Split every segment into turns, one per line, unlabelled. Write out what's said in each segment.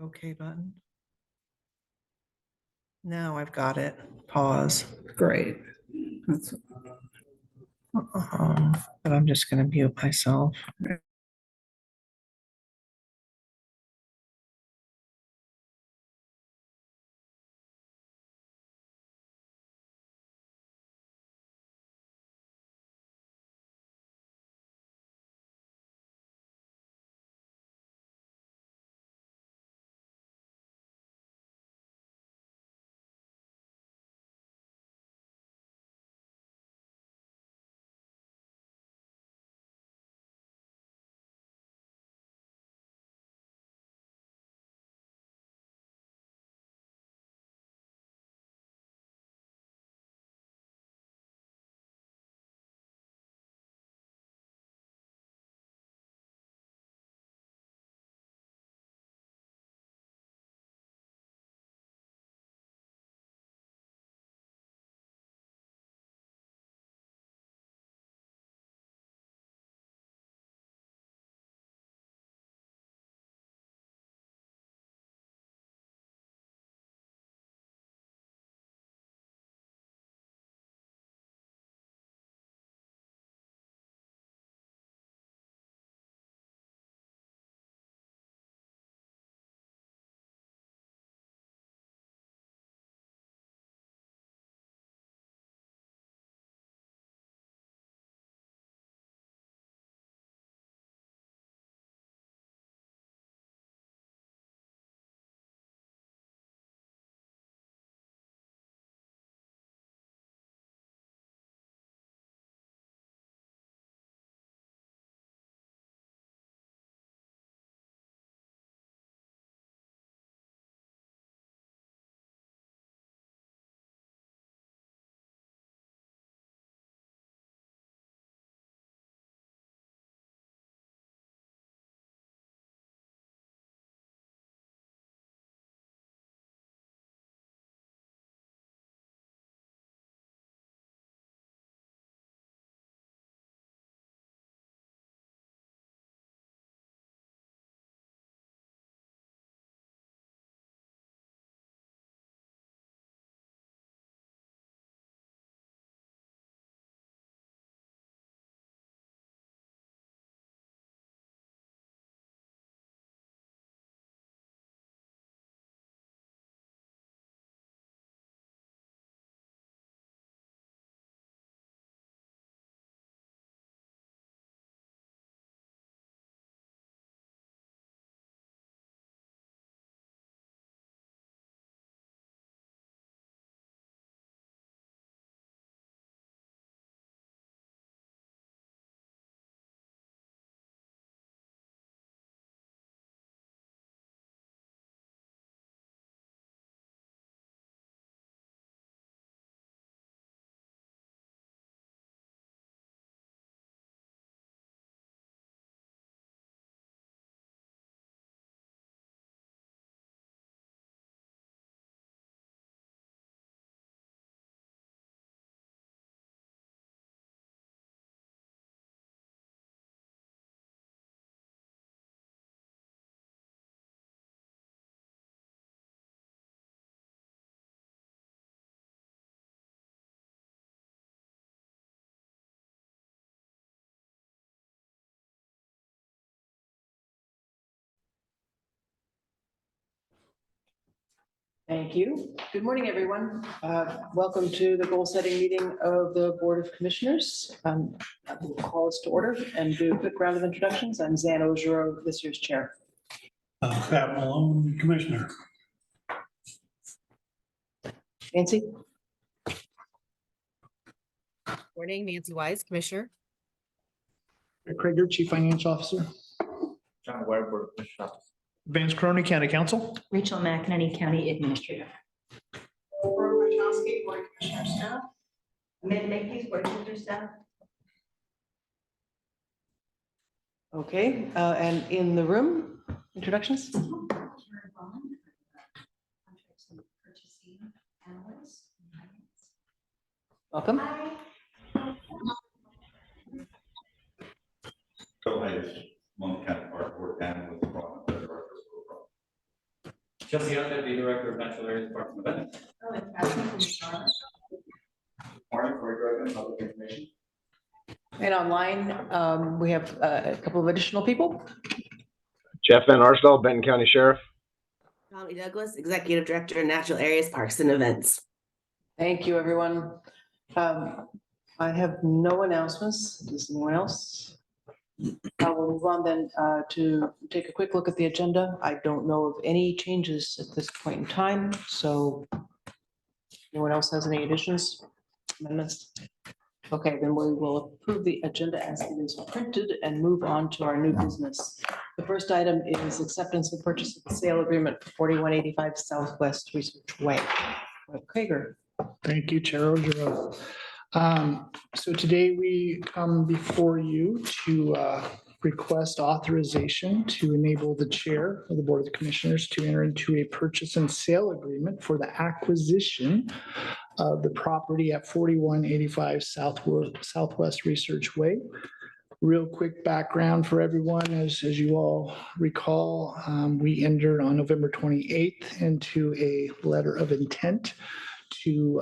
OK button. Now I've got it. Pause.
Great. That's,
But I'm just going to mute myself.
Thank you. Good morning, everyone. Welcome to the goal setting meeting of the Board of Commissioners. I will call us to order and do a quick round of introductions. I'm Zan Ojero, this year's chair.
Pat Malone, Commissioner.
Nancy?
Morning, Nancy Wise, Commissioner.
Rick Krieger, Chief Financial Officer.
John Webb, Board of Commissioners.
Vance Crony, County Council.
Rachel McEnany, County Administrator.
Laura Wachowski, Board of Commissioner staff. Amanda Makepeace, Board of Commissioner staff.
Okay, and in the room, introductions?
Karen Bond, contracts and purchasing analyst.
Welcome.
Phil Hayes, Mon County Park Board and with the Department of Federal Fiscal Program. Chelsea Young, Deputy Director of Natural Areas Parks and Events. Warren, Corey Grogan, Public Information.
And online, we have a couple of additional people.
Jeff Van Arsdale, Benton County Sheriff.
Tommy Douglas, Executive Director, Natural Areas, Parks and Events.
Thank you, everyone. I have no announcements. Does anyone else? I will move on then to take a quick look at the agenda. I don't know of any changes at this point in time, so anyone else has any additions, amendments? Okay, then we will approve the agenda as it is printed and move on to our new business. The first item is acceptance of purchase of the sale agreement for 4185 Southwest Research Way. Krieger.
Thank you, Chair Ogerow. So today we come before you to request authorization to enable the Chair of the Board of Commissioners to enter into a purchase and sale agreement for the acquisition of the property at 4185 Southwest Research Way. Real quick background for everyone, as you all recall, we entered on November 28th into a letter of intent to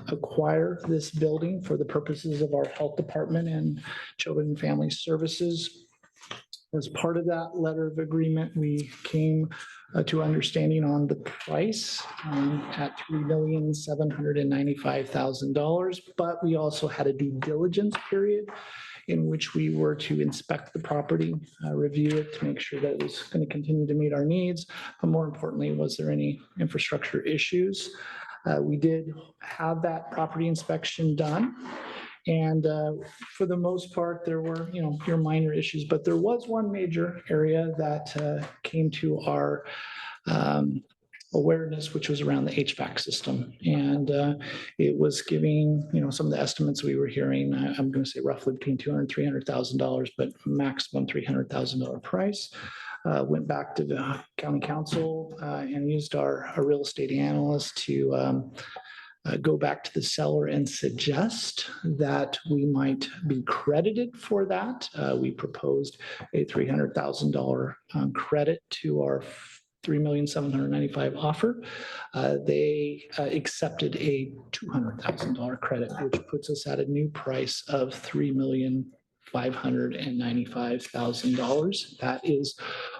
acquire this building for the purposes of our health department and children and family services. As part of that letter of agreement, we came to understanding on the price at $3,795,000, but we also had a due diligence period in which we were to inspect the property, review it to make sure that it was going to continue to meet our needs. But more importantly, was there any infrastructure issues? We did have that property inspection done. And for the most part, there were, your minor issues, but there was one major area that came to our awareness, which was around the HVAC system. And it was giving, some of the estimates we were hearing, I'm going to say roughly between $200,000 and $300,000, but maximum $300,000 price. Went back to the county council and used our real estate analyst to go back to the seller and suggest that we might be credited for that. We proposed a $300,000 credit to our $3,795,000 offer. They accepted a $200,000 credit, which puts us at a new price of $3,595,000. That is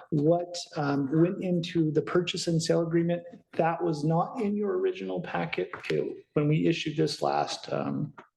what went into the purchase and sale agreement. That was not in your original packet. When we issued this last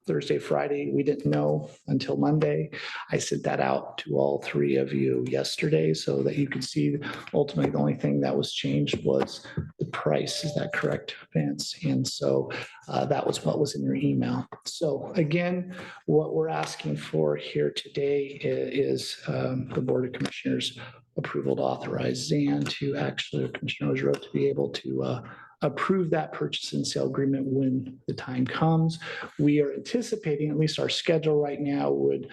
Thursday, Friday, we didn't know until Monday. I sent that out to all three of you yesterday so that you could see ultimately the only thing that was changed was the price. Is that correct, Vance? And so that was what was in your email. So again, what we're asking for here today is the Board of Commissioners approval to authorize Zan to actually, Commissioner Ogerow, to be able to approve that purchase and sale agreement when the time comes. We are anticipating, at least our schedule right now would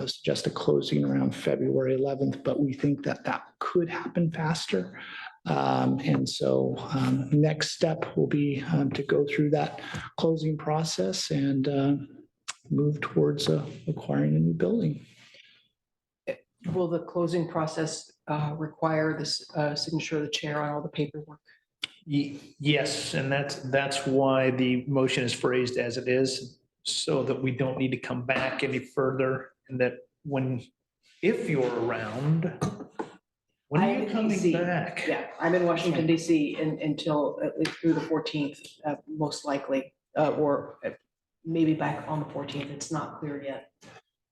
suggest a closing around February 11th, but we think that that could happen faster. And so next step will be to go through that closing process and move towards acquiring a new building.
Will the closing process require this signature of the chair on all the paperwork?
Yes, and that's why the motion is phrased as it is, so that we don't need to come back any further, and that if you're around, when
I
are
am
you
in
coming
DC.
back?
Yeah, I'm in Washington DC until at least through the 14th, most likely, or maybe back on the 14th. It's not clear yet.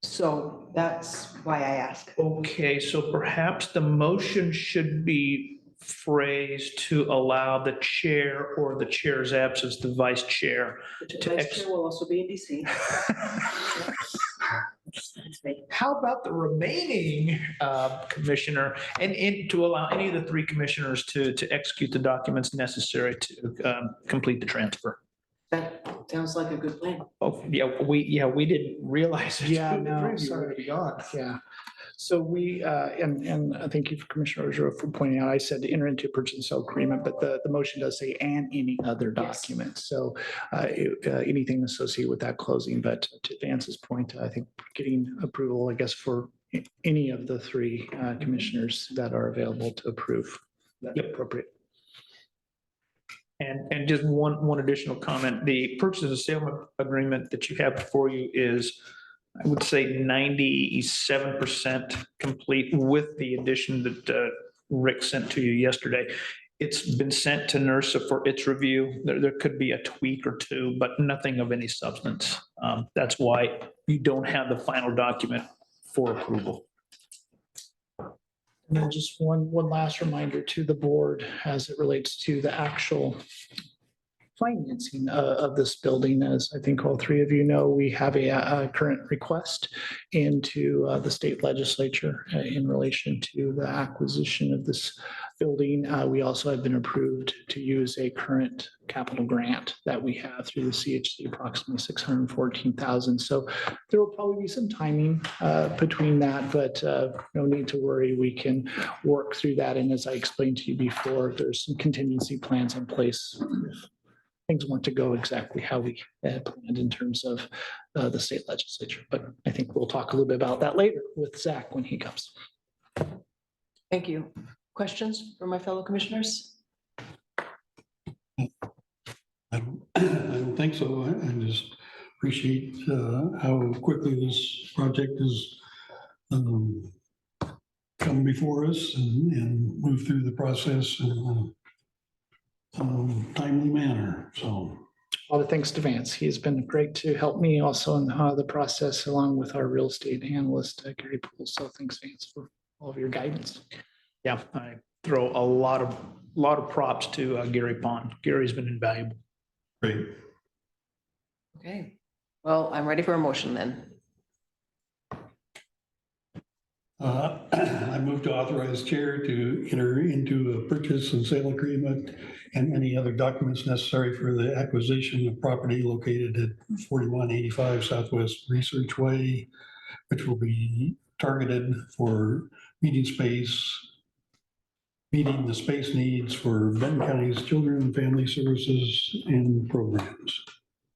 So that's why I ask.
Okay, so perhaps the motion should be phrased to allow the chair or the chair's absence, the vice chair.
The vice chair will also be in DC.
How about the remaining commissioner and to allow any of the three commissioners to execute the documents necessary to complete the transfer?
That sounds like a good plan.
Oh, we didn't realize.
Yeah, no,
Three of you
sorry.
were gone.
Yeah. So we, and I thank you for Commissioner Ogerow for pointing out, I said to enter into a purchase and sale agreement, but the motion does say and any other
Yes.
document. So anything associated with that closing, but to Vance's point, I think getting approval, I guess, for any of the three commissioners that are available to approve. That's appropriate. And just one additional comment, the purchase and sale agreement that you have before you is, I would say 97% complete with the addition that Rick sent to you yesterday. It's been sent to NERSA for its review. There could be a tweak or two, but nothing of any substance. That's why you don't have the final document for approval.
And then just one last reminder to the board as it relates to the actual financing of this building. As I think all three of you know, we have a current request into the state legislature in relation to the acquisition of this building. We also have been approved to use a current capital grant that we have through the CHC, approximately 614,000. So there will probably be some timing between that, but no need to worry. We can work through that. And as I explained to you before, there's some contingency plans in place if things weren't to go exactly how we had planned in terms of the state legislature. But I think we'll talk a little bit about that later with Zach when he comes.
Thank you. Questions from my fellow commissioners?
I don't think so. I just appreciate how quickly this project has come before us and move through the process in a timely manner. So
A lot of thanks to Vance. He's been great to help me also in the process along with our real estate analyst, Gary Poole. So thanks, Vance, for all of your guidance.
Yeah, I throw a lot of props to Gary Pond. Gary's been invaluable.
great.
Okay, well, I'm ready for a motion then.
I move to authorize chair to enter into a purchase and sale agreement and any other documents necessary for the acquisition of property located at 4185 Southwest Research Way, which will be targeted for meeting the space needs for Benton County's children and family services and programs.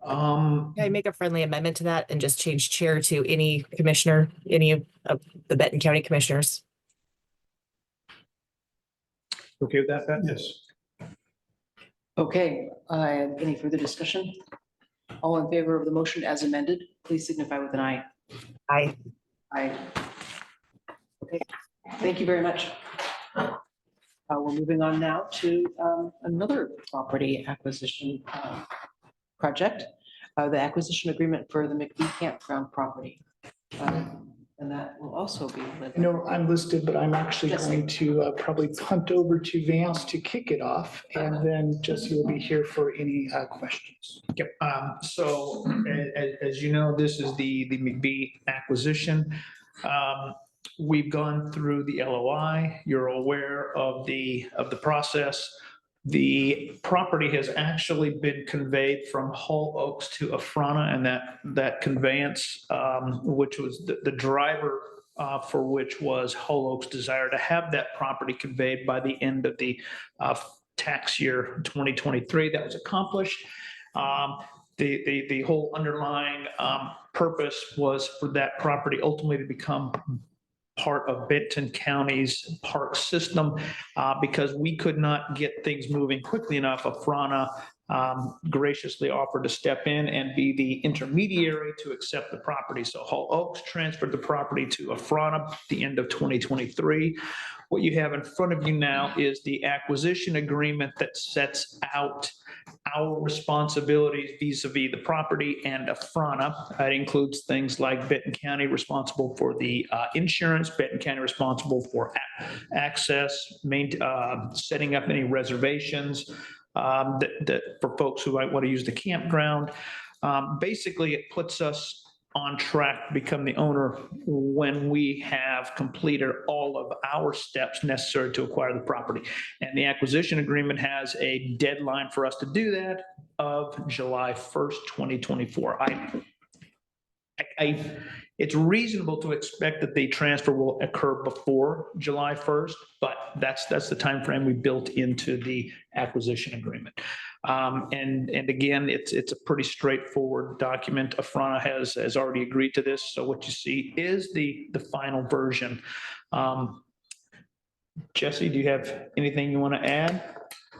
Can I make a friendly amendment to that and just change chair to any commissioner, any of the Benton County commissioners?
Okay with that, Pat?
Yes.
Okay, any further discussion? All in favor of the motion as amended, please signify with an aye.
Aye.
Aye. Okay, thank you very much. We're moving on now to another property acquisition project, the acquisition agreement for the McBee Campground property. And that will also be.
I know I'm listed, but I'm actually
Jesse.
going to probably punt over to Vance to kick it off. And then Jesse will be here for any questions.
Yep. So as you know, this is the McBee acquisition. We've gone through the LOI. You're aware of the process. The property has actually been conveyed from Hull Oaks to Afrana, and that conveyance, which was the driver for which was Hull Oaks' desire to have that property conveyed by the end of the tax year 2023. That was accomplished. The whole underlying purpose was for that property ultimately to become part of Benton County's park system because we could not get things moving quickly enough. Afrana graciously offered to step in and be the intermediary to accept the property. So Hull Oaks transferred the property to Afrana at the end of 2023. What you have in front of you now is the acquisition agreement that sets out our responsibilities vis-a-vis the property and Afrana. It includes things like Benton County responsible for the insurance, Benton County responsible for access, setting up any reservations that for folks who might want to use the campground. Basically, it puts us on track to become the owner when we have completed all of our steps necessary to acquire the property. And the acquisition agreement has a deadline for us to do that of July 1st, 2024. It's reasonable to expect that the transfer will occur before July 1st, but that's the time frame we built into the acquisition agreement. And again, it's a pretty straightforward document. Afrana has already agreed to this. So what you see is the final version. Jesse, do you have anything you want to add?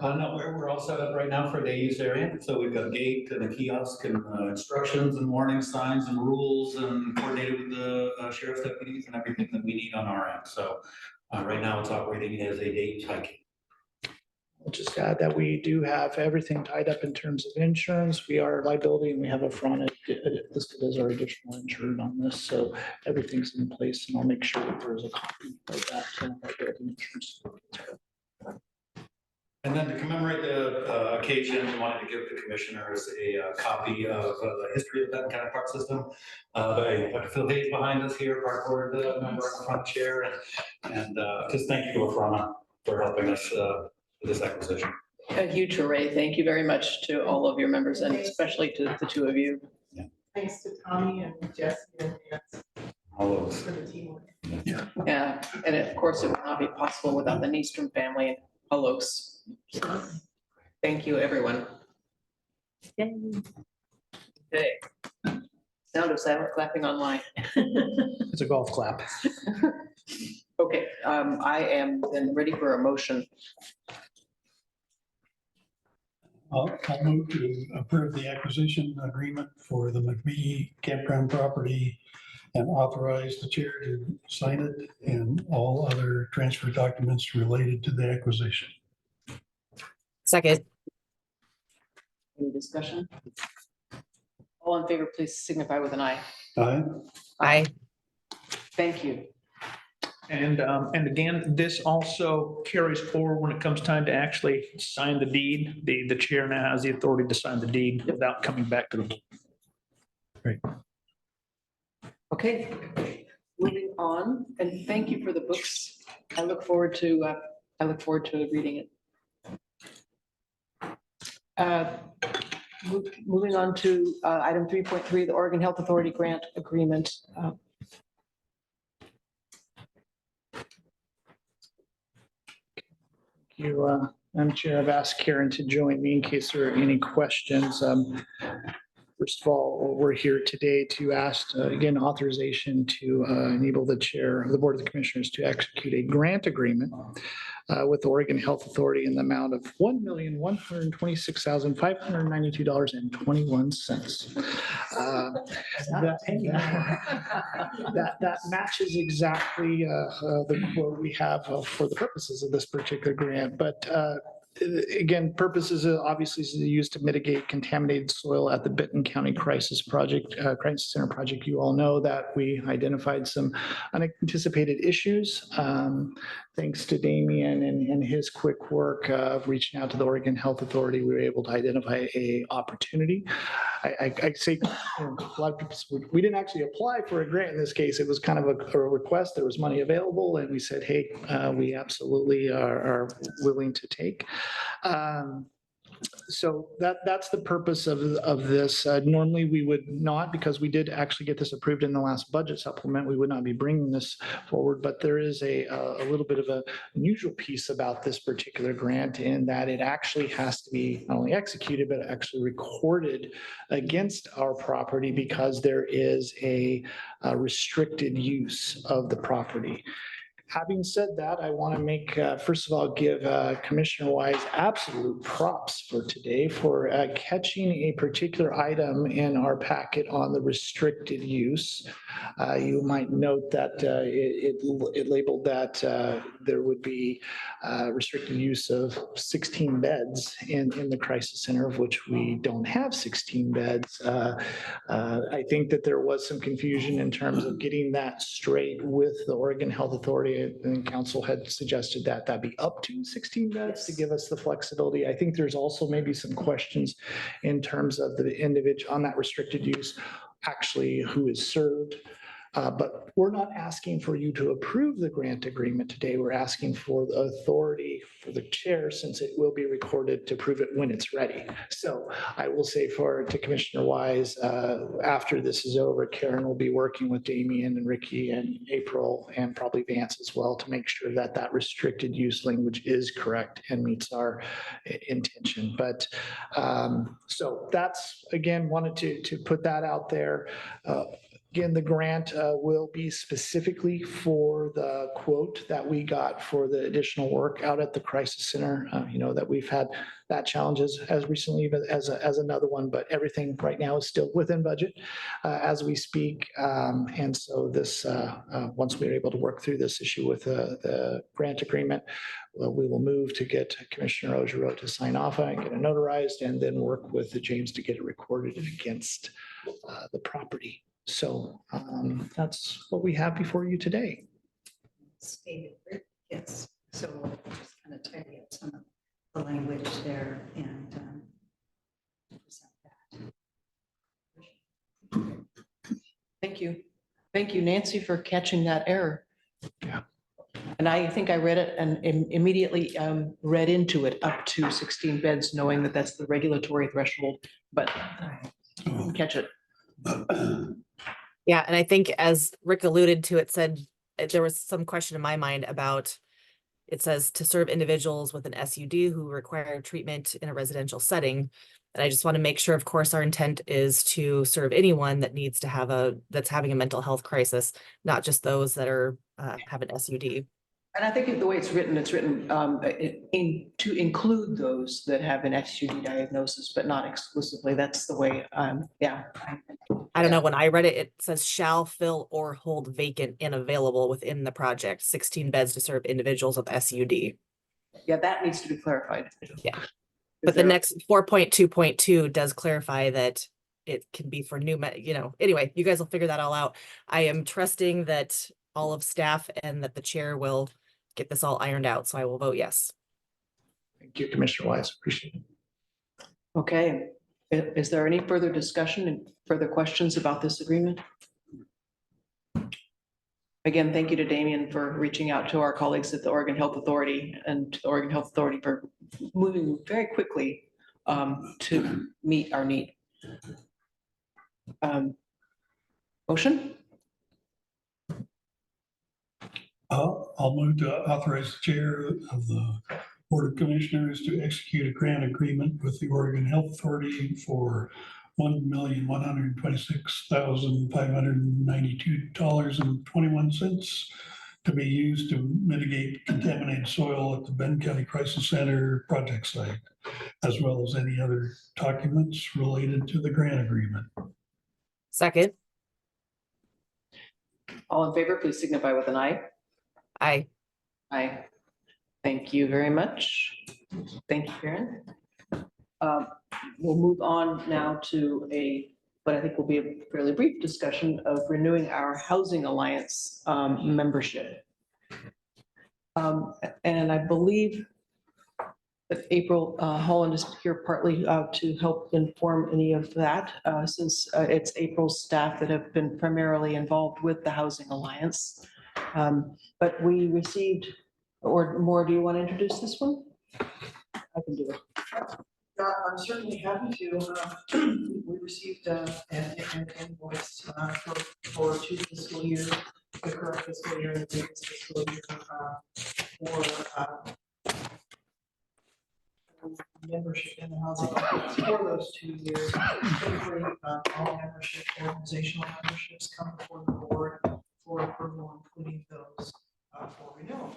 No, we're all set up right now for the used area. So we've got a gate and a kiosk and instructions and warning signs and rules and coordinated with the sheriff's deputies and everything that we need on our end. So right now it's operating as a day hiking.
I'll just add that we do have everything tied up in terms of insurance. We are liability and we have a front listed as our additional insured on this. So everything's in place and I'll make sure that there's a copy of that. Liability insurance.
And then to commemorate the occasion, we wanted to give the commissioners a copy of the history of the Benton County Park System by Dr. Phil Hayes behind us here, Park Board member in the front chair. And just thank you to Afrana for helping us with this acquisition.
A huge hooray. Thank you very much to all of your members and especially to the two of you.
Thanks to Tommy and Jesse and Nancy
All of us.
for the teamwork.
Yeah, and of course, it would not be possible without the Nystrom family and Alos. Thank you, everyone. Okay. Sound of silent clapping online.
It's a golf clap.
Okay, I am then ready for a motion.
I'll move to approve the acquisition agreement for the McBee campground property and authorize the chair to sign it and all other transfer documents related to the acquisition.
Second.
Any discussion? All in favor, please signify with an eye.
Aye.
Aye.
Thank you.
And again, this also carries forward when it comes time to actually sign the deed. The chair now has the authority to sign the deed without coming back to the board.
Okay, moving on, and thank you for the books. I look forward to reading it. Moving on to item 3.3, the Oregon Health Authority Grant Agreement.
You, Madam Chair, I've asked Karen to join me in case there are any questions. First of all, we're here today to ask, again, authorization to enable the chair of the Board of the Commissioners to execute a grant agreement with the Oregon Health Authority in the amount of $1,126,592.21. That matches exactly the quote we have for the purposes of this particular grant, but again, purposes obviously is used to mitigate contaminated soil at the Benton County Crisis Center project. You all know that we identified some unanticipated issues. Thanks to Damien and his quick work of reaching out to the Oregon Health Authority, we were able to identify a opportunity. I say, a lot of people, we didn't actually apply for a grant in this case. It was kind of a request. There was money available and we said, hey, we absolutely are willing to take. So that's the purpose of this. Normally we would not, because we did actually get this approved in the last budget supplement, we would not be bringing this forward, but there is a little bit of an unusual piece about this particular grant in that it actually has to be not only executed, but actually recorded against our property because there is a restricted use of the property. Having said that, I want to make, first of all, give Commissioner Wise absolute props for today for catching a particular item in our packet on the restricted use. You might note that it labeled that there would be restricted use of 16 beds in the crisis center, of which we don't have 16 beds. I think that there was some confusion in terms of getting that straight with the Oregon Health Authority. And council had suggested that that be up to 16 beds to give us the flexibility. I think there's also maybe some questions in terms of the individual on that restricted use, actually who is served. But we're not asking for you to approve the grant agreement today. We're asking for the authority for the chair, since it will be recorded, to prove it when it's ready. So I will say to Commissioner Wise, after this is over, Karen will be working with Damien and Ricky and April and probably Vance as well to make sure that that restricted use language is correct and meets our intention. But so that's, again, wanted to put that out there. Again, the grant will be specifically for the quote that we got for the additional work out at the crisis center. You know, that we've had that challenge as recently even as another one, but everything right now is still within budget as we speak. And so this, once we're able to work through this issue with the grant agreement, we will move to get Commissioner Ogerow to sign off on it, get it notarized, and then work with the James to get it recorded against the property. So that's what we have before you today.
Stated, yes, so we'll just kind of tidy up some of the language there and present that.
Thank you. Thank you, Nancy, for catching that error.
Yeah.
And I think I read it and immediately read into it up to 16 beds, knowing that that's the regulatory threshold, but catch it.
Yeah, and I think as Rick alluded to, it said, there was some question in my mind about, it says to serve individuals with an SUD who require treatment in a residential setting. And I just want to make sure, of course, our intent is to serve anyone that needs to have that's having a mental health crisis, not just those that are have an SUD.
And I think the way it's written to include those that have an SUD diagnosis, but not exclusively. That's the way, yeah.
I don't know, when I read it, it says shall fill or hold vacant and available within the project, 16 beds to serve individuals with SUD.
Yeah, that needs to be clarified.
Yeah. But the next 4.2.2 does clarify that it can be for new, anyway, you guys will figure that all out. I am trusting that all of staff and that the chair will get this all ironed out. So I will vote yes.
Thank you, Commissioner Wise. Appreciate it.
Okay. Is there any further discussion and further questions about this agreement? Again, thank you to Damien for reaching out to our colleagues at the Oregon Health Authority and to the Oregon Health Authority for moving very quickly to meet our need. Motion?
I'll move to authorize the chair of the Board of Commissioners to execute a grant agreement with the Oregon Health Authority for $1,126,592.21 to be used to mitigate contaminated soil at the Benton County Crisis Center project site, as well as any other documents related to the grant agreement.
Second.
All in favor, please signify with an aye.
Aye.
Aye. Thank you very much. Thank you, Karen. We'll move on now to what I think will be a fairly brief discussion of renewing our Housing Alliance membership. And I believe that April Holland is here partly to help inform any of that, since it's April's staff that have been primarily involved with the Housing Alliance. But we received, or more, do you want to introduce this one? I can do it.
I'm certainly happy to. We received an invoice for 2 fiscal years, the current fiscal year and the previous fiscal year for membership in the Housing Alliance for those 2 years. Typically, all membership, organizational memberships come before the board for approval, including those for renewal.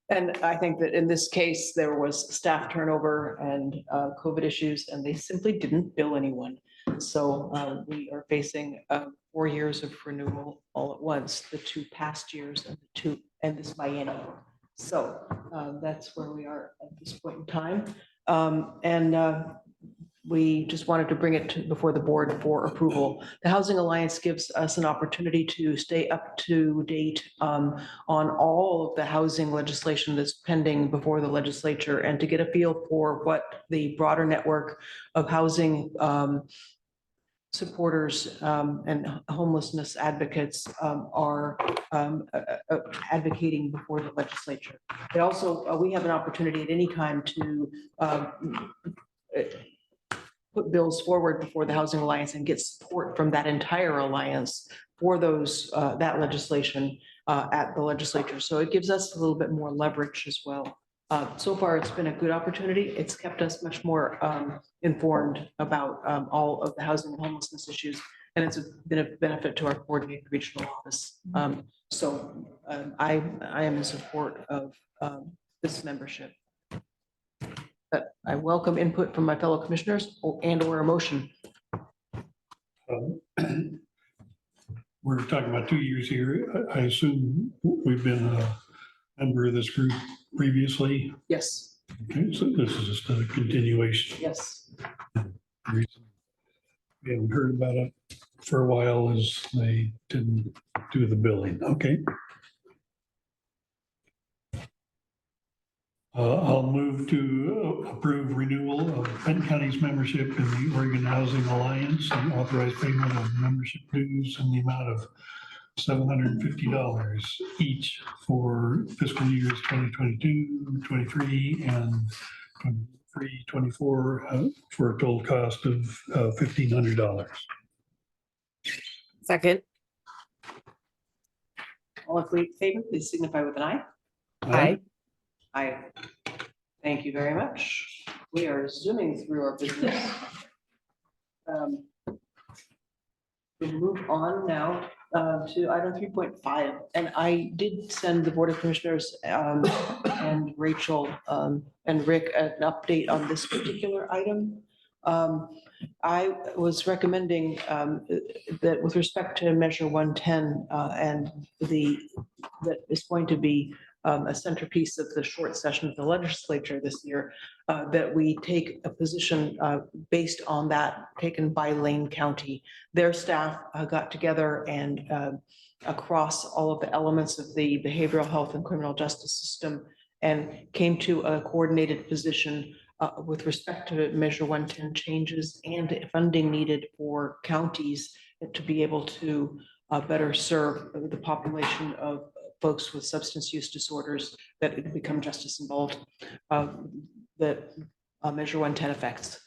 And I think that in this case, there was staff turnover and COVID issues, and they simply didn't bill anyone. So we are facing 4 years of renewal all at once, the 2 past years and this biennial. So that's where we are at this point in time. We just wanted to bring it before the board for approval. The Housing Alliance gives us an opportunity to stay up to date on all of the housing legislation that's pending before the legislature and to get a feel for what the broader network of housing supporters and homelessness advocates are advocating before the legislature. It also, we have an opportunity at any time to put bills forward before the Housing Alliance and get support from that entire alliance for those that legislation at the legislature. So it gives us a little bit more leverage as well. So far, it's been a good opportunity. It's kept us much more informed about all of the housing and homelessness issues. And it's been a benefit to our coordinated regional office. I am in support of this membership. But I welcome input from my fellow commissioners and/or a motion.
We're talking about 2 years here. I assume we've been a member of this group previously.
Yes,
Okay, so this is just a continuation.
yes.
Reason we haven't heard about it for a while is they didn't do the billing. Okay. I'll move to approve renewal of Benton County's membership in the Oregon Housing Alliance and authorize payment of membership dues in the amount of $750 each for fiscal years 2022, 23, and 23, 24, for a total cost of $1,500.
Second.
All in favor, please signify with an eye.
Aye.
Aye. Thank you very much. We are zooming through our business. We'll move on now to item 3.5. And I did send the Board of Commissioners and Rachel and Rick an update on this particular item. I was recommending that with respect to Measure 110 and that is going to be a centerpiece of the short session of the legislature this year, that we take a position based on that taken by Lane County. Their staff got together and across all of the elements of the behavioral health and criminal justice system and came to a coordinated position with respect to Measure 110 changes and funding needed for counties to be able to better serve the population of folks with substance use disorders that become justice involved, that Measure 110 affects.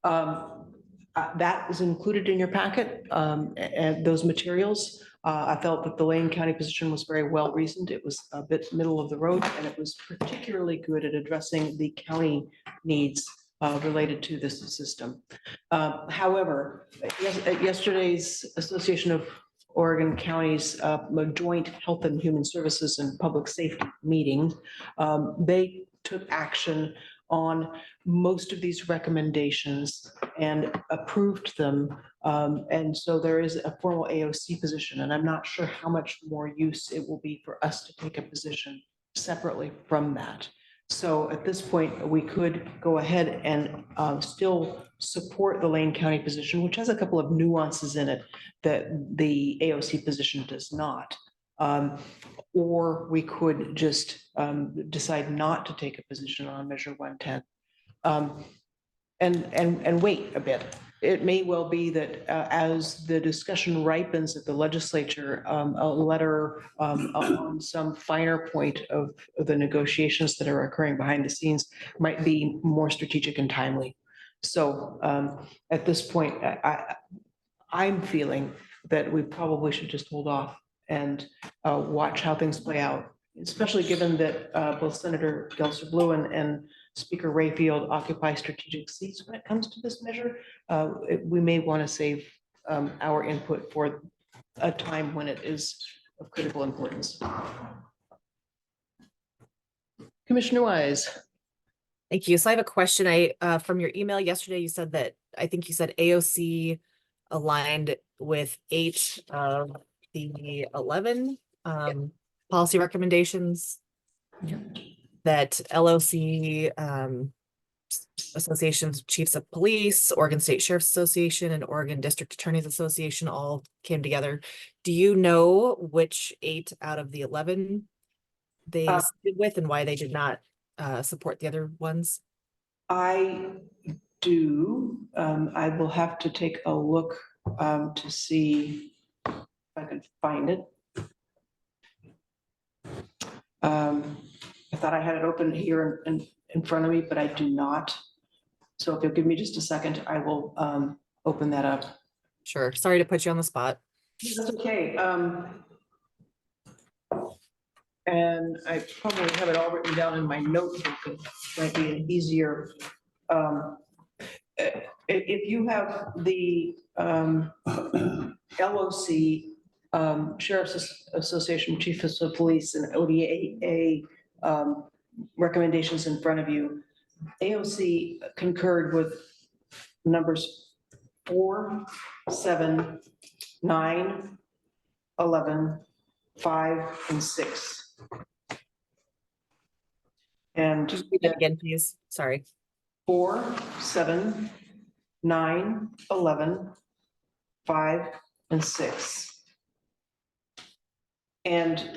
That is included in your packet, and those materials. I felt that the Lane County position was very well reasoned. It was a bit middle of the road, and it was particularly good at addressing the county needs related to this system. However, at yesterday's Association of Oregon Counties joint Health and Human Services and Public Safety meeting, they took action on most of these recommendations and approved them. And so there is a formal AOC position, and I'm not sure how much more use it will be for us to take a position separately from that. So at this point, we could go ahead and still support the Lane County position, which has a couple of nuances in it that the AOC position does not. Or we could just decide not to take a position on Measure 110 and wait a bit. It may well be that as the discussion ripens at the legislature, a letter on some finer point of the negotiations that are occurring behind the scenes might be more strategic and timely. So at this point, I'm feeling that we probably should just hold off and watch how things play out, especially given that both Senator Gelser-Bluen and Speaker Rayfield occupy strategic seats when it comes to this measure. We may want to save our input for a time when it is of critical importance. Commissioner Wise.
Thank you. So I have a question. From your email yesterday, you said that, I think you said AOC aligned with 8 of the 11 policy recommendations. That LOC, Associations of Chiefs of Police, Oregon State Sheriff's Association, and Oregon District Attorneys Association all came together. Do you know which 8 out of the 11 they did with and why they did not support the other ones?
I do. I will have to take a look to see if I can find it. I thought I had it open here in front of me, but I do not. So if you'll give me just a second, I will open that up.
Sure. Sorry to put you on the spot.
That's okay. And I probably have it all written down in my notebook. It might be an easier. If you have the LOC, Sheriff's Association, Chiefs of Police, and ODA recommendations in front of you. AOC concurred with numbers 4, 7, 9, 11, 5, and 6. And
Just read that again, please. Sorry.
4, 7, 9, 11, 5, and 6. And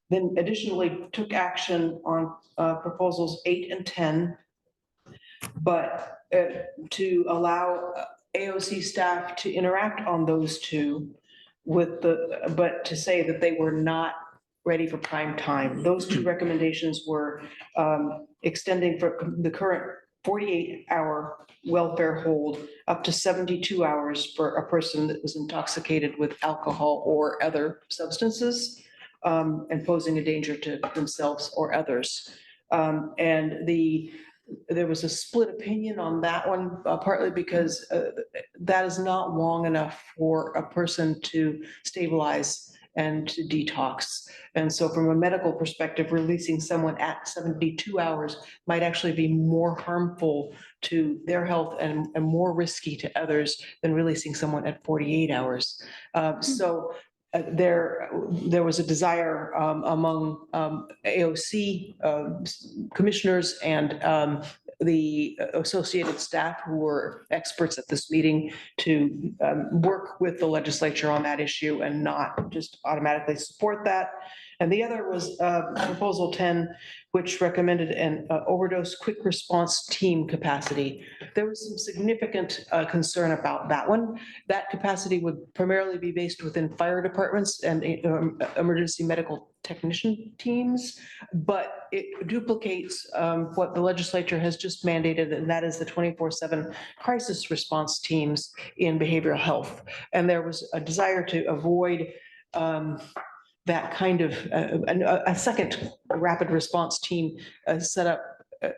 then additionally took action on proposals 8 and 10, but to allow AOC staff to interact on those two but to say that they were not ready for prime time. Those two recommendations were extending for the current 48-hour welfare hold up to 72 hours for a person that was intoxicated with alcohol or other substances and posing a danger to themselves or others. And there was a split opinion on that one, partly because that is not long enough for a person to stabilize and to detox. And so from a medical perspective, releasing someone at 72 hours might actually be more harmful to their health and more risky to others than releasing someone at 48 hours. So there was a desire among AOC commissioners and the associated staff who were experts at this meeting to work with the legislature on that issue and not just automatically support that. And the other was Proposal 10, which recommended an overdose quick response team capacity. There was some significant concern about that one. That capacity would primarily be based within fire departments and emergency medical technician teams, but it duplicates what the legislature has just mandated, and that is the 24/7 crisis response teams in behavioral health. And there was a desire to avoid that kind of a second rapid response team set up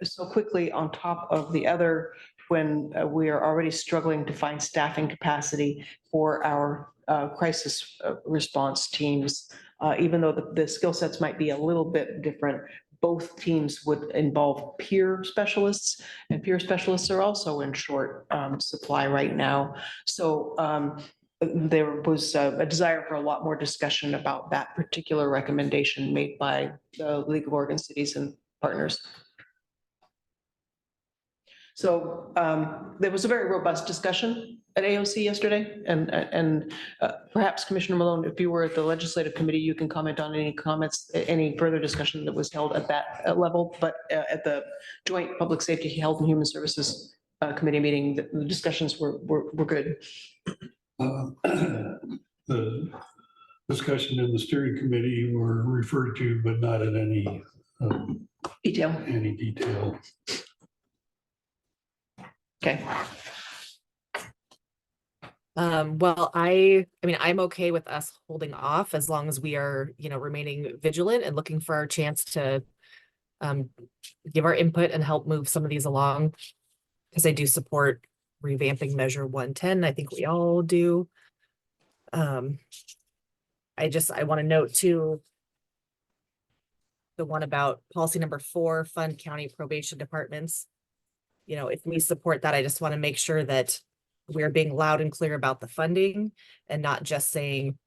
so quickly on top of the other when we are already struggling to find staffing capacity for our crisis response teams. Even though the skill sets might be a little bit different, both teams would involve peer specialists, and peer specialists are also in short supply right now. So there was a desire for a lot more discussion about that particular recommendation made by the League of Oregon Cities and Partners. So there was a very robust discussion at AOC yesterday, and perhaps Commissioner Malone, if you were at the legislative committee, you can comment on any comments, any further discussion that was held at that level. But at the Joint Public Safety, Health and Human Services Committee meeting, the discussions were good.
The discussion in the steering committee were referred to, but not in any detail.
Okay.
Well, I mean, I'm okay with us holding off as long as we are, remaining vigilant and looking for our chance to give our input and help move some of these along. Because I do support revamping Measure 110. I think we all do. I want to note too, the one about policy number 4, fund county probation departments. If we support that, I just want to make sure that we're being loud and clear about the funding and not just saying,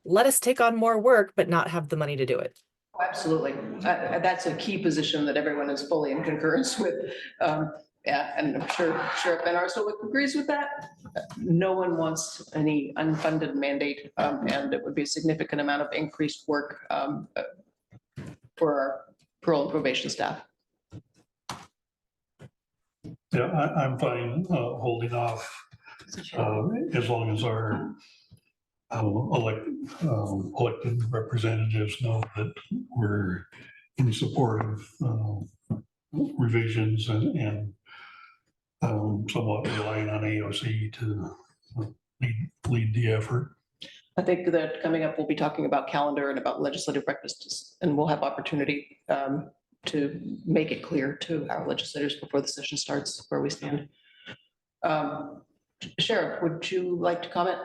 let us take on more work, but not have the money to do it.
Absolutely. That's a key position that everyone is fully in concurrence with. Yeah, and I'm sure Sheriff Van Arsdale agrees with that. No one wants any unfunded mandate, and it would be a significant amount of increased work for our parole and probation staff.
Yeah, I'm fine holding off as long as our elected representatives know that we're in support of revisions and somewhat relying on AOC to lead the effort.
I think that coming up, we'll be talking about calendar and about legislative breakfasts, and we'll have opportunity to make it clear to our legislators before the session starts where we stand. Sheriff, would you like to comment?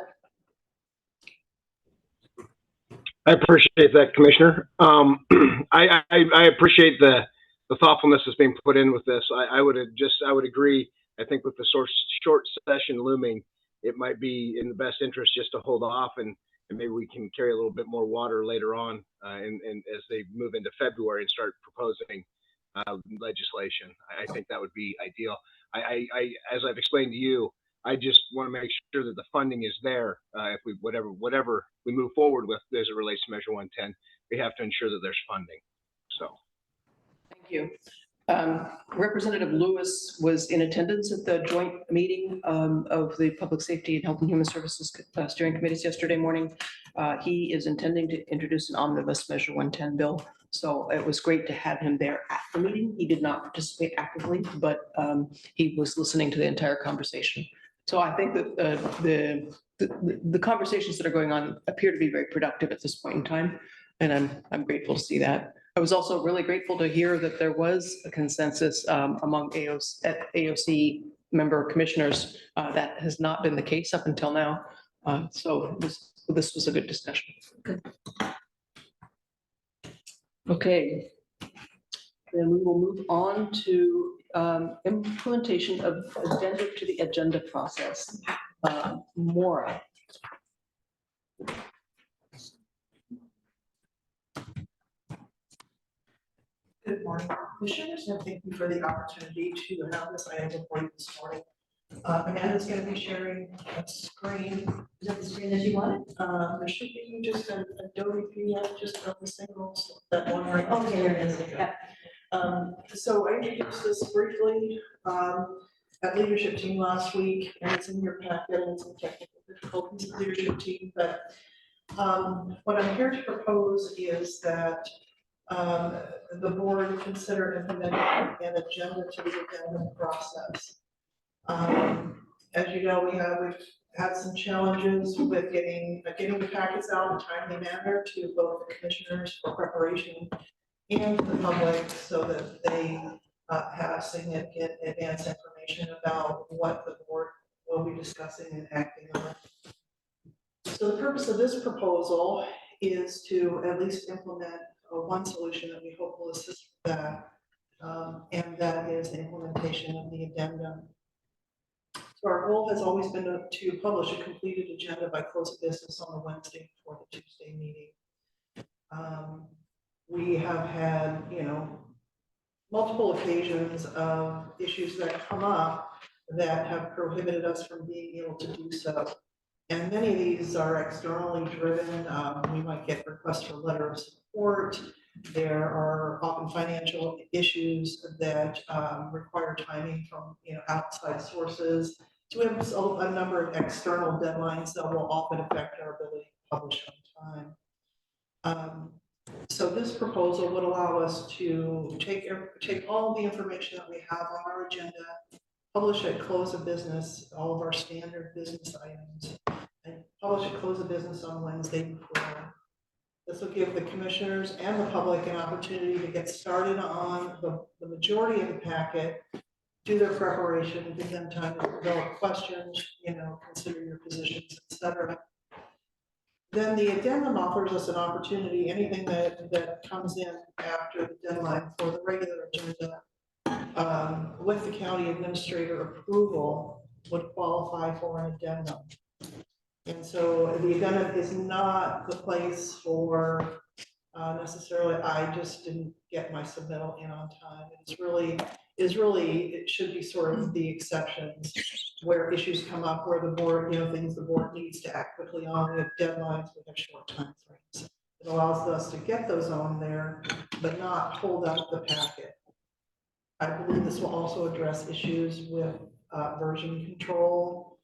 I appreciate that, Commissioner. I appreciate the thoughtfulness that's being put in with this. I would agree. I think with the short session looming, it might be in the best interest just to hold off and maybe we can carry a little bit more water later on and as they move into February and start proposing legislation. I think that would be ideal. As I've explained to you, I just want to make sure that the funding is there. If we, whatever we move forward with as it relates to Measure 110, we have to ensure that there's funding. So.
Thank you. Representative Lewis was in attendance at the joint meeting of the Public Safety and Health and Human Services steering committees yesterday morning. He is intending to introduce an omnibus Measure 110 bill. So it was great to have him there at the meeting. He did not participate actively, but he was listening to the entire conversation. So I think that the conversations that are going on appear to be very productive at this point in time. And I'm grateful to see that. I was also really grateful to hear that there was a consensus among AOC member commissioners. That has not been the case up until now. So this was a good discussion. Okay. Then we will move on to implementation of addendum to the agenda process. Maura.
Good morning, commissioners, and thank you for the opportunity to have this item before you this morning. Amanda's going to be sharing a screen. Is that the screen that you wanted? There should be just an Adobe PDF, just of the singles, that one right. Oh, there it is. Yeah. So I introduced this briefly at leadership team last week, and it's in your packet, and some technical difficulties of leadership team. But what I'm here to propose is that the board consider implementing an agenda to the addendum process. As you know, we've had some challenges with getting the packets out in a timely manner to both the commissioners for preparation and the public so that they have significant advance information about what the board will be discussing and acting on. So the purpose of this proposal is to at least implement one solution that we hope will assist with that, and that is the implementation of the addendum. So our goal has always been to publish a completed agenda by close of business on the Wednesday before the Tuesday meeting. We have had, multiple occasions of issues that come up that have prohibited us from being able to do so. And many of these are externally driven. We might get requests for letter of support. There are often financial issues that require timing from outside sources. So we have a number of external deadlines that will often affect our ability to publish on time. So this proposal would allow us to take all the information that we have on our agenda, publish at close of business, all of our standard business items, and publish at close of business on Wednesday before. This will give the commissioners and the public an opportunity to get started on the majority of the packet, do their preparation, give them time to develop questions, consider your positions, etc. Then the addendum offers us an opportunity, anything that comes in after the deadline for the regular agenda with the county administrator approval would qualify for an addendum. And so the addendum is not the place for necessarily, I just didn't get my submittal in on time. It should be sort of the exceptions where issues come up, where the board, things the board needs to act quickly on. We have deadlines, we have short time frames. It allows us to get those on there, but not hold up the packet. I believe this will also address issues with version control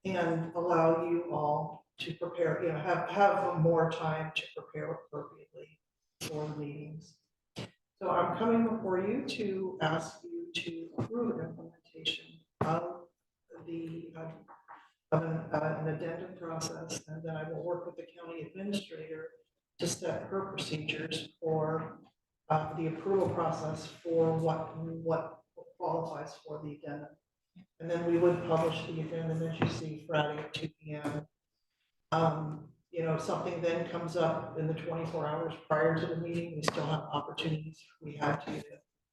and allow you all to prepare, have more time to prepare appropriately for the meetings. So I'm coming before you to ask you to approve implementation of an addendum process, and then I will work with the county administrator to set her procedures for the approval process for what qualifies for the addendum. And then we would publish the addendum, as you see, Friday at 2 p.m. you know, if something then comes up in the 24 hours prior to the meeting, we still have opportunities. We have to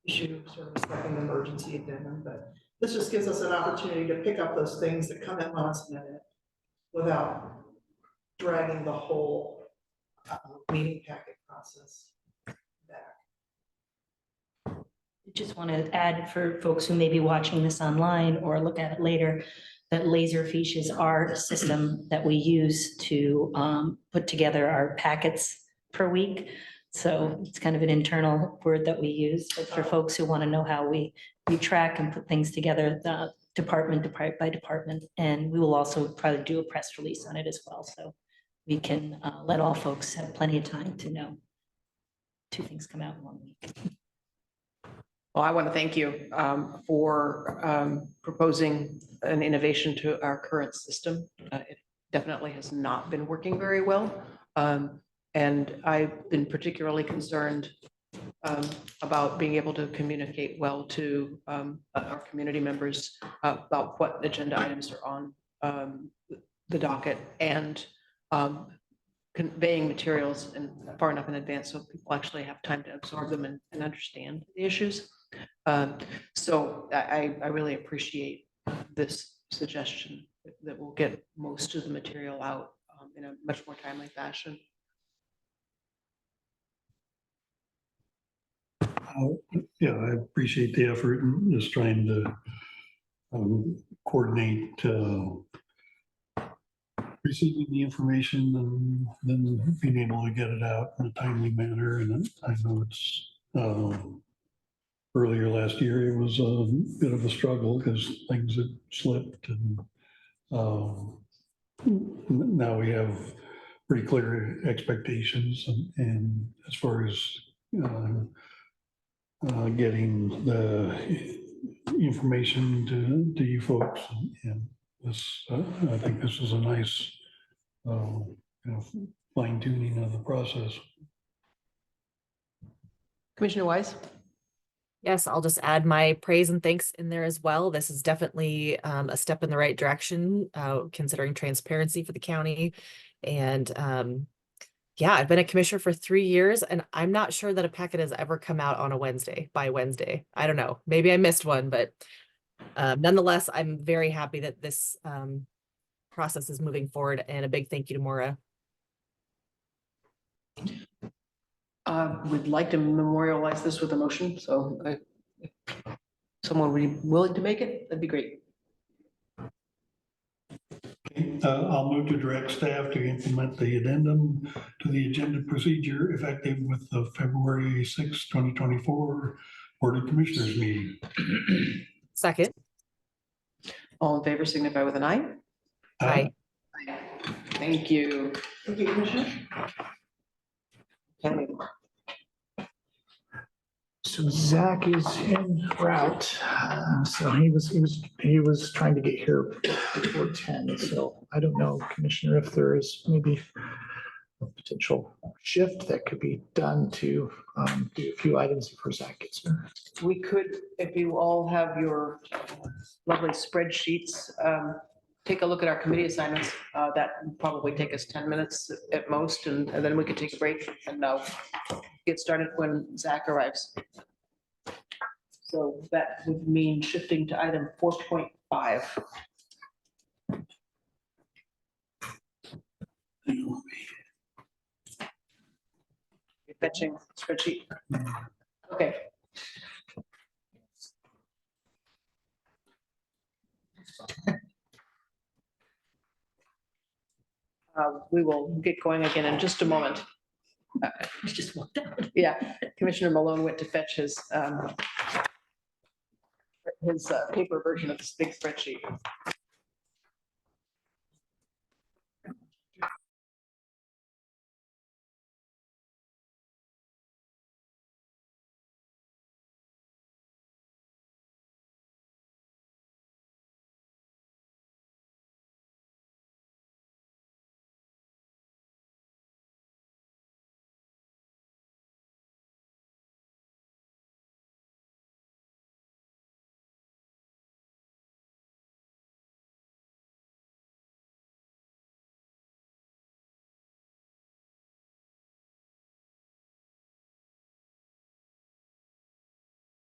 issue sort of a second emergency addendum, but this just gives us an opportunity to pick up those things that come in last minute without dragging the whole meeting packet process back.
Just want to add for folks who may be watching this online or look at it later, that Laserfiche is our system that we use to put together our packets per week. So it's kind of an internal word that we use, but for folks who want to know how we track and put things together, department by department. And we will also probably do a press release on it as well. So we can let all folks have plenty of time to know 2 things come out in 1 week.
Well, I want to thank you for proposing an innovation to our current system. It definitely has not been working very well. And I've been particularly concerned about being able to communicate well to our community members about what agenda items are on the docket and conveying materials far enough in advance so people actually have time to absorb them and understand the issues. So I really appreciate this suggestion that we'll get most of the material out in a much more timely fashion.
Yeah, I appreciate the effort and just trying to coordinate receiving the information and then being able to get it out in a timely manner. And I know it's earlier last year, it was a bit of a struggle because things had slipped and now we have pretty clear expectations and as far as getting the information to you folks and this, I think this is a nice fine tuning of the process.
Commissioner Wise?
Yes, I'll just add my praise and thanks in there as well. This is definitely a step in the right direction, considering transparency for the county. And yeah, I've been a commissioner for 3 years and I'm not sure that a packet has ever come out on a by Wednesday. I don't know, maybe I missed one, but nonetheless, I'm very happy that this process is moving forward, and a big thank you to Maura.
Would like to memorialize this with a motion, so if someone would be willing to make it, that'd be great.
Okay, I'll move to direct staff to implement the addendum to the agenda procedure effective with the February 6, 2024 Board of Commissioners meeting.
Second.
All in favor signify with an eye.
Aye.
Thank you.
Thank you, Commissioner.
Okay.
So Zach is en route. So he was trying to get here before 10. So I don't know, Commissioner, if there is maybe a potential shift that could be done to do a few items before Zach gets here.
We could, if you all have your lovely spreadsheets, take a look at our committee assignments. That would probably take us 10 minutes at most, and then we could take a break and get started when Zach arrives. So that would mean shifting to item 4.5. Fetching spreadsheet. Okay. We will get going again in just a moment.
Just walked out.
Yeah, Commissioner Malone went to fetch his paper version of this big spreadsheet.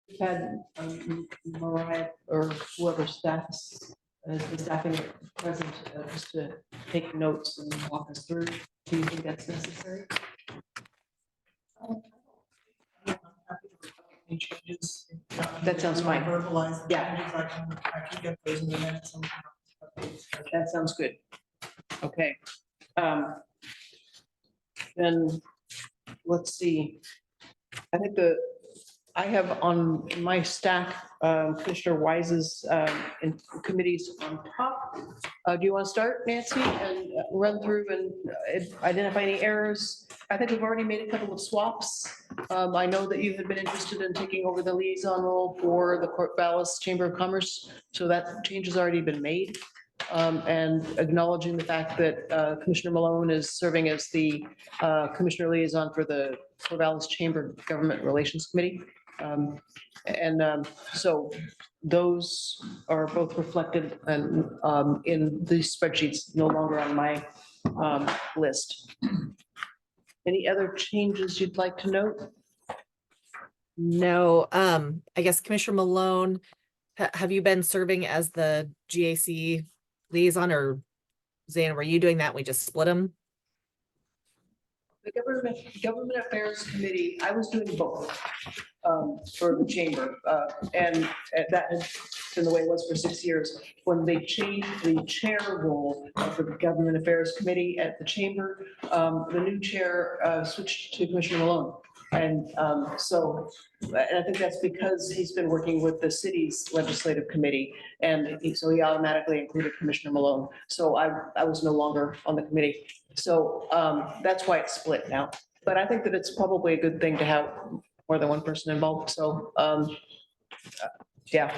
We've had Mariah or whoever staffs, the staffing present, just to take notes and walk us through. Do you think that's necessary?
I'm happy to reflect any changes.
That sounds
If you wanna
fine.
Verbalize the
Yeah.
changes, I can get those in the minutes. and updates.
That sounds good. Okay. Then, let's see. I think I have on my stack, Commissioner Wise's in committees on top. Do you want to start, Nancy, and run through and identify any errors? I think we've already made a couple of swaps. I know that you had been interested in taking over the liaison role for the Corvallis Chamber of Commerce, so that change has already been made. And acknowledging the fact that Commissioner Malone is serving as the Commissioner Liaison for the Corvallis Chamber Government Relations Committee. So those are both reflected and in these spreadsheets, no longer on my list. Any other changes you'd like to note?
No, I guess Commissioner Malone, have you been serving as the GAC liaison, or Zana, were you doing that? We just split them?
The Government Affairs Committee, I was doing both for the chamber. And that has been the way it was for 6 years. When they changed the chair role for the Government Affairs Committee at the chamber, the new chair switched to Commissioner Malone. And so, and I think that's because he's been working with the city's legislative committee. And so he automatically included Commissioner Malone. So I was no longer on the committee. So that's why it's split now. But I think that it's probably a good thing to have more than one person involved. So, yeah.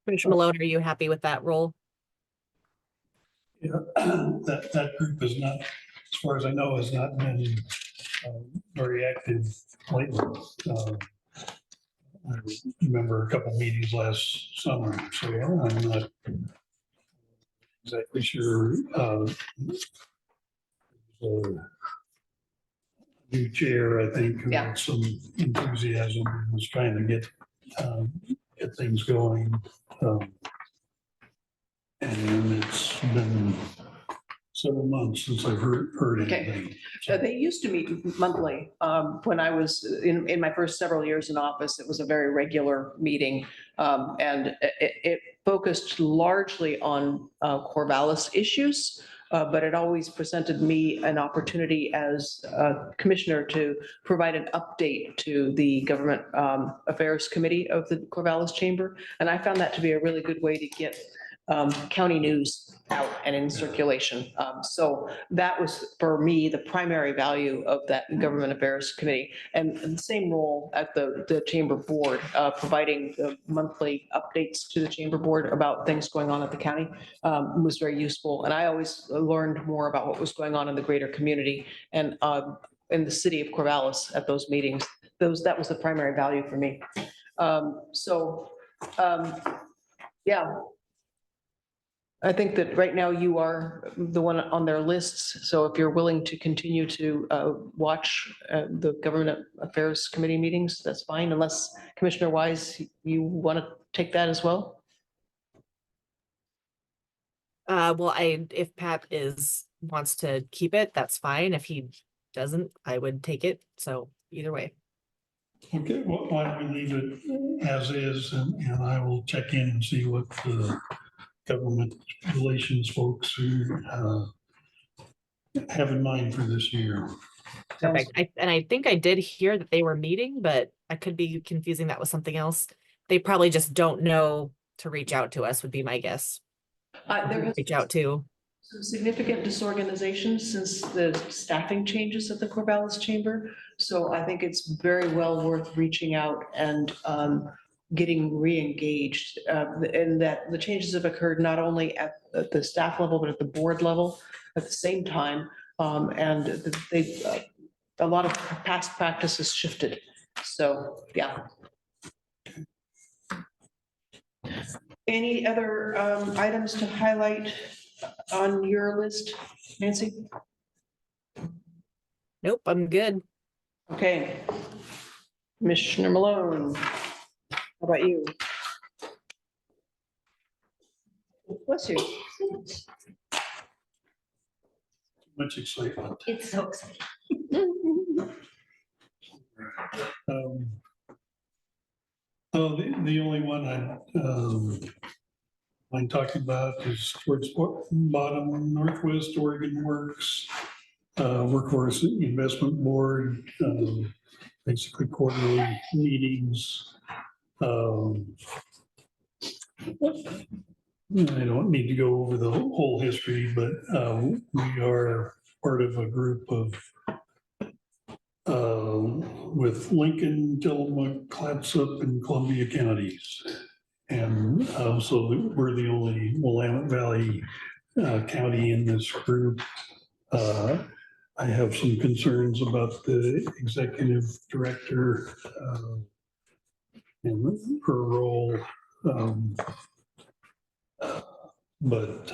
Commissioner Malone, are you happy with that role?
Yeah, that group is not, as far as I know, has not been very active lately. I remember a couple meetings last summer, so I'm not exactly sure. The new chair, I think, who
Yeah.
had some enthusiasm, and was trying to get things going. And it's been several months since I've heard
Okay.
anything.
They used to meet monthly. When I was in my first several years in office, it was a very regular meeting. And it focused largely on Corvallis issues. But it always presented me an opportunity as a commissioner to provide an update to the Government Affairs Committee of the Corvallis Chamber. And I found that to be a really good way to get county news out and in circulation. So that was, for me, the primary value of that Government Affairs Committee. And the same role at the Chamber Board, providing the monthly updates to the Chamber Board about things going on at the county was very useful. And I always learned more about what was going on in the greater community and in the city of Corvallis at those meetings. That was the primary value for me. Yeah. I think that right now you are the one on their lists. So if you're willing to continue to watch the Government Affairs Committee meetings, that's fine, unless Commissioner Wise, you want to take that as well?
Well, if Pat wants to keep it, that's fine. If he doesn't, I would take it. So either way.
Okay, well, why don't we leave it as is, and I will check in and see what the government relations folks who have in mind for this year.
Perfect. And I think I did hear that they were meeting, but I could be confusing that with something else. They probably just don't know to reach out to us, would be my guess.
There has
Reach out to.
some significant disorganization since the staffing changes at the Corvallis Chamber. So I think it's very well worth reaching out and getting re-engaged. And that the changes have occurred not only at the staff level, but at the board level at the same time. And a lot of past practices shifted. So, yeah. Any other items to highlight on your list, Nancy?
Nope, I'm good.
Okay. Commissioner Malone. How about you? Bless you.
Much excitement.
It's so exciting.
Oh, the only one I'm talking about is towards bottom Northwest Oregon Works, Workforce Investment Board, basically quarterly meetings. I don't need to go over the whole history, but we are part of a group of with Lincoln, Tillamook, Clatsop, and Columbia counties. And so we're the only Willamette Valley county in this group. I have some concerns about the executive director and her role. But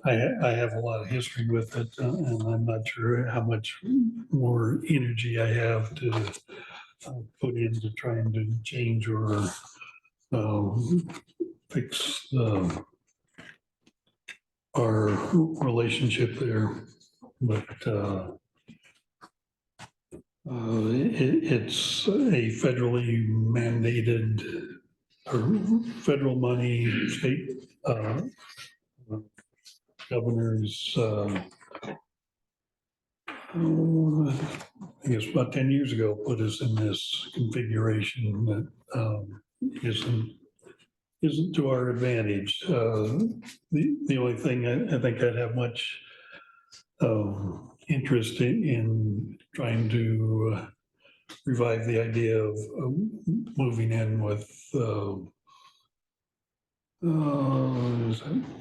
I have a lot of history with it, and I'm not sure how much more energy I have to put into trying to change or fix our relationship there. But it's a federally mandated or federal money, state governors, I guess about 10 years ago, put us in this configuration that isn't to our advantage. The only thing I think I'd have much interest in trying to revive the idea of moving in with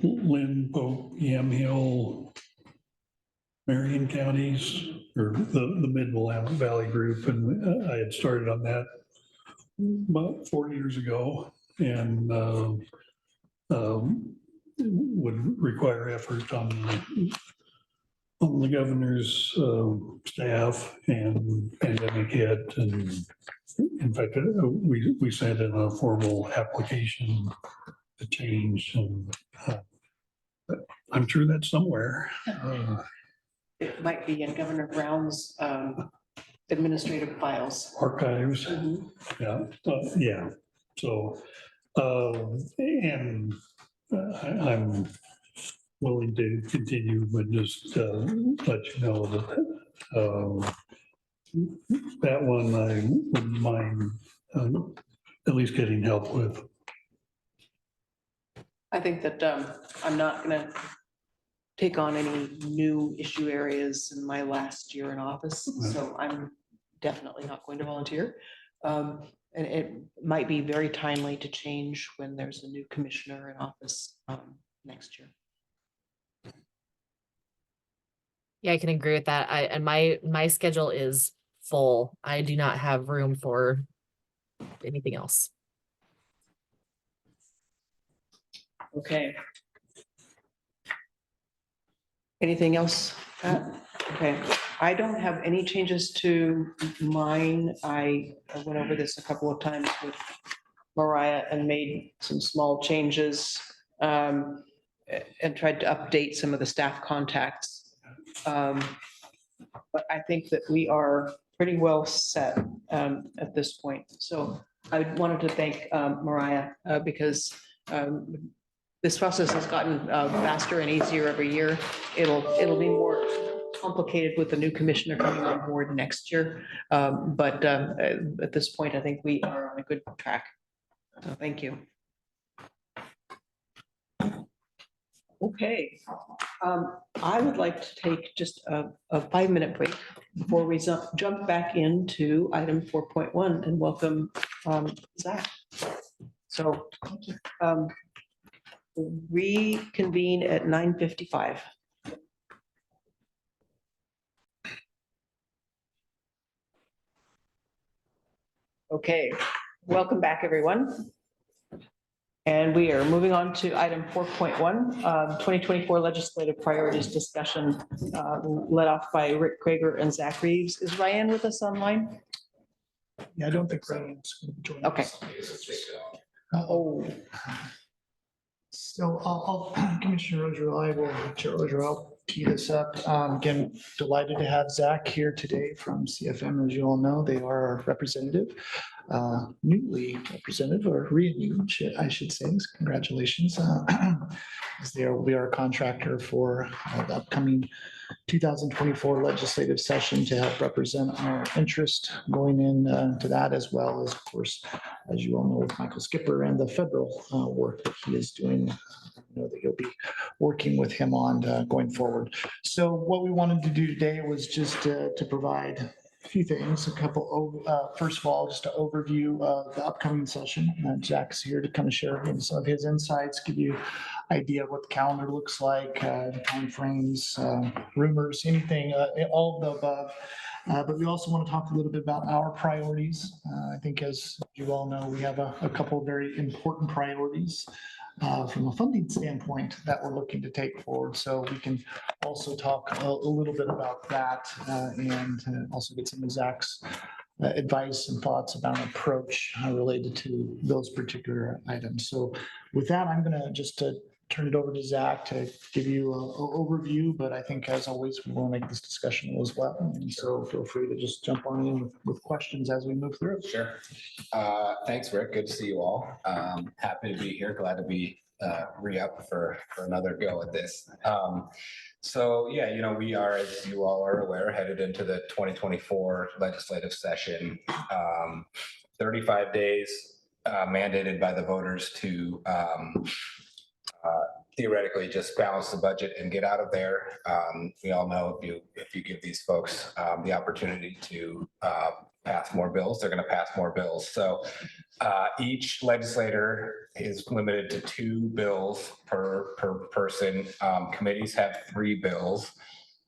Lynn, Pope, Yamhill, Marion counties, or the Mid-Willamette Valley group. And I had started on that about 4 years ago, and would require effort on the governor's staff and pandemic hit. And in fact, we sent in a formal application to change, and I'm sure that's somewhere.
It might be in Governor Brown's administrative files.
Archives,
Mhm.
yeah. So, and I'm willing to continue, but just let you know that that one I wouldn't mind at least getting help with.
I think that I'm not gonna take on any new issue areas in my last year in office, so I'm definitely not going to volunteer. And it might be very timely to change when there's a new commissioner in office next year.
Yeah, I can agree with that. And my schedule is full. I do not have room for anything else.
Okay. Anything else? Okay, I don't have any changes to mine. I went over this a couple of times with Mariah and made some small changes and tried to update some of the staff contacts. But I think that we are pretty well set at this point. So I wanted to thank Mariah because this process has gotten faster and easier every year. It'll be more complicated with the new commissioner coming on board next year. But at this point, I think we are on a good track. So thank you. Okay, I would like to take just a 5-minute break before we jump back into item 4.1 and welcome Zach. So reconvene at 9:55. Okay, welcome back, everyone. And we are moving on to item 4.1, 2024 legislative priorities discussion, led off by Rick Krager and Zach Reeves. Is Ryan with us online?
Yeah, I don't think Ryan's going to be joining
Okay.
us. Oh. So Commissioner Roger, I will, Chair Roger, I'll tee this up. Again, delighted to have Zach here today from CFM. As you all know, they are our representative, newly representative or renewed, I should say. Congratulations. As they will be our contractor for the upcoming 2024 legislative session to help represent our interest going in to that, as well as, of course, as you all know, with Michael Skipper and the federal work that he is doing. I know that you'll be working with him on going forward. So what we wanted to do today was just to provide a few things, first of all, just an overview of the upcoming session. Jack's here to kind of share some of his insights, give you idea of what the calendar looks like, timeframes, rumors, anything, all of the above. But we also want to talk a little bit about our priorities. I think, as you all know, we have a couple of very important priorities from a funding standpoint that we're looking to take forward. So we can also talk a little bit about that and also get some of Zach's advice and thoughts about an approach related to those particular items. So with that, I'm going to just turn it over to Zach to give you an overview, but I think, as always, we want to make this discussion as well. And so feel free to just jump on in with questions as we move through.
Sure. Thanks, Rick. Good to see you all. Happy to be here. Glad to be re-up for another go at this. So yeah, we are, as you all are aware, headed into the 2024 legislative session. 35 days mandated by the voters to theoretically just balance the budget and get out of there. We all know if you give these folks the opportunity to pass more bills, they're going to pass more bills. So each legislator is limited to 2 bills per person. Committees have 3 bills.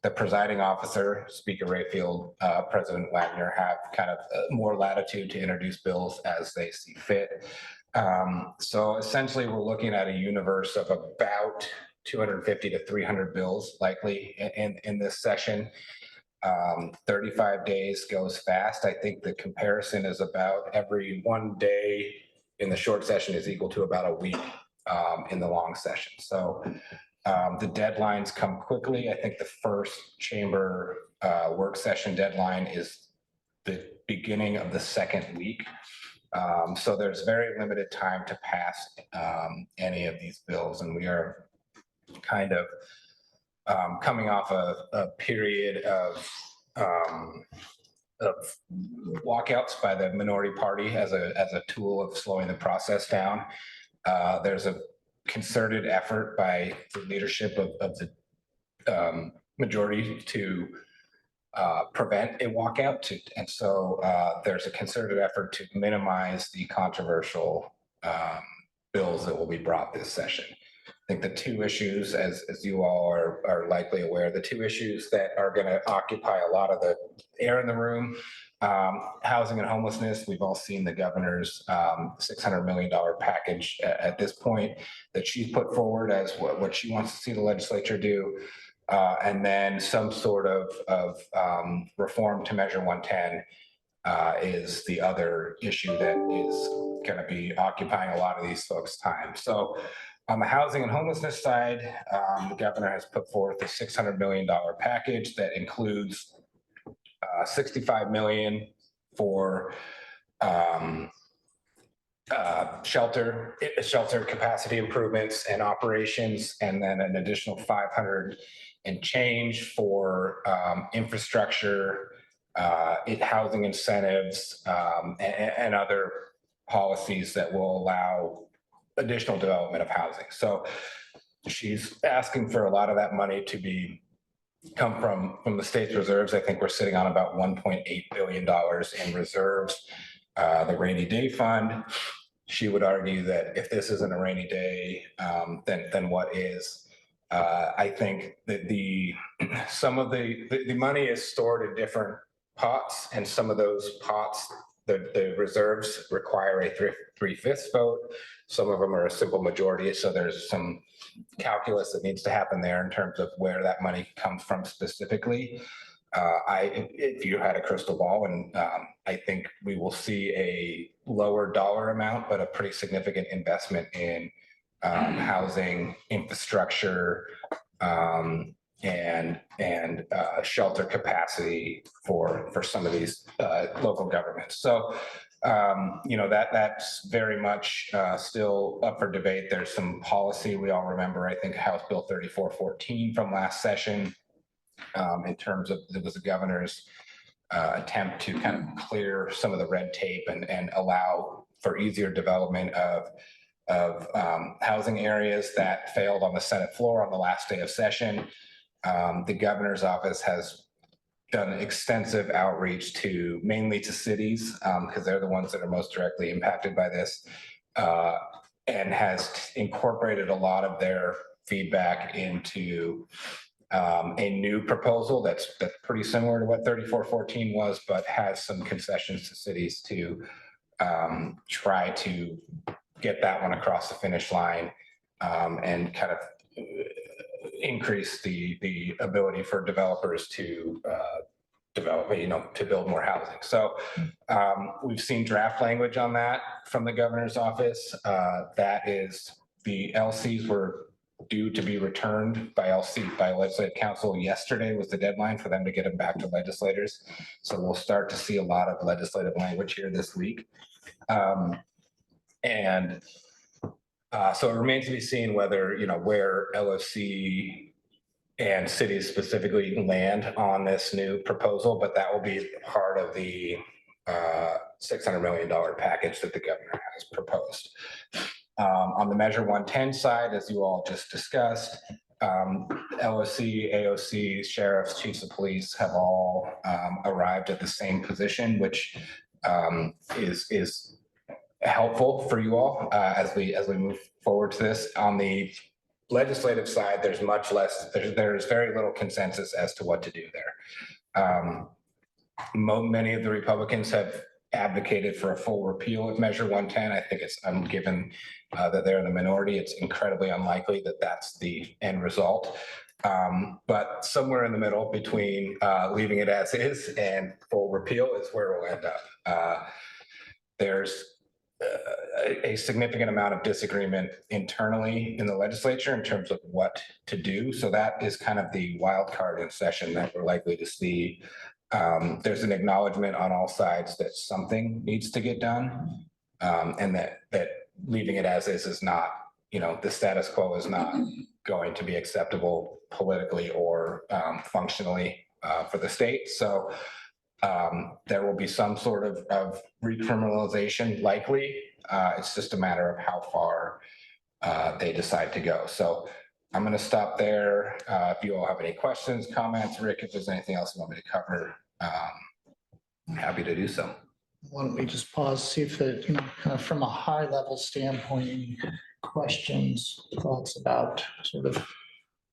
The presiding officer, Speaker Rayfield, President Wagner, have kind of more latitude to introduce bills as they see fit. So essentially, we're looking at a universe of about 250 to 300 bills likely in this session. 35 days goes fast. I think the comparison is about every one day in the short session is equal to about a week in the long session. So the deadlines come quickly. I think the first chamber work session deadline is the beginning of the second week. So there's very limited time to pass any of these bills, and we are kind of coming off a period of walkouts by the minority party as a tool of slowing the process down. There's a concerted effort by the leadership of the majority to prevent a walkout. And so there's a concerted effort to minimize the controversial bills that will be brought this session. I think the 2 issues, as you all are likely aware, the 2 issues that are going to occupy a lot of the air in the room, housing and homelessness. We've all seen the governor's $600 million package at this point that she's put forward as what she wants to see the legislature do. And then some sort of reform to Measure 110 is the other issue that is going to be occupying a lot of these folks' time. So on the housing and homelessness side, the governor has put forth a $600 million package that includes $65 million for shelter capacity improvements and operations, and then an additional 500 and change for infrastructure, housing incentives, and other policies that will allow additional development of housing. So she's asking for a lot of that money to come from the state's reserves. I think we're sitting on about $1.8 billion in reserves. The rainy day fund, she would argue that if this isn't a rainy day, then what is? I think that some of the money is stored in different pots, and some of those pots, the reserves require a 3/5 vote. Some of them are a simple majority. So there's some calculus that needs to happen there in terms of where that money comes from specifically. if you had a crystal ball, and I think we will see a lower dollar amount, but a pretty significant investment in housing, infrastructure, and shelter capacity for some of these local governments. So, that's very much still up for debate. There's some policy. We all remember, I think, House Bill 3414 from last session, in terms of, it was the governor's attempt to kind of clear some of the red tape and allow for easier development of housing areas that failed on the Senate floor on the last day of session. The governor's office has done extensive outreach mainly to cities, because they're the ones that are most directly impacted by this, and has incorporated a lot of their feedback into a new proposal that's pretty similar to what 3414 was, but has some concessions to cities to try to get that one across the finish line, and kind of increase the ability for developers to develop, to build more housing. So we've seen draft language on that from the governor's office. That is, the LCs were due to be returned by legislative council yesterday was the deadline for them to get them back to legislators. So we'll start to see a lot of legislative language here this week. So it remains to be seen whether, where LFC and cities specifically land on this new proposal, but that will be part of the $600 million package that the governor has proposed. On the Measure 110 side, as you all just discussed, LOC, AOC, sheriffs, chiefs of police have all arrived at the same position, which is helpful for you all as we move forward to this. On the legislative side, there's very little consensus as to what to do there. Many of the Republicans have advocated for a full repeal of Measure 110. I think given that they're in the minority, it's incredibly unlikely that that's the end result. But somewhere in the middle between leaving it as is and full repeal is where we'll end up. There's a significant amount of disagreement internally in the legislature in terms of what to do. So that is kind of the wild card in session that we're likely to see. There's an acknowledgement on all sides that something needs to get done, and that leaving it as is not, the status quo is not going to be acceptable politically or functionally for the state. So there will be some sort of recriminalization likely. It's just a matter of how far they decide to go. So I'm going to stop there. If you all have any questions, comments, Rick, if there's anything else you want me to cover, I'm happy to do so.
Why don't we just pause, see if it, kind of from a high level standpoint, any questions, thoughts about sort of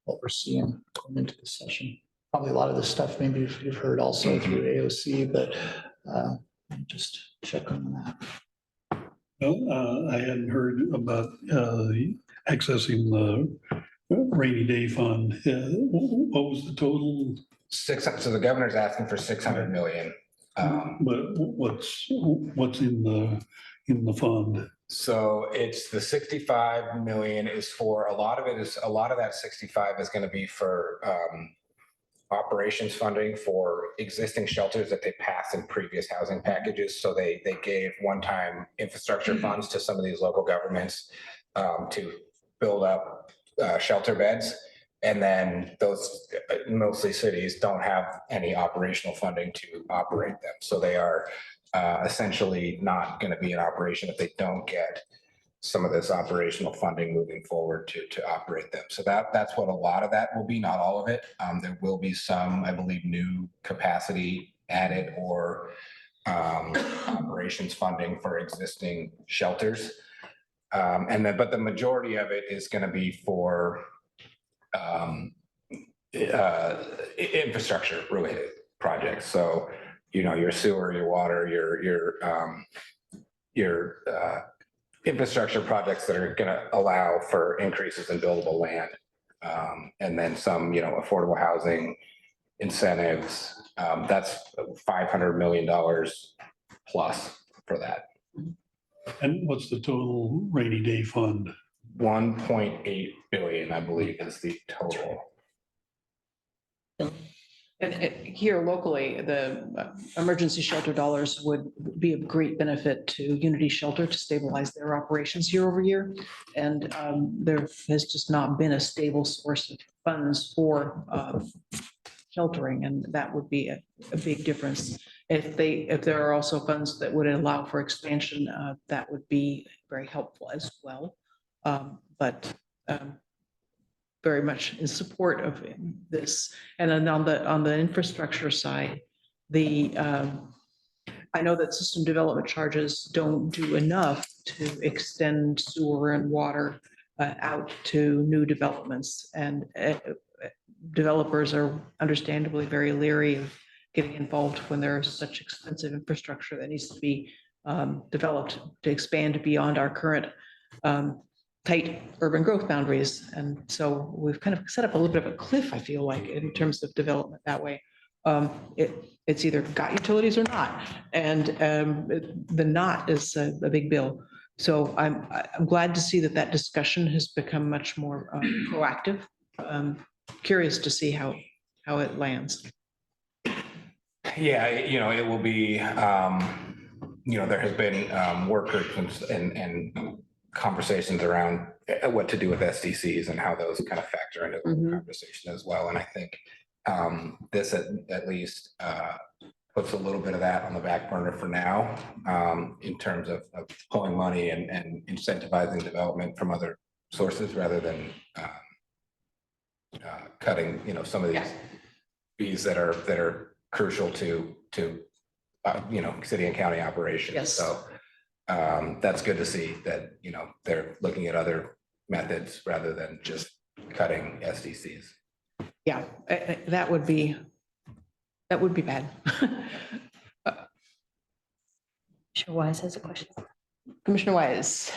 what we're seeing going into the session. Probably a lot of this stuff maybe you've heard also through AOC, but just check on that.
Well, I hadn't heard about accessing the rainy day fund. What was the total?
So the governor's asking for 600 million.
But what's in the fund?
So it's the 65 million is for, a lot of that 65 is going to be for operations funding for existing shelters that they passed in previous housing packages. So they gave one-time infrastructure funds to some of these local governments to build up shelter beds. And then those mostly cities don't have any operational funding to operate them. So they are essentially not going to be in operation if they don't get some of this operational funding moving forward to operate them. So that's what a lot of that will be, not all of it. There will be some, I believe, new capacity added or operations funding for existing shelters. But the majority of it is going to be for infrastructure related projects. So, your sewer, your water, your infrastructure projects that are going to allow for increases in buildable land. And then some, affordable housing, incentives. That's $500 million plus for that.
And what's the total rainy day fund?
1.8 billion, I believe, is the total.
And here locally, the emergency shelter dollars would be of great benefit to Unity Shelter to stabilize their operations year over year. And there has just not been a stable source of funds for sheltering, and that would be a big difference. If there are also funds that would allow for expansion, that would be very helpful as well. But very much in support of this. And then on the infrastructure side, I know that system development charges don't do enough to extend sewer and water out to new developments. And developers are understandably very leery of getting involved when there's such expensive infrastructure that needs to be developed to expand beyond our current tight urban growth boundaries. And so we've kind of set up a little bit of a cliff, I feel like, in terms of development that way. It's either got utilities or not. And the not is a big bill. So I'm glad to see that discussion has become much more proactive. Curious to see how it lands.
Yeah, it will be, there has been work groups and conversations around what to do with SDCs and how those kind of factor into the conversation as well. And I think this at least puts a little bit of that on the back burner for now, in terms of pulling money and incentivizing development from other sources rather than cutting, some of these fees that are crucial to city and county operations.
Yes.
So that's good to see that, they're looking at other methods rather than just cutting SDCs.
Yeah, that would be bad.
Commissioner Wise has a question.
Commissioner Wise.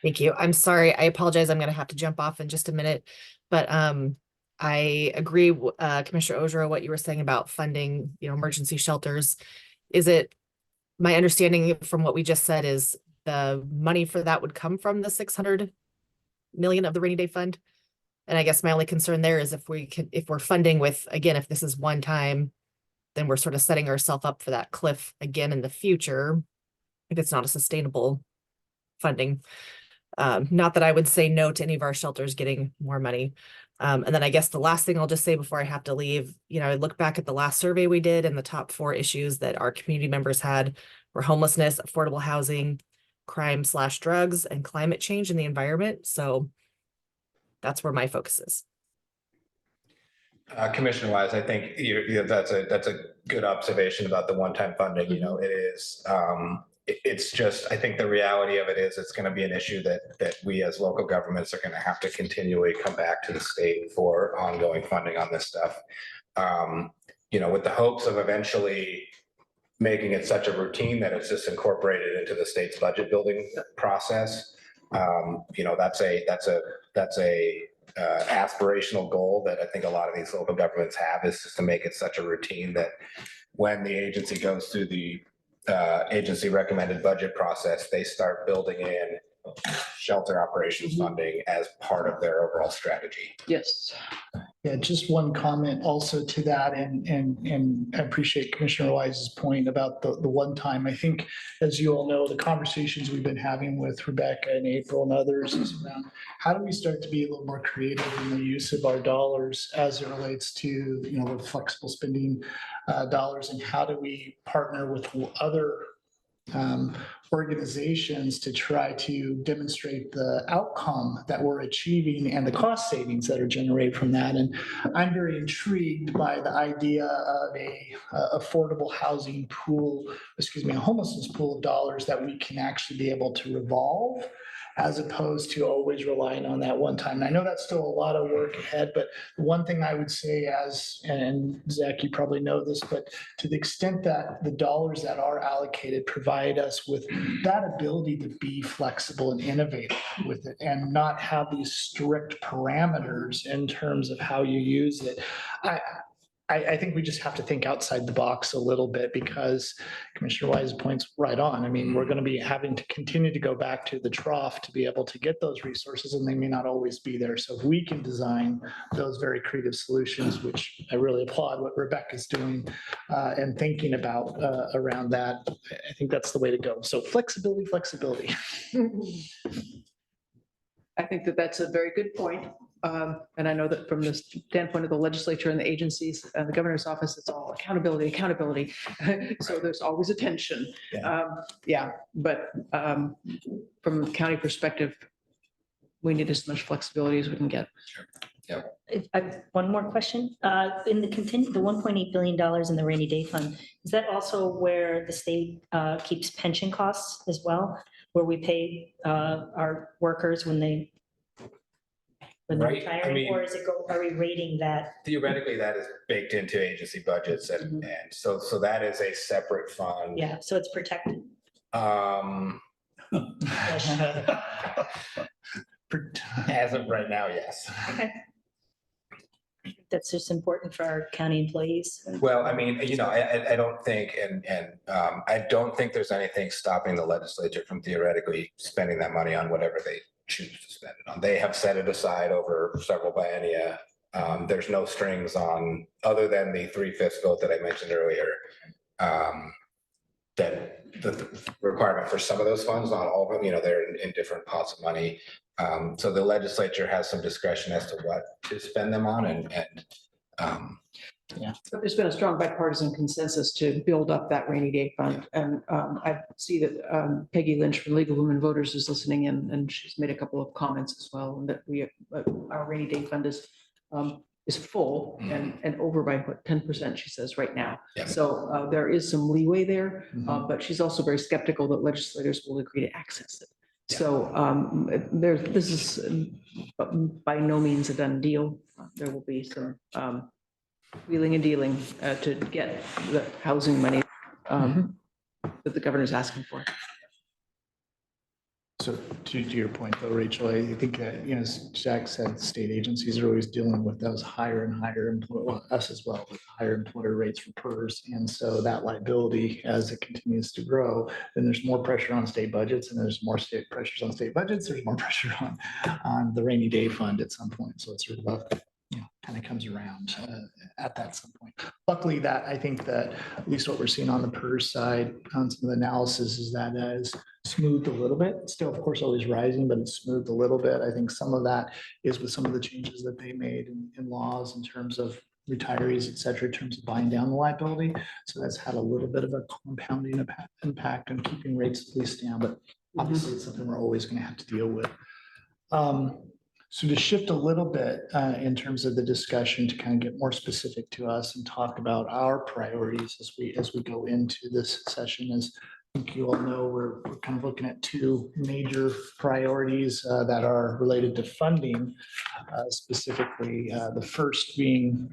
Thank you. I'm sorry. I apologize. I'm going to have to jump off in just a minute, but I agree, Commissioner Ozero, what you were saying about funding, emergency shelters. Is it my understanding from what we just said is the money for that would come from the 600 million of the rainy day fund? And I guess my only concern there is if we're funding with, again, if this is one time, then we're sort of setting ourselves up for that cliff again in the future, if it's not a sustainable funding. Not that I would say no to any of our shelters getting more money. And then I guess the last thing I'll just say before I have to leave, I look back at the last survey we did, and the top 4 issues that our community members had were homelessness, affordable housing, crime/drugs, and climate change in the environment. So that's where my focus is.
Commissioner Wise, I think that's a good observation about the one-time funding. It is, it's just, I think the reality of it is it's going to be an issue that we as local governments are going to have to continually come back to the state for ongoing funding on this stuff. With the hopes of eventually making it such a routine that it's just incorporated into the state's budget building process. That's a aspirational goal that I think a lot of these local governments have, is just to make it such a routine that when the agency goes through the agency recommended budget process, they start building in shelter operations funding as part of their overall strategy.
Yes.
Yeah, just one comment also to that, and I appreciate Commissioner Wise's point about the one time. I think, as you all know, the conversations we've been having with Rebecca and April and others is around how do we start to be a little more creative in the use of our dollars as it relates to, the flexible spending dollars, and how do we partner with other organizations to try to demonstrate the outcome that we're achieving and the cost savings that are generated from that. And I'm very intrigued by the idea of a affordable housing pool, a homelessness pool of dollars that we can actually be able to revolve, as opposed to always relying on that one time. And I know that's still a lot of work ahead, but the one thing I would say, and Zach, you probably know this, but to the extent that the dollars that are allocated provide us with that ability to be flexible and innovative with it and not have these strict parameters in terms of how you use it. I think we just have to think outside the box a little bit because Commissioner Wise points right on. I mean, we're going to be having to continue to go back to the trough to be able to get those resources, and they may not always be there. So if we can design those very creative solutions, which I really applaud what Rebecca's doing and thinking about around that, I think that's the way to go. So flexibility, flexibility.
I think that that's a very good point. And I know that from the standpoint of the legislature and the agencies and the governor's office, it's all accountability, accountability. So there's always a tension. Yeah, but from a county perspective, we need as much flexibility as we can get.
One more question. In the the $1.8 billion in the rainy day fund, is that also where the state keeps pension costs as well? Where we pay our workers when they
Right, I
retire,
mean-
or is it are we rating that?
Theoretically, that is baked into agency budgets and so that is a separate fund.
Yeah, so it's protected.
As of right now, yes.
Okay. That's just important for our county employees.
Well, I mean, I don't think, I don't think there's anything stopping the legislature from theoretically spending that money on whatever they choose to spend it on. They have set it aside over several biennia. There's no strings on, other than the 3/5 vote that I mentioned earlier. That the requirement for some of those funds, not all of them, they're in different pots of money. So the legislature has some discretion as to what to spend them on
But there's been a strong bipartisan consensus to build up that rainy day fund. And I see that Peggy Lynch from League of Women Voters is listening in, and she's made a couple of comments as well, and that our rainy day fund is full and over by 10%, she says right now.
Yeah.
So there is some leeway there, but she's also very skeptical that legislators will agree to access it.
Yeah.
So this is by no means a done deal. There will be some wheeling and dealing to get the housing money that the governor's asking for.
So to your point though, Rachel, I think, as Jack said, state agencies are always dealing with those higher and higher, us as well, with higher employer rates for PERS. And so that liability, as it continues to grow, then there's more pressure on state budgets, and there's more state pressures on state budgets. There's more pressure on the rainy day fund at some point. So it's sort of kind of comes around at that some point. Luckily, that I think that at least what we're seeing on the PERS side on some of the analysis is that is smoothed a little bit. Still, of course, always rising, but it's smoothed a little bit. I think some of that is with some of the changes that they made in laws in terms of retirees, et cetera, in terms of buying down the liability. So that's had a little bit of a compounding impact on keeping rates at least down, but obviously it's something we're always going to have to deal with. So to shift a little bit in terms of the discussion to kind of get more specific to us and talk about our priorities as we go into this session, as I think you all know, we're kind of looking at two major priorities that are related to funding, specifically the first being,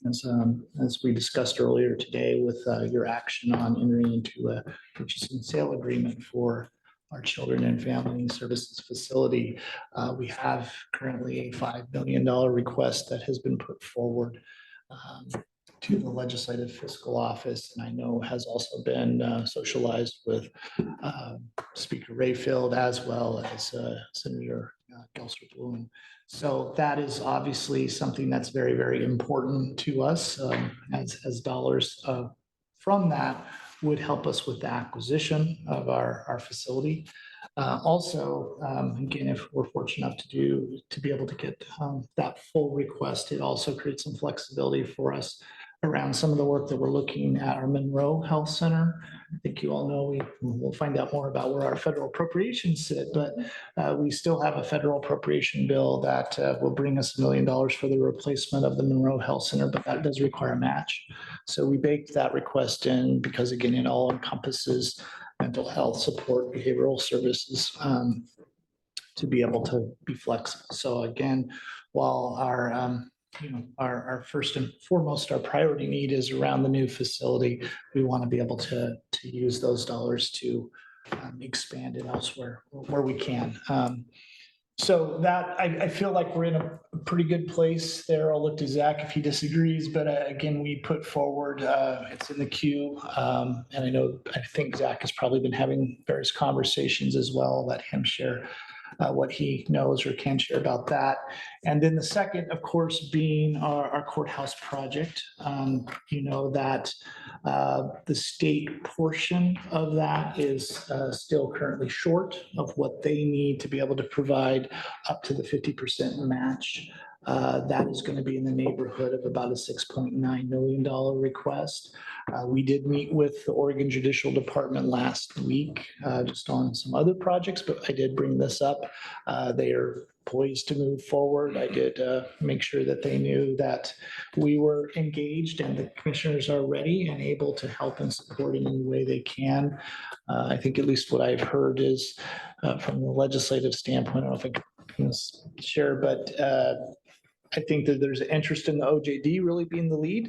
as we discussed earlier today, with your action on entering into a purchase and sale agreement for our Children and Family Services facility. We have currently a $5 million request that has been put forward to the Legislative Fiscal Office, and I know has also been socialized with Speaker Rayfield as well as Senator Gelsler Bloom. So that is obviously something that's very, very important to us as dollars from that would help us with the acquisition of our facility. Also, again, if we're fortunate enough to be able to get that full request, it also creates some flexibility for us around some of the work that we're looking at our Monroe Health Center. I think you all know we'll find out more about where our federal appropriations sit, but we still have a federal appropriation bill that will bring us $1 million for the replacement of the Monroe Health Center, but that does require a match. So we baked that request in because, again, it all encompasses mental health support, behavioral services to be able to be flexible. So again, while our first and foremost, our priority need is around the new facility, we want to be able to use those dollars to expand it elsewhere where we can. So that, I feel like we're in a pretty good place there. I'll look to Zach if he disagrees, but again, we put forward, it's in the queue. And I think Zach has probably been having various conversations as well. I'll let him share what he knows or can share about that. And then the second, of course, being our courthouse project. You know that the state portion of that is still currently short of what they need to be able to provide up to the 50% match. That is going to be in the neighborhood of about a $6.9 million request. We did meet with the Oregon Judicial Department last week just on some other projects, but I did bring this up. They are poised to move forward. I did make sure that they knew that we were engaged and the commissioners are ready and able to help and support in any way they can. I think at least what I've heard is from the legislative standpoint, I don't know if I can share, but I think that there's interest in the OJD really being the lead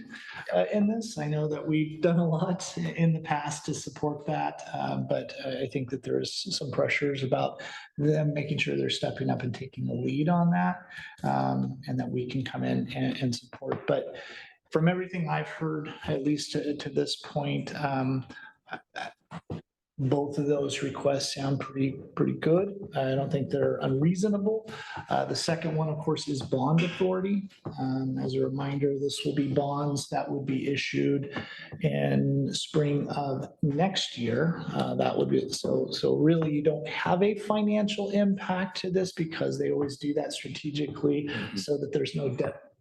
in this. I know that we've done a lot in the past to support that, but I think that there's some pressures about them making sure they're stepping up and taking the lead on that, and that we can come in and support. But from everything I've heard, at least to this point, both of those requests sound pretty good. I don't think they're unreasonable. The second one, of course, is bond authority. As a reminder, this will be bonds that would be issued in spring of next year. That would be so really you don't have a financial impact to this because they always do that strategically so that there's no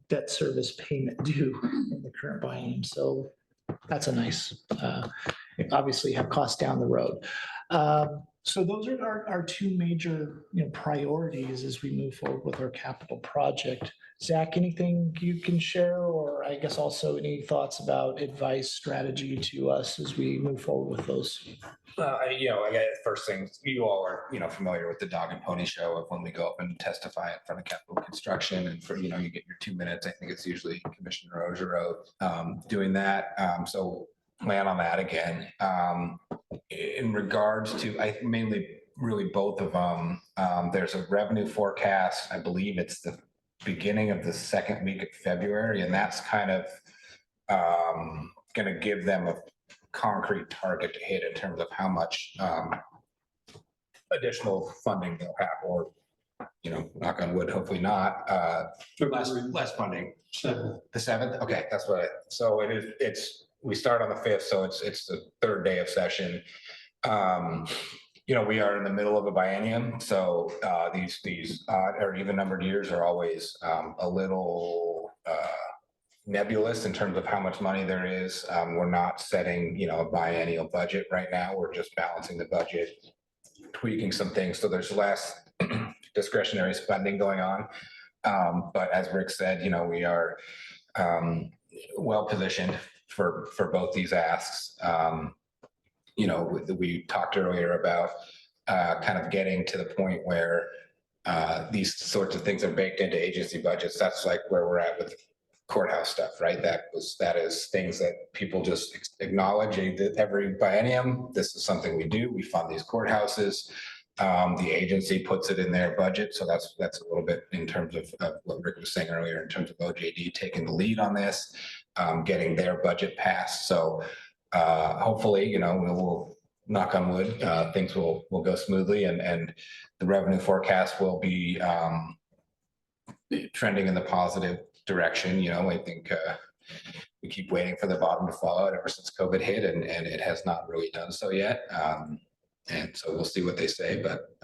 debt service payment due in the current biennium. So that's a nice, obviously have costs down the road. So those are our two major priorities as we move forward with our capital project. Zach, anything you can share, or I guess also any thoughts about advice, strategy to us as we move forward with those?
I guess first thing, you all are, familiar with the dog and pony show of when we go up and testify in front of capital construction and for, you get your 2 minutes. I think it's usually Commissioner Ogerow doing that. So plan on that again. In regards to, I think mainly really both of them, there's a revenue forecast. I believe it's the beginning of the second week of February, and that's kind of going to give them a concrete target to hit in terms of how much additional funding they'll have, or knock on wood, hopefully not, less funding. The 7th. Okay, that's what. So we start on the 5th, so it's the 3rd day of session. We are in the middle of a biennium, so these odd or even numbered years are always a little nebulous in terms of how much money there is. We're not setting, a biennial budget right now. We're just balancing the budget, tweaking some things, so there's less discretionary spending going on. But as Rick said, we are well positioned for both these asks. We talked earlier about kind of getting to the point where these sorts of things are baked into agency budgets. That's like where we're at with the courthouse stuff, right? That is things that people just acknowledge that every biennium. This is something we do. We fund these courthouses. The agency puts it in their budget. So that's a little bit in terms of what Rick was saying earlier, in terms of OJD taking the lead on this, getting their budget passed. So hopefully, we'll knock on wood, things will go smoothly, and the revenue forecast will be trending in the positive direction. I think we keep waiting for the bottom to fall out ever since COVID hit, and it has not really done so yet. And so we'll see what they say, but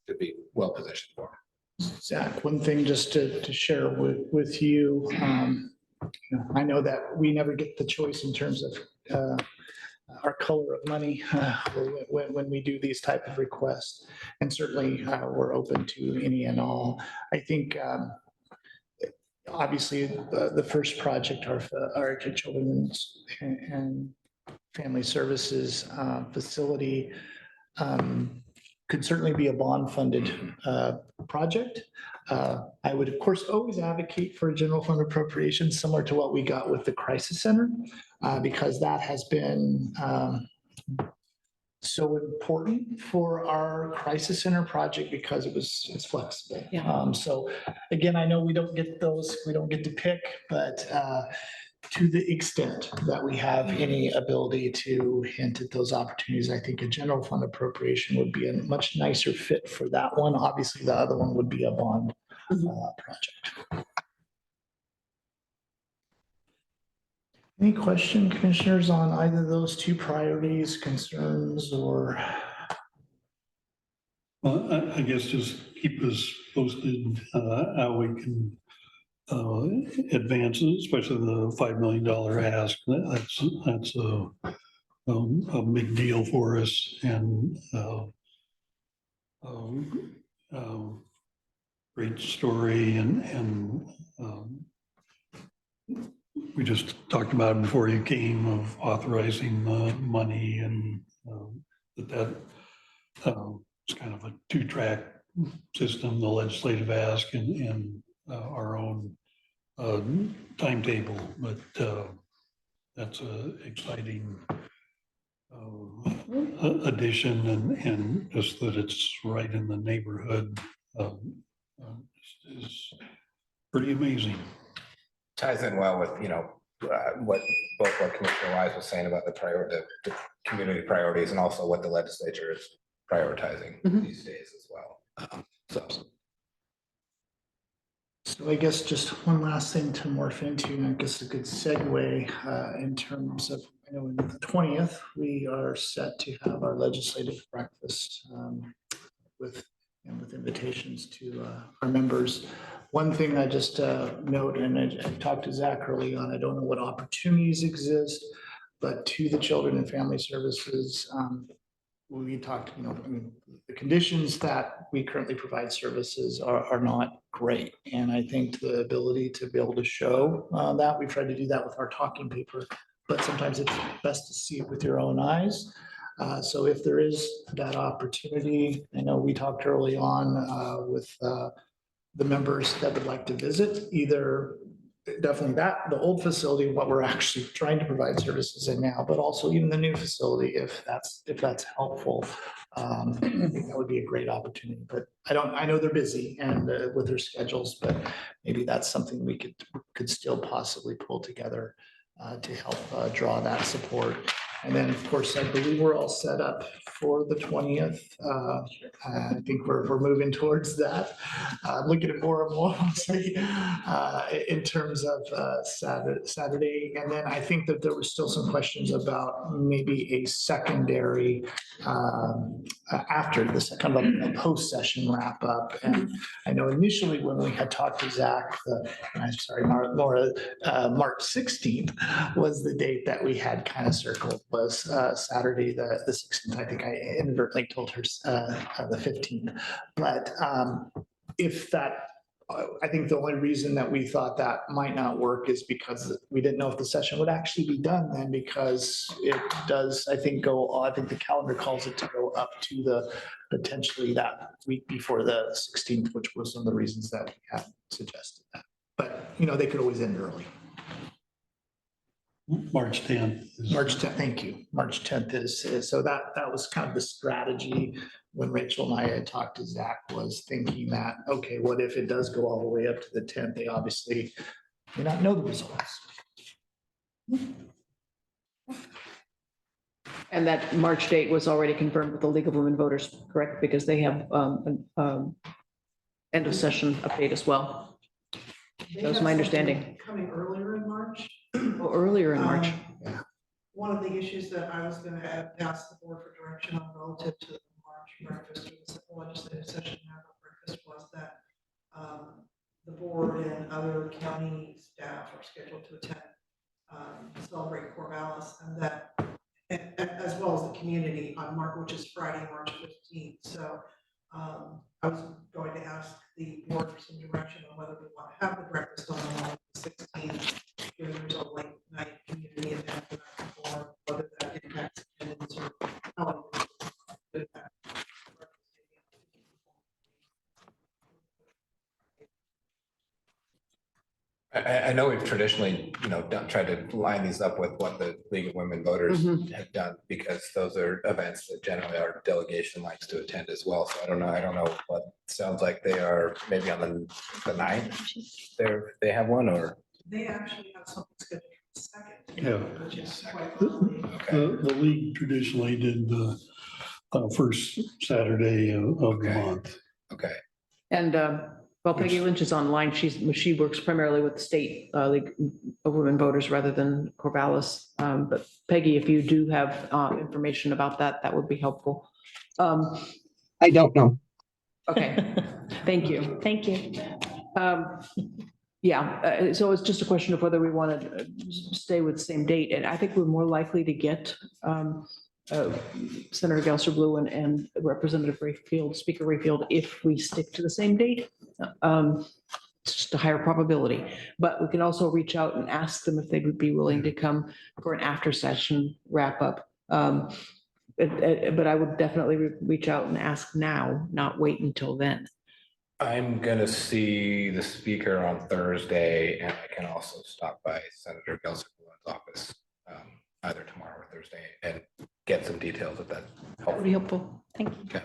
could be well positioned for them.
Zach, one thing just to share with you, I know that we never get the choice in terms of our color of money when we do these type of requests, and certainly we're open to any and all. I think obviously the first project, our Children's and Family Services facility could certainly be a bond-funded project. I would, of course, always advocate for a general fund appropriation similar to what we got with the Crisis Center, because that has been so important for our crisis center project because it's flexible.
Yeah.
So again, I know we don't get to pick, but to the extent that we have any ability to hint at those opportunities, I think a general fund appropriation would be a much nicer fit for that one. Obviously, the other one would be a bond project. Any question, commissioners, on either of those two priorities, concerns, or?
Well, I guess just keep us posted, how we can advance, especially the $5 million ask. That's a big deal for us, and great story, and we just talked about it before you came, of authorizing money, and that it's kind of a two-track system, the legislative ask and our own timetable, but that's a exciting addition, and just that it's right in the neighborhood is pretty amazing.
Ties in well with, what Commissioner Wise was saying about the community priorities, and also what the legislature is prioritizing these days as well.
So I guess just one last thing to morph into, and I guess a good segue in terms of, I know on the 20th, we are set to have our legislative breakfast with invitations to our members. One thing I just note, and I talked to Zach early on, I don't know what opportunities exist, but to the Children and Family Services, we talked, the conditions that we currently provide services are not great. And I think the ability to be able to show that, we tried to do that with our talking paper, but sometimes it's best to see it with your own eyes. So if there is that opportunity, I know we talked early on with the members that would like to visit, either definitely the old facility, what we're actually trying to provide services in now, but also even the new facility, if that's helpful. I think that would be a great opportunity, but I know they're busy and with their schedules, but maybe that's something we could still possibly pull together to help draw that support. And then, of course, I believe we're all set up for the 20th. I think we're moving towards that. Looking at more and more, in terms of Saturday. And then I think that there were still some questions about maybe a secondary after this, kind of a post-session wrap up. And I know initially when we had talked to Zach, Laura, March 16th was the date that we had kind of circled, was Saturday, the 16th. I think I inadvertently told her the 15th. But if that, I think the only reason that we thought that might not work is because we didn't know if the session would actually be done then, because it does, I think the calendar calls it to go up to the potentially that week before the 16th, which was one of the reasons that we had suggested that. But, they could always end early.
March 10th.
March 10th, thank you. March 10th is, so that was kind of the strategy when Rachel and I had talked to Zach, was thinking that, okay, what if it does go all the way up to the 10th? They obviously may not know the results.
And that March date was already confirmed with the League of Women Voters, correct? Because they have an end of session update as well.
They
That was
have
my
something
understanding.
Coming earlier in March.
Oh, earlier in March.
One of the issues that I was going to ask the board for direction on relative to the March breakfast, or the legislative session breakfast, was that the board and other county staff are scheduled to attend, celebrate Corvallis, and that, as well as the community on March, which is Friday, March 15th. So I was going to ask the board for some direction on whether we want to have the breakfast on the 16th, given there's a late night community event, or whether that impacts attendance or how it impacts.
I know we've traditionally try to line these up with what the League of Women Voters
Mhm.
have done, because those are events that generally our delegation likes to attend as well. So I don't know, but sounds like they are maybe on the 9th. They have one, or?
They actually have something scheduled for the second.
Yeah.
Which is quite
The,
early.
the league traditionally did the first Saturday of the
Okay.
month.
Okay.
And well, Peggy Lynch is online. She works primarily with the state League of Women Voters rather than Corvallis. But Peggy, if you do have information about that, that would be helpful.
I don't know.
Okay, thank you.
Thank you.
Yeah, so it's just a question of whether we want to stay with the same date. And I think we're more likely to get Senator Gelser Blue and Representative Rayfield, Speaker Rayfield, if we stick to the same date. It's just a higher probability, but we can also reach out and ask them if they would be willing to come for an after session wrap up. But I would definitely reach out and ask now, not wait until then.
I'm gonna see the speaker on Thursday, and I can also stop by Senator Gelser Bluen's office either tomorrow or Thursday and get some details if that's
That would be helpful.
Thank you.
Okay.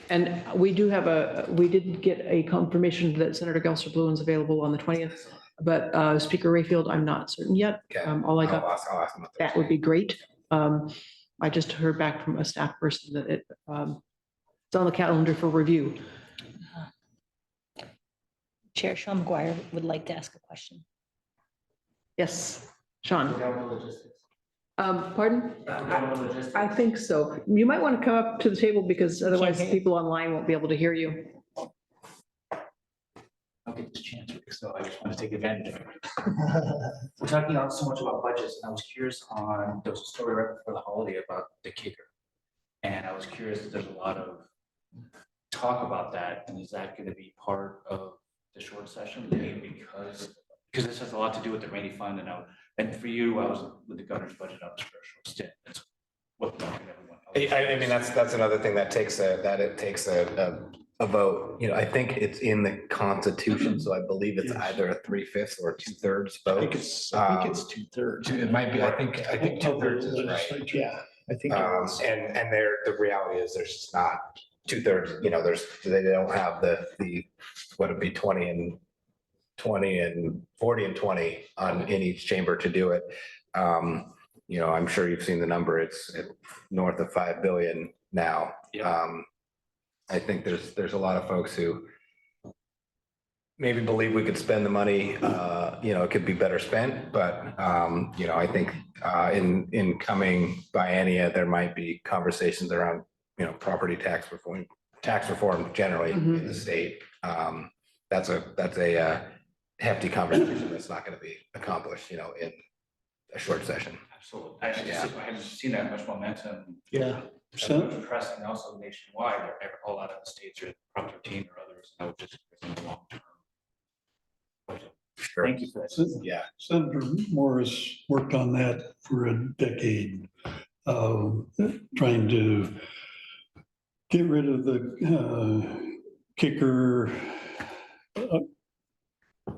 And we did get a confirmation that Senator Gelser Bluen is available on the 20th, but Speaker Rayfield, I'm not certain yet.
Okay.
All I got,
I'll ask him on
that would be great. I just heard back from a staff person that it's on the calendar for review.
Chair Sean McGuire would like to ask a question.
Yes, Sean. Pardon? I think so. You might want to come up to the table because otherwise
hear you.
people online won't be able to hear you.
I'll get this chance, so I just want to take advantage of it. We're talking so much about budgets, and I was curious on, there was a story right before the holiday about the kicker. And I was curious if there's a lot of talk about that, and is that going to be part of the short session? Because this has a lot to do with the rainy fund, and for you, I was with the governor's budget, I was for a short stint. That's what everyone else.
I mean, that's another thing that takes a vote. I think it's in the Constitution, so I believe it's either a 3/5 or a 2/3 vote.
I think it's 2/3.
It might be, I think 2/3 is right.
Yeah, I think it was.
And the reality is there's just not 2/3, they don't have the, what would be 20 and 40 and 20 in each chamber to do it. I'm sure you've seen the number. It's north of 5 billion now.
Yeah.
I think there's a lot of folks who maybe believe we could spend the money, it could be better spent, but, I think in coming biennia, there might be conversations around, property tax reform generally in the state. That's a hefty conversation that's not going to be accomplished, in a short session.
Absolutely. I haven't seen that much momentum.
Yeah.
So-
Much press, and also nationwide, a lot of the states are Prop 13 or others, and I would just in the long term. budget.
Sure.
Thank you for that.
Yeah.
Senator Morris worked on that for a decade, trying to get rid of the kicker,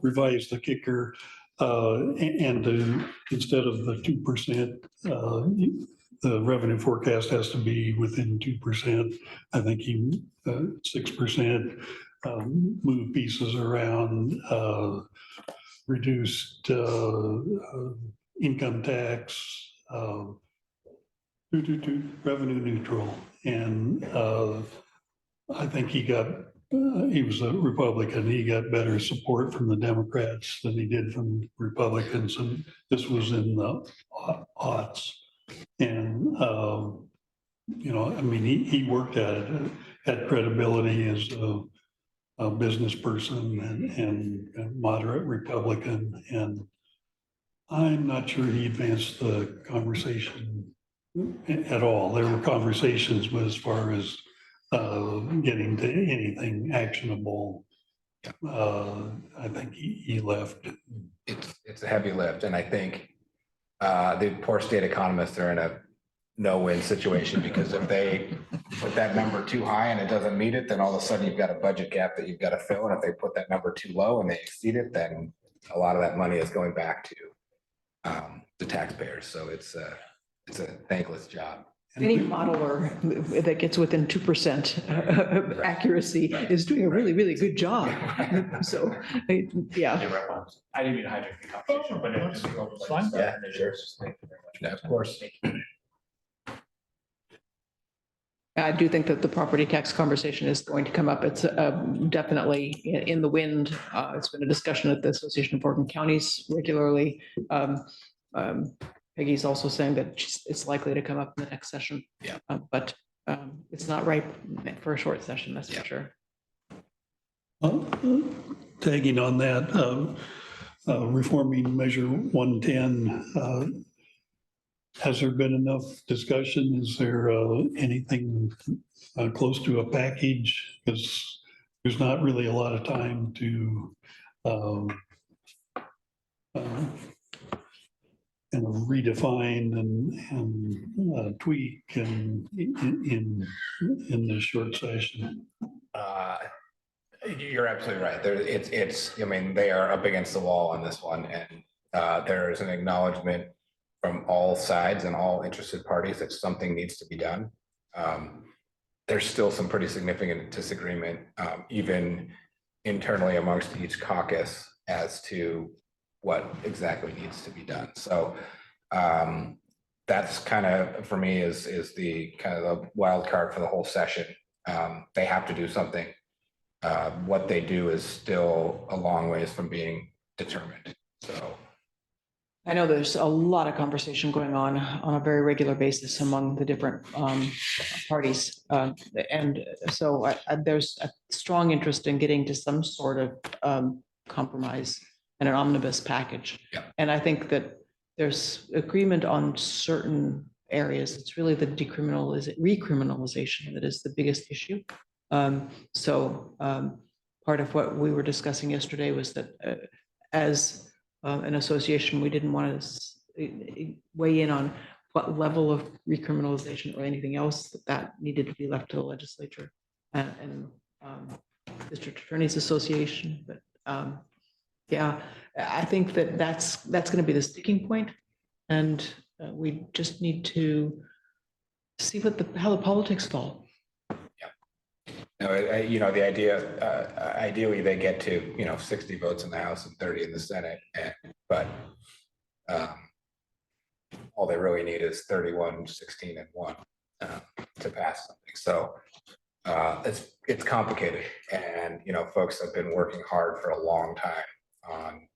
revise the kicker, and to, instead of the 2%, the revenue forecast has to be within 2%. I think he 6%, move pieces around, reduced income tax, revenue neutral. And I think he was a Republican. He got better support from the Democrats than he did from Republicans. And this was in the aughts. And, he worked at it, had credibility as a business person and a moderate Republican. And I'm not sure he advanced the conversation at all. There were conversations, but as far as getting to anything actionable, I think he left.
It's a heavy lift, and I think the poor state economists are in a no-win situation, because if they put that number too high and it doesn't meet it, then all of a sudden you've got a budget gap that you've got to fill. And if they put that number too low and they exceed it, then a lot of that money is going back to the taxpayers. So it's a thankless job.
Any modeler that gets within 2% accuracy is doing a really, really good job. So, yeah.
I didn't mean to hijack the conversation, but it just.
Fine.
Yeah, sure. Yeah, of course.
I do think that the property tax conversation is going to come up. It's definitely in the wind. It's been a discussion at the Association of Oregon Counties regularly. Peggy's also saying that it's likely to come up in the next session.
Yeah.
But it's not ripe for a short session, that's for sure.
Tagging on that, reforming Measure 110, has there been enough discussion? Is there anything close to a package? Because there's not really a lot of time to kind of redefine and tweak and in this short session.
You're absolutely right. I mean, they are up against the wall on this one, and there is an acknowledgement from all sides and all interested parties that something needs to be done. There's still some pretty significant disagreement, even internally amongst each caucus, as to what exactly needs to be done. So that's kind of, for me, is the kind of the wild card for the whole session. They have to do something. What they do is still a long ways from being determined. So
I know there's a lot of conversation going on a very regular basis among the different parties. And so there's a strong interest in getting to some sort of compromise and an omnibus package.
Yeah.
And I think that there's agreement on certain areas. It's really the recriminalization that is the biggest issue. Part of what we were discussing yesterday was that as an association, we didn't want to weigh in on what level of recriminalization or anything else that needed to be left to the legislature and District Attorneys Association. But yeah, I think that that's going to be the sticking point, and we just need to see how the politics fall.
no, the idea, ideally they get to 60 votes in the House and 30 in the Senate, but all they really need is 31, 16, and 1 to pass something. So it's complicated, and folks have been working hard for a long time on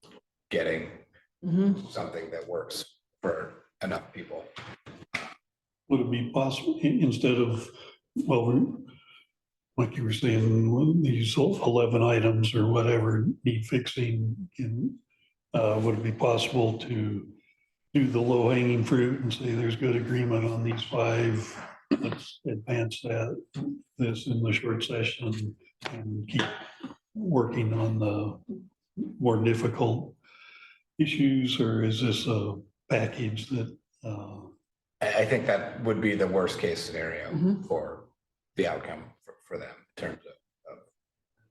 getting something that works for enough people.
Would it be possible, instead of, well, like you were saying, these 11 items or whatever need fixing, would it be possible to do the low hanging fruit and say there's good agreement on these 5? Let's advance this in the short session and keep working on the more difficult issues, or is this a package that?
I think that would be the worst case scenario for the outcome for them in terms of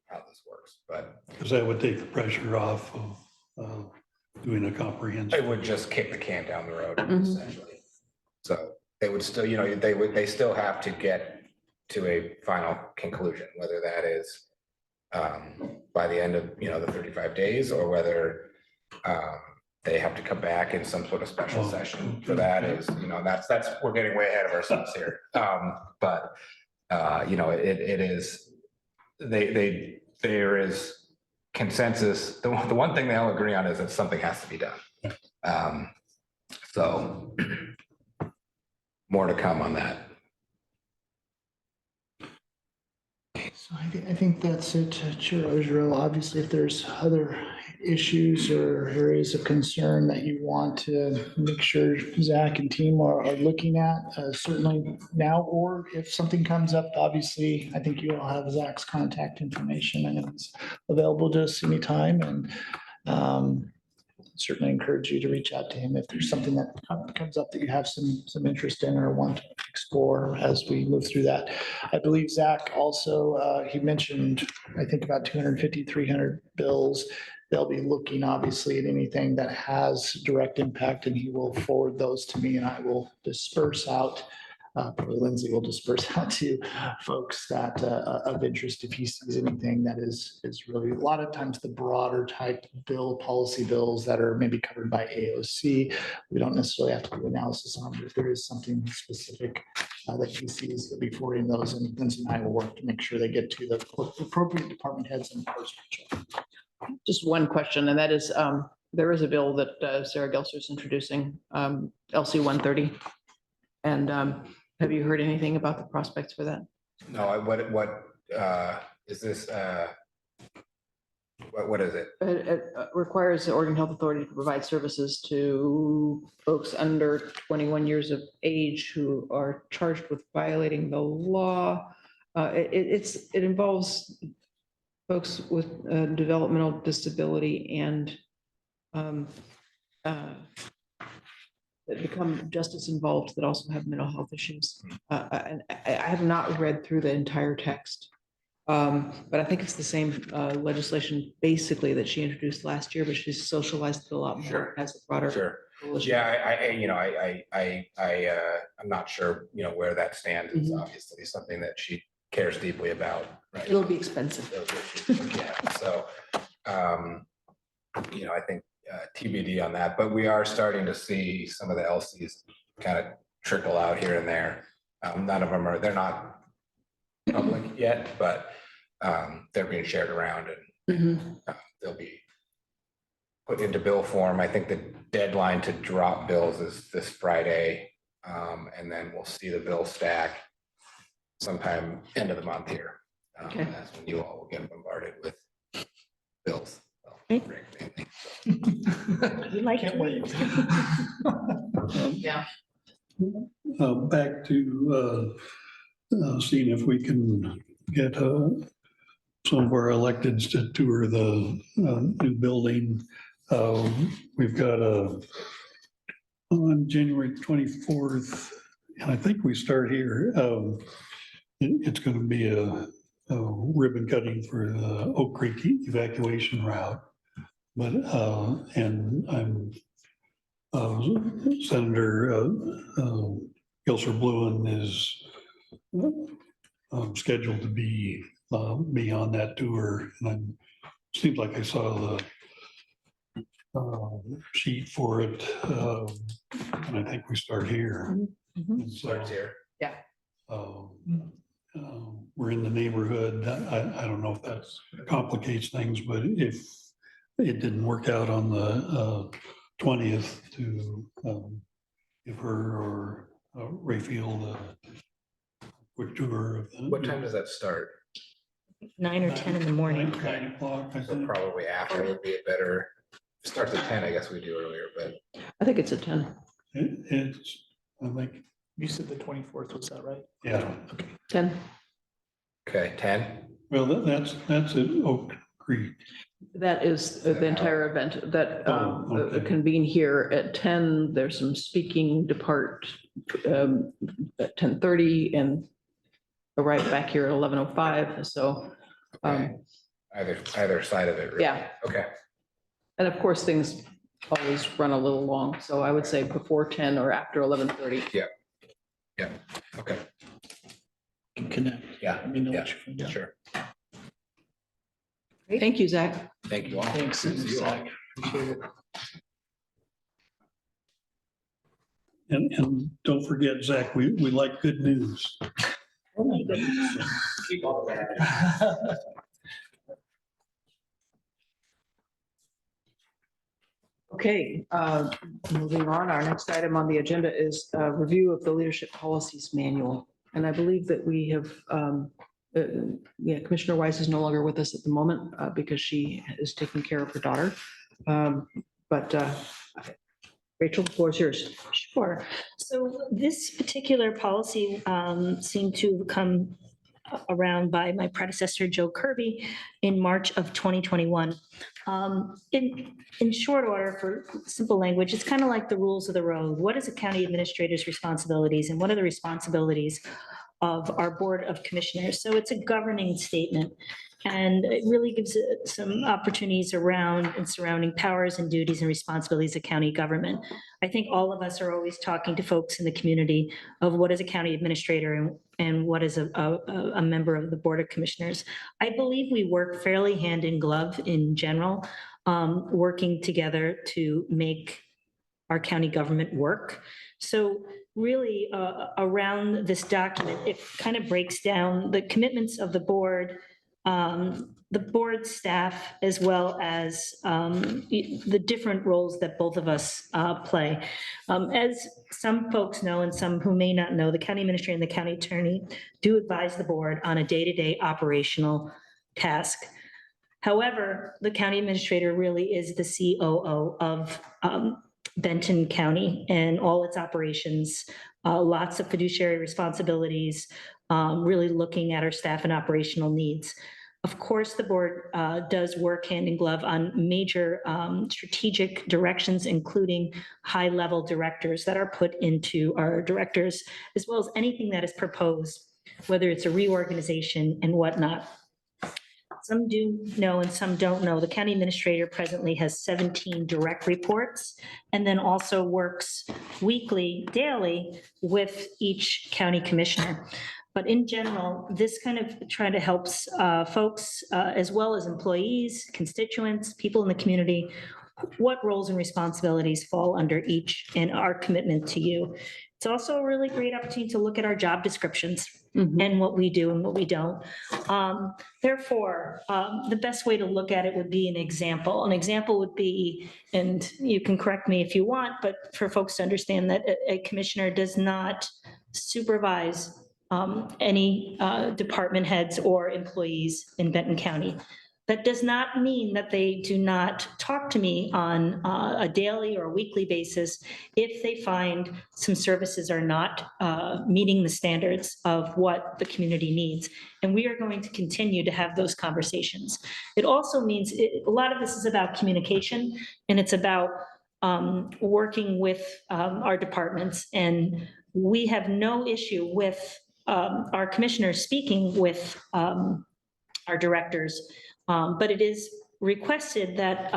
how this works. But
because that would take the pressure off of doing a comprehensive.
it would just kick the can down the road essentially. So they would still, they still have to get to a final conclusion, whether that is by the end of the 35 days, or whether they have to come back in some sort of special session for that. Is that's we're getting way ahead of ourselves here. But it is there is consensus. The one thing they all agree on is that something has to be done. So more to come on that.
So I think that's it, Chair Ogerow. Obviously, if there's other issues or areas of concern that you want to make sure Zach and team are looking at, certainly now, or if something comes up, obviously, I think you all have Zach's contact information and it's available to us anytime. And certainly encourage you to reach out to him if there's something that comes up that you have some interest in or want to explore as we move through that. I believe Zach also, he mentioned, I think about 250, 300 bills they'll be looking obviously at anything that has direct impact, and he will forward those to me, and I will disperse out. Probably Lindsay will disperse out to folks that of interest if he sees anything that is really, a lot of times the broader type policy bills that are maybe covered by AOC, we don't necessarily have to do analysis on, but if there is something specific that he sees, he'll be forwarding those, and Lindsay and I will work to make sure they get to the appropriate department heads and post.
Just one question, and that is, there is a bill that Sarah Gelser is introducing, LC 130. And have you heard anything about the prospects for that?
No, what is this? What is it?
It requires the Oregon Health Authority to provide services to folks under 21 years of age who are charged with violating the law. It involves folks with developmental disability and that become justice involved that also have mental health issues. And I have not read through the entire text. But I think it's the same legislation basically that she introduced last year, but she's socialized it a lot more
Sure.
as a broader.
Sure.
coalition.
I'm not sure, where that stands. It's
Mhm.
obviously something that she cares deeply about, right?
It'll be expensive.
Yeah, so, I think TBD on that, but we are starting to see some of the LCs kind of trickle out here and there. None of them they're not public yet, but they're being shared around and they'll be put into bill form. I think the deadline to drop bills is this Friday. And then we'll see the bill stack sometime end of the month here.
Okay.
And that's when you all will get bombarded with bills.
Okay.
We like
Can't wait.
Yeah.
Back to seeing if we can get some of our electeds to tour the new building. We've got on January 24th, and I think we start here. It's going to be a ribbon cutting for the Oak Creek evacuation route. But, and I'm Senator Gilser Bluen is scheduled to be on that tour, and seems like I saw the sheet for it, and I think we start here. And so,
Starts here.
Yeah.
We're in the neighborhood. I don't know if that complicates things, but if it didn't work out on the 20th to give her or Rayfield a quick tour of the.
What time does that start?
9 or 10 in the morning.
9 o'clock, I
So
think.
probably after would be a better, starts at 10, I guess we do earlier, but
I think it's a 10.
It's, I think,
You said the 24th, was that right?
yeah.
10.
okay, 10?
Well, that's at Oak Creek.
That is the entire event that
Oh, okay.
convene here at 10. There's some speaking depart at 10:30 and arrive back here at 11:05. So,
Okay. Either side of it, really.
yeah.
Okay,
And of course, things always run a little long. So I would say before 10 or after 11:30.
okay,
Can connect.
yeah,
Let me know
yeah,
what you find out.
sure.
Thank you, Zach.
Thank you all.
Thanks,
Good to see you all.
Zach. Appreciate it.
And don't forget, Zach, we like good news.
Oh my goodness.
Keep all that.
Okay, moving on, our next item on the agenda is a review of the Leadership Policies Manual. And I believe that we have, Commissioner Weiss is no longer with us at the moment because she is taking care of her daughter. But Rachel, the floor is yours.
Sure. So this particular policy seemed to come around by my predecessor, Joe Kirby, in March of 2021. In short order, for simple language, it's kind of like the rules of the road. What is a county administrator's responsibilities and what are the responsibilities of our Board of Commissioners. So it's a governing statement. And it really gives some opportunities around and surrounding powers and duties and responsibilities of county government. I think all of us are always talking to folks in the community of what is a county administrator and what is a member of the Board of Commissioners. I believe we work fairly hand in glove in general, working together to make our county government work. So really around this document, it kind of breaks down the commitments of the board, the board staff, as well as the different roles that both of us play. As some folks know and some who may not know, the county administrator and the county attorney do advise the board on a day-to-day operational task. However, the county administrator really is the COO of Benton County and all its operations, lots of fiduciary responsibilities, really looking at our staff and operational needs. Of course, the board does work hand in glove on major strategic directions, including high-level directors that are put into our directors, as well as anything that is proposed, whether it's a reorganization and whatnot. Some do know and some don't know. The county administrator presently has 17 direct reports and then also works weekly, daily with each county commissioner. But in general, this kind of try to helps folks as well as employees, constituents, people in the community, what roles and responsibilities fall under each and our commitment to you. It's also a really great opportunity to look at our job descriptions and what we do and what we don't. Therefore, the best way to look at it would be an example. An example would be, and you can correct me if you want, but for folks to understand that a commissioner does not supervise any department heads or employees in Benton County. That does not mean that they do not talk to me on a daily or weekly basis if they find some services are not meeting the standards of what the community needs. And we are going to continue to have those conversations. It also means a lot of this is about communication, and it's about working with our departments. And we have no issue with our commissioners speaking with our directors. But it is requested that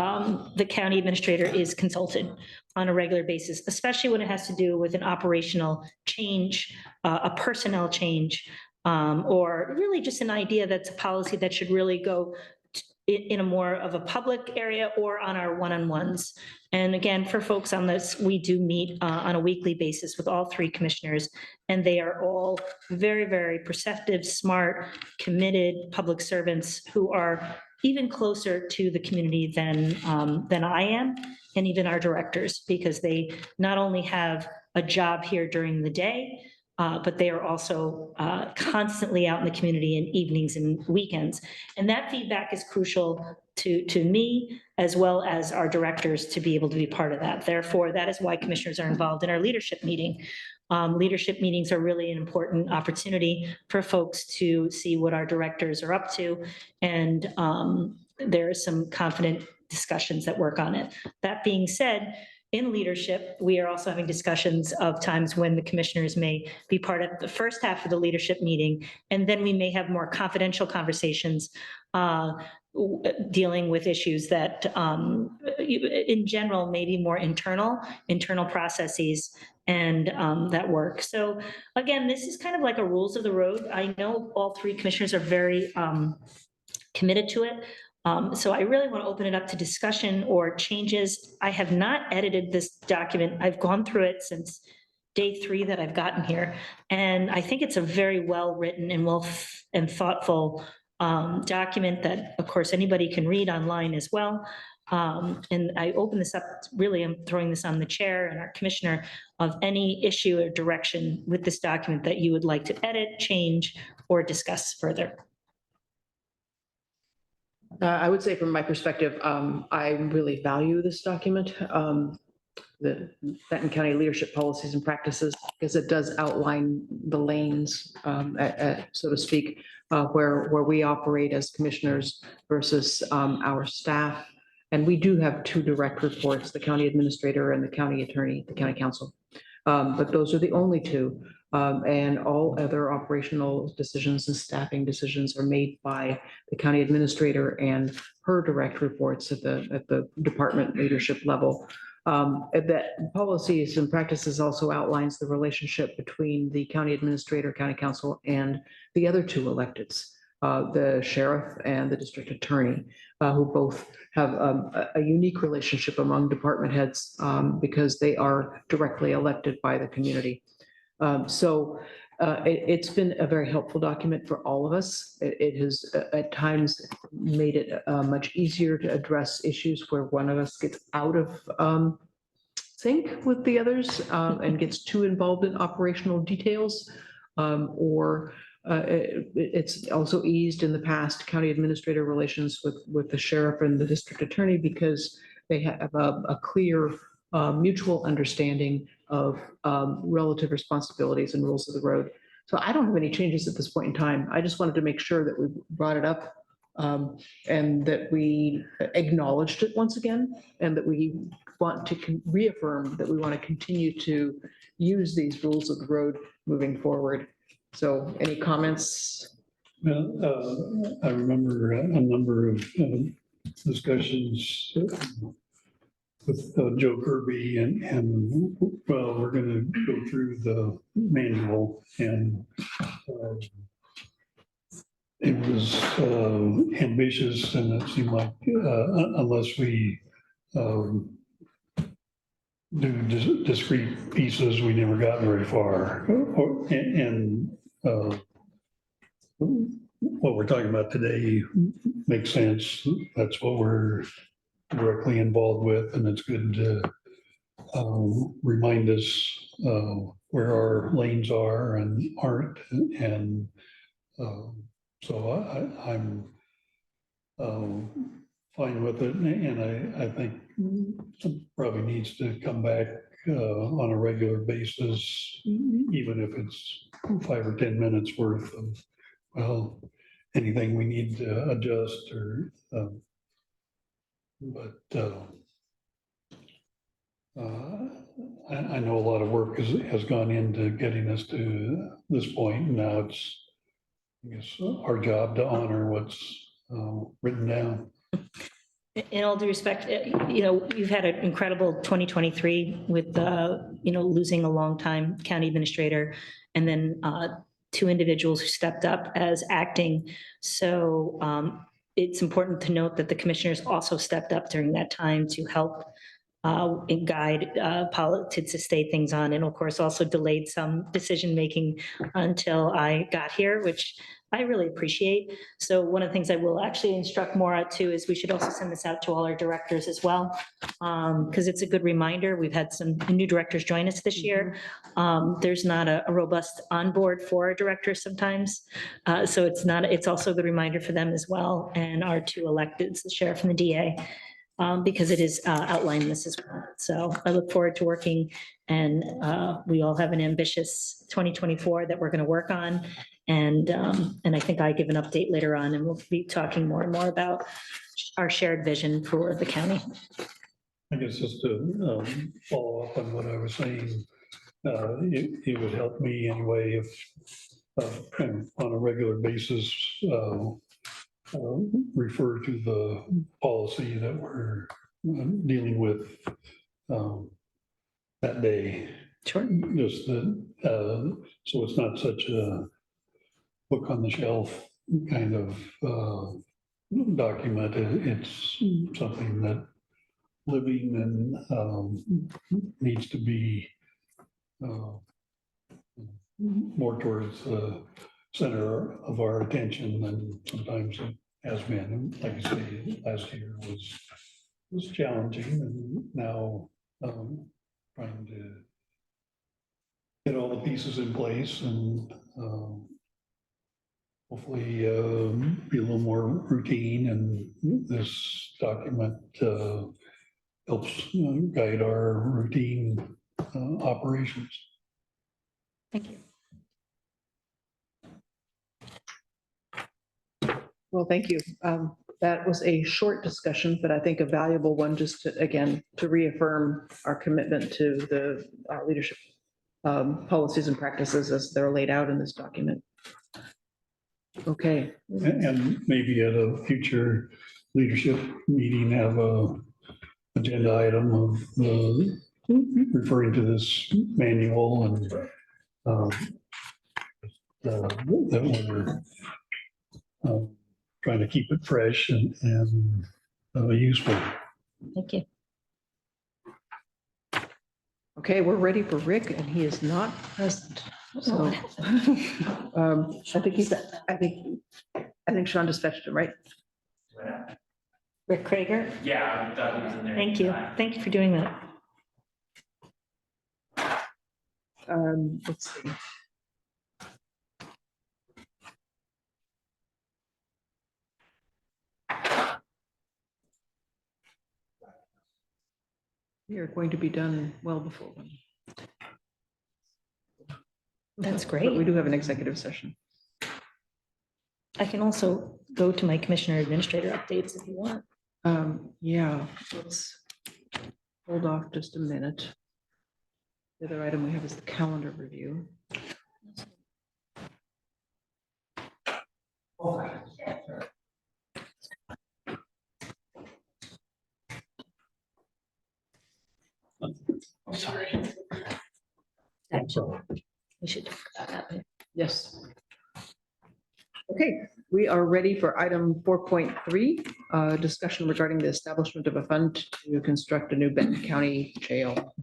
the county administrator is consulted on a regular basis, especially when it has to do with an operational change, a personnel change, or really just an idea that's a policy that should really go in a more of a public area or on our one-on-ones. And again, for folks on this, we do meet on a weekly basis with all three commissioners, and they are all very, very perceptive, smart, committed public servants who are even closer to the community than I am, and even our directors, because they not only have a job here during the day, but they are also constantly out in the community in evenings and weekends. And that feedback is crucial to me, as well as our directors, to be able to be part of that. Therefore, that is why commissioners are involved in our leadership meeting. Leadership meetings are really an important opportunity for folks to see what our directors are up to. And there are some confident discussions that work on it. That being said, in leadership, we are also having discussions of times when the commissioners may be part of the first half of the leadership meeting, and then we may have more confidential conversations dealing with issues that in general may be more internal processes and that work. So again, this is kind of like a rules of the road. I know all three commissioners are very committed to it. So I really want to open it up to discussion or changes. I have not edited this document. I've gone through it since day 3 that I've gotten here. And I think it's a very well-written and thoughtful document that, of course, anybody can read online as well. And I open this up, really, I'm throwing this on the chair and our commissioner of any issue or direction with this document that you would like to edit, change, or discuss further.
I would say from my perspective, I really value this document, the Benton County Leadership Policies and Practices, because it does outline the lanes, so to speak, where we operate as commissioners versus our staff. And we do have 2 direct reports, the county administrator and the county attorney, the county council. But those are the only 2. And all other operational decisions and staffing decisions are made by the county administrator and her direct reports at the department leadership level. That policies and practices also outlines the relationship between the county administrator, county council, and the other two electeds, the sheriff and the district attorney, who both have a unique relationship among department heads because they are directly elected by the community. It's been a very helpful document for all of us. It has at times made it much easier to address issues where one of us gets out of sync with the others and gets too involved in operational details. It's also eased in the past county administrator relations with the sheriff and the district attorney because they have a clear mutual understanding of relative responsibilities and rules of the road. So I don't have any changes at this point in time. I just wanted to make sure that we brought it up and that we acknowledged it once again, and that we want to reaffirm that we want to continue to use these rules of the road moving forward. So any comments?
Well, I remember a number of discussions with Joe Kirby and well, we're going to go through the manual, and it was ambitious, and it seemed like unless we do discrete pieces, we never got very far. What we're talking about today makes sense. That's what we're directly involved with, and it's good to remind us where our lanes are and aren't. And so I'm fine with it, and I think it probably needs to come back on a regular basis, even if it's 5 or 10 minutes worth of, well, anything we need to adjust or, I know a lot of work has gone into getting us to this point. Now it's, I guess, our job to honor what's written down.
In all due respect, you've had an incredible 2023 with, losing a longtime county administrator and then 2 individuals who stepped up as acting. So it's important to note that the commissioners also stepped up during that time to help and guide politics to stay things on, and of course also delayed some decision-making until I got here, which I really appreciate. So one of the things I will actually instruct Maura too is we should also send this out to all our directors as well, because it's a good reminder. We've had some new directors join us this year. There's not a robust onboard for our directors sometimes. So it's also a good reminder for them as well, and our 2 electeds, the sheriff and the DA. Because it is outlined this as well. So I look forward to working, and we all have an ambitious 2024 that we're going to work on. And I think I give an update later on, and we'll be talking more and more about our shared vision for the county.
I guess just to follow up on what I was saying, it would help me anyway if on a regular basis, refer to the policy that we're dealing with that day.
Sure.
Just so it's not such a book on the shelf kind of document. It's something that living and needs to be more towards the center of our attention than sometimes it has been. Like I say, last year was challenging, and now trying to get all the pieces in place and hopefully be a little more routine, and this document helps guide our routine operations.
Thank you.
Well, thank you. That was a short discussion, but I think a valuable one, just to, again, to reaffirm our commitment to the leadership policies and practices as they're laid out in this document. Okay,
And maybe at a future leadership meeting, have a agenda item of referring to this manual and that we're trying to keep it fresh and useful.
Thank you.
okay, we're ready for Rick and he is not present. So I think Sean just fetched him, right?
Rick Krager,
Yeah, I thought he was in there.
thank you. Thank you for doing that.
Let's see. We are going to be done well before one.
That's
But we
great.
do have an executive session.
I can also go to my commissioner administrator updates if you want.
Yeah, let's hold off just a minute. The other item we have is the calendar review.
Sorry.
We should talk about that later.
Yes. Okay, we are ready for item 4.3, discussion regarding the establishment of a fund to construct a new Benton County jail.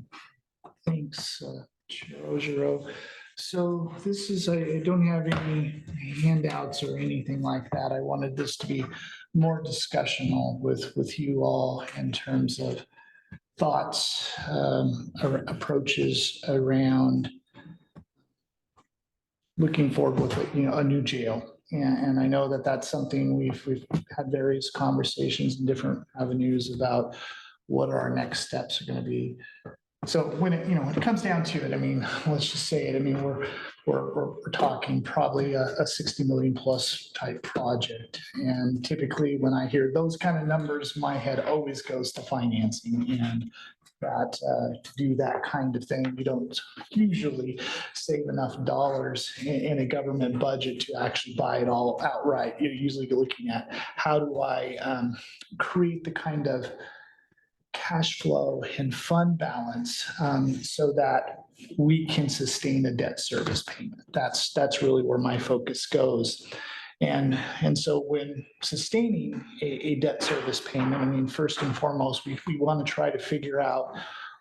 Thanks, Chair Ojero. So this is, I don't have any handouts or anything like that. I wanted this to be more discussional with you all in terms of thoughts, or approaches around looking forward with, a new jail. And I know that that's something we've had various conversations in different avenues about what our next steps are going to be. So when it comes down to it, I mean, let's just say it. I mean, we're talking probably a 60 million plus type project. And typically when I hear those kind of numbers, my head always goes to financing, and that to do that kind of thing, you don't usually save enough dollars in a government budget to actually buy it all outright. You're usually looking at how do I create the kind of cash flow and fund balance so that we can sustain a debt service payment. That's really where my focus goes. And so when sustaining a debt service payment, I mean, first and foremost, we want to try to figure out,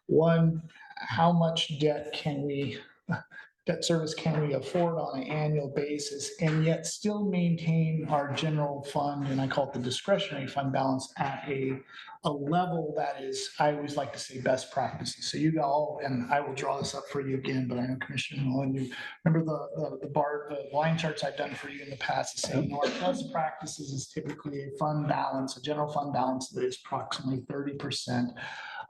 one, how much debt service can we afford on an annual basis and yet still maintain our general fund, and I call it the discretionary fund balance, at a level that is, I always like to say, best practices. So you all, and I will draw this up for you again, but I know Commissioner Nolan, you remember the line charts I've done for you in the past to say, our best practices is typically a fund balance, a general fund balance that is approximately 30%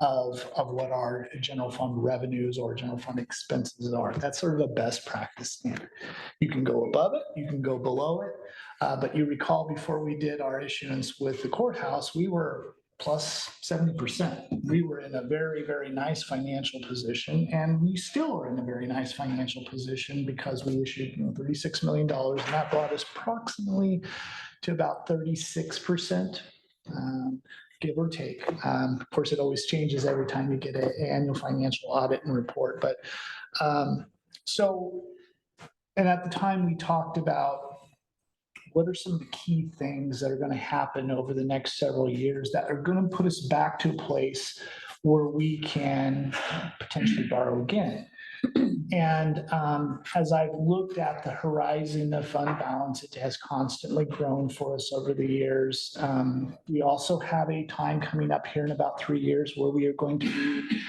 of what our general fund revenues or general fund expenses are. That's sort of a best practice standard. You can go above it, you can go below it, but you recall before we did our issuance with the courthouse, we were plus 70%. We were in a very, very nice financial position, and we still are in a very nice financial position because we issued $36 million, and that brought us approximately to about 36%. Give or take. Of course, it always changes every time you get an annual financial audit and report. But and at the time we talked about what are some of the key things that are going to happen over the next several years that are going to put us back to a place where we can potentially borrow again. And as I've looked at the horizon of fund balance, it has constantly grown for us over the years. We also have a time coming up here in about 3 years where we are going to be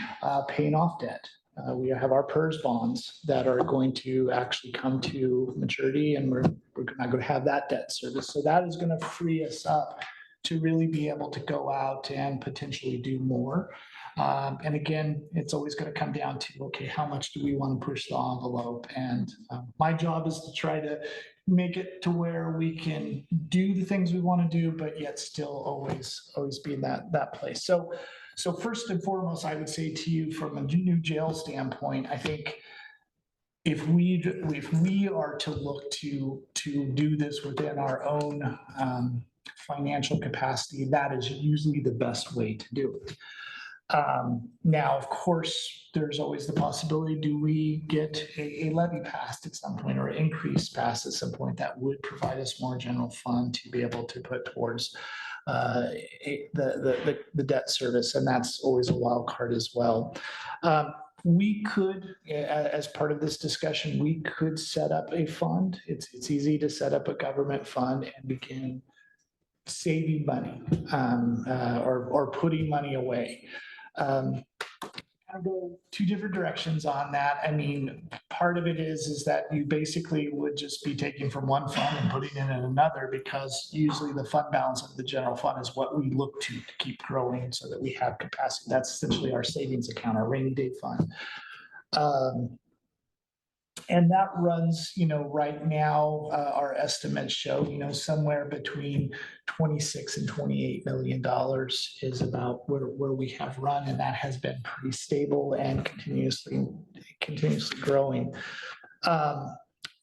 paying off debt. We have our PERS bonds that are going to actually come to maturity, and we're not going to have that debt service. So that is going to free us up to really be able to go out and potentially do more. And again, it's always going to come down to, okay, how much do we want to push the envelope? And my job is to try to make it to where we can do the things we want to do, but yet still always be in that place. So first and foremost, I would say to you from a new jail standpoint, I think if we are to look to do this within our own financial capacity, that is usually the best way to do it. Now, of course, there's always the possibility, do we get a levy passed at some point or increase passed at some point that would provide us more general fund to be able to put towards the debt service, and that's always a wild card as well. We could, as part of this discussion, we could set up a fund. It's easy to set up a government fund and begin saving money or putting money away. I'll go two different directions on that. I mean, part of it is that you basically would just be taking from one fund and putting it in another, because usually the fund balance of the general fund is what we look to keep growing so that we have capacity. That's essentially our savings account, our rainy day fund. And that runs, right now, our estimates show, somewhere between 26 and $28 million is about where we have run, and that has been pretty stable and continuously growing.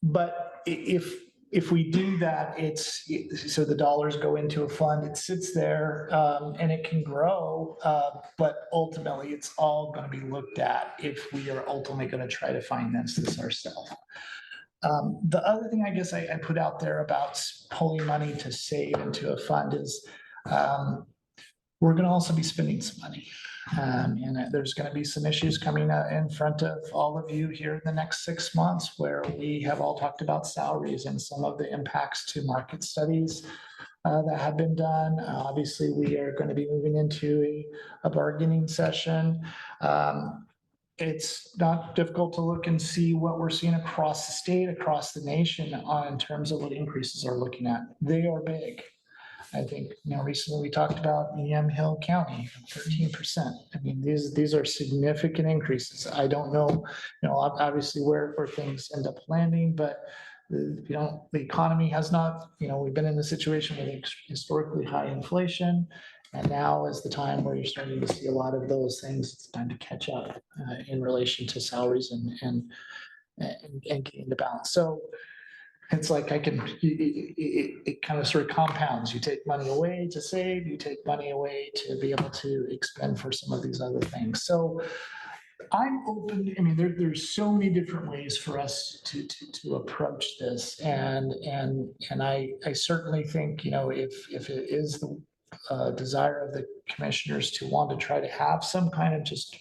But if we do that, so the dollars go into a fund, it sits there, and it can grow, but ultimately it's all going to be looked at if we are ultimately going to try to finance this ourselves. The other thing I guess I put out there about pulling money to save into a fund is we're going to also be spending some money. And there's going to be some issues coming in front of all of you here in the next 6 months, where we have all talked about salaries and some of the impacts to market studies that have been done. Obviously, we are going to be moving into a bargaining session. It's not difficult to look and see what we're seeing across the state, across the nation, in terms of what increases are looking at. They are big. I think, recently we talked about Yamhill County, 13%. I mean, these are significant increases. I don't know, obviously where things end up landing, but the economy has not, we've been in a situation with historically high inflation. And now is the time where you're starting to see a lot of those things. It's time to catch up in relation to salaries and getting the balance. So it's like it kind of sort of compounds. You take money away to save, you take money away to be able to expend for some of these other things. So I'm open. I mean, there's so many different ways for us to approach this. And I certainly think, if it is the desire of the commissioners to want to try to have some kind of just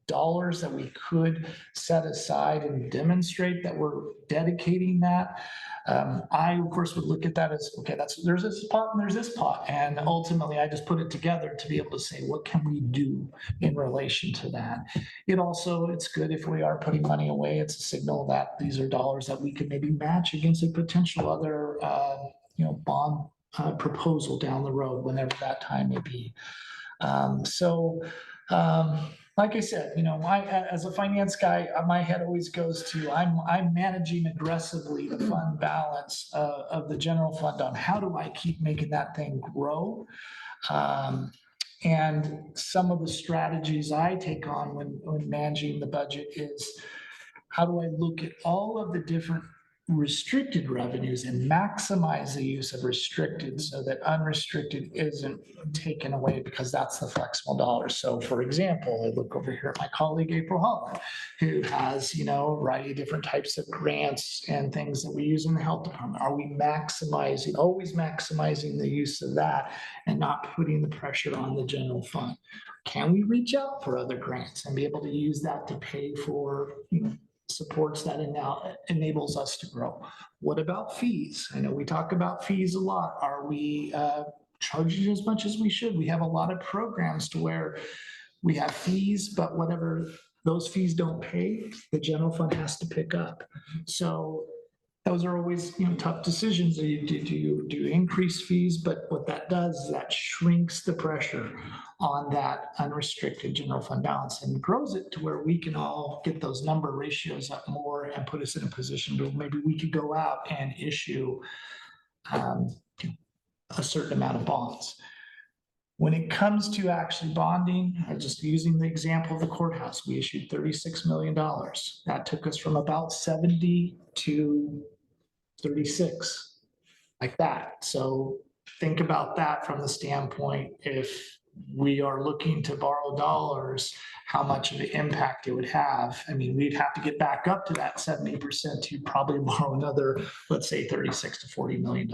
dollars that we could set aside and demonstrate that we're dedicating that. I, of course, would look at that as, okay, there's this pot and there's this pot. And ultimately, I just put it together to be able to say, what can we do in relation to that? It's good if we are putting money away. It's a signal that these are dollars that we could maybe match against a potential other, bond proposal down the road, whenever that time may be. Like I said, as a finance guy, my head always goes to, I'm managing aggressively the fund balance of the general fund on how do I keep making that thing grow. And some of the strategies I take on when managing the budget is, how do I look at all of the different restricted revenues and maximize the use of restricted so that unrestricted isn't taken away, because that's the flexible dollar. So for example, I look over here at my colleague, April Holland, who has, a variety of different types of grants and things that we use in the health department. Are we always maximizing the use of that and not putting the pressure on the general fund? Can we reach out for other grants and be able to use that to pay for, supports that and now enables us to grow? What about fees? I know we talk about fees a lot. Are we charging as much as we should? We have a lot of programs to where we have fees, but whatever those fees don't pay, the general fund has to pick up. So those are always tough decisions. Do you increase fees? But what that does is that shrinks the pressure on that unrestricted general fund balance and grows it to where we can all get those number ratios up more and put us in a position where maybe we could go out and issue a certain amount of bonds. When it comes to actually bonding, just using the example of the courthouse, we issued $36 million. That took us from about 70 to 36, like that. So think about that from the standpoint, if we are looking to borrow dollars, how much of an impact it would have. I mean, we'd have to get back up to that 70% to probably borrow another, let's say 36 to $40 million.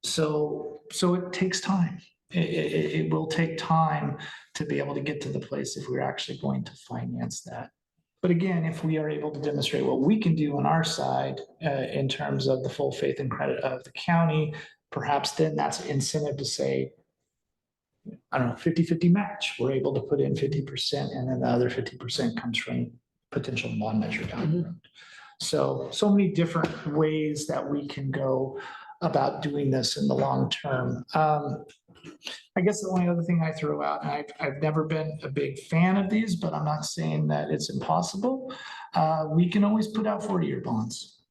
So it takes time. It will take time to be able to get to the place if we're actually going to finance that. But again, if we are able to demonstrate what we can do on our side in terms of the full faith and credit of the county, perhaps then that's an incentive to say, I don't know, 50-50 match. We're able to put in 50% and then the other 50% comes from potential bond measure down the road. So many different ways that we can go about doing this in the long term. I guess the only other thing I throw out, and I've never been a big fan of these, but I'm not saying that it's impossible. We can always put out 40-year bonds.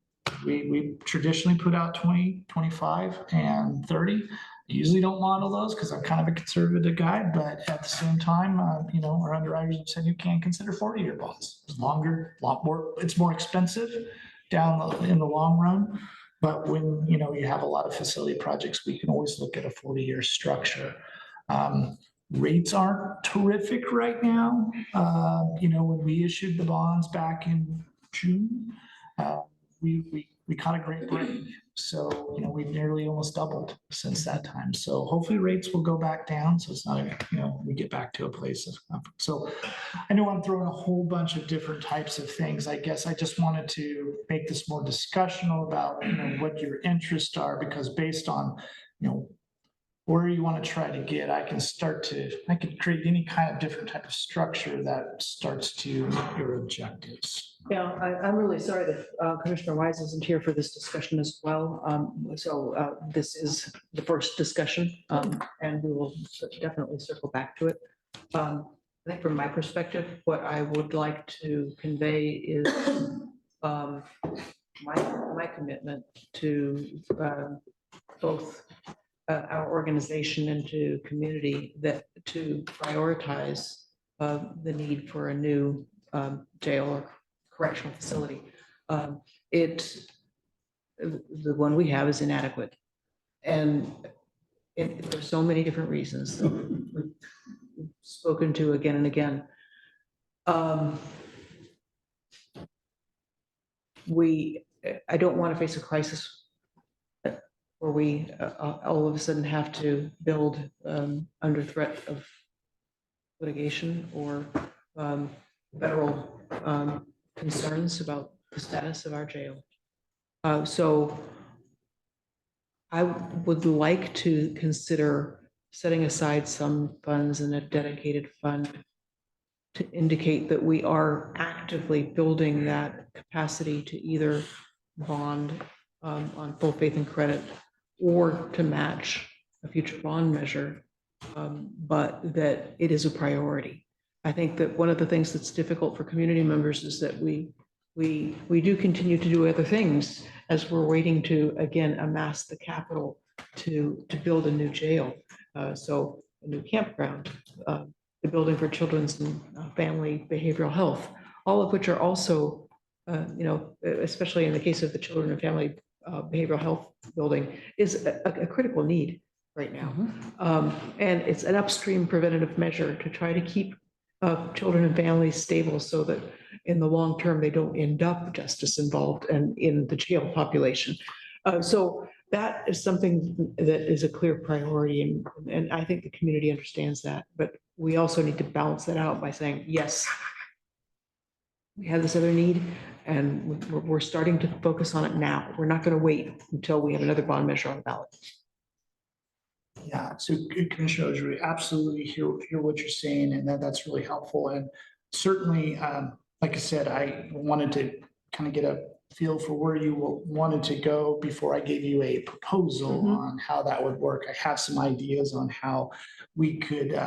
We traditionally put out 20, 25, and 30. I usually don't model those because I'm kind of a conservative guy, but at the same time, our underwriters have said you can consider 40-year bonds. It's longer, a lot more, it's more expensive in the long run. But when, you have a lot of facility projects, we can always look at a 40-year structure. Rates aren't terrific right now. When we issued the bonds back in June, we caught a great break. So, we've nearly almost doubled since that time. So hopefully rates will go back down. So it's not, we get back to a place of comfort. So I know I'm throwing a whole bunch of different types of things. I guess I just wanted to make this more discussional about, what your interests are, because based on, where you want to try to get, I can create any kind of different type of structure that starts to meet your objectives.
Yeah, I'm really sorry that Commissioner Wise isn't here for this discussion as well. This is the first discussion, and we will definitely circle back to it. I think from my perspective, what I would like to convey is my commitment to both our organization and to community to prioritize the need for a new jail or correctional facility. The one we have is inadequate. And there's so many different reasons we've spoken to again and again. I don't want to face a crisis where we all of a sudden have to build under threat of litigation or federal concerns about the status of our jail. So I would like to consider setting aside some funds in a dedicated fund to indicate that we are actively building that capacity to either bond on full faith and credit or to match a future bond measure, but that it is a priority. I think that one of the things that's difficult for community members is that we do continue to do other things as we're waiting to, again, amass the capital to build a new jail. So a new campground, the building for children's and family behavioral health, all of which are also, especially in the case of the children and family behavioral health building, is a critical need right now. And it's an upstream preventative measure to try to keep children and families stable so that in the long term, they don't end up justice involved and in the jail population. So that is something that is a clear priority. And I think the community understands that, but we also need to balance that out by saying, yes, we have this other need and we're starting to focus on it now. We're not going to wait until we have another bond measure on the ballot.
Yeah, so Commissioner Ojiri, absolutely hear what you're saying, and that's really helpful. And certainly, like I said, I wanted to kind of get a feel for where you wanted to go before I gave you a proposal on how that would work. I have some ideas on how we could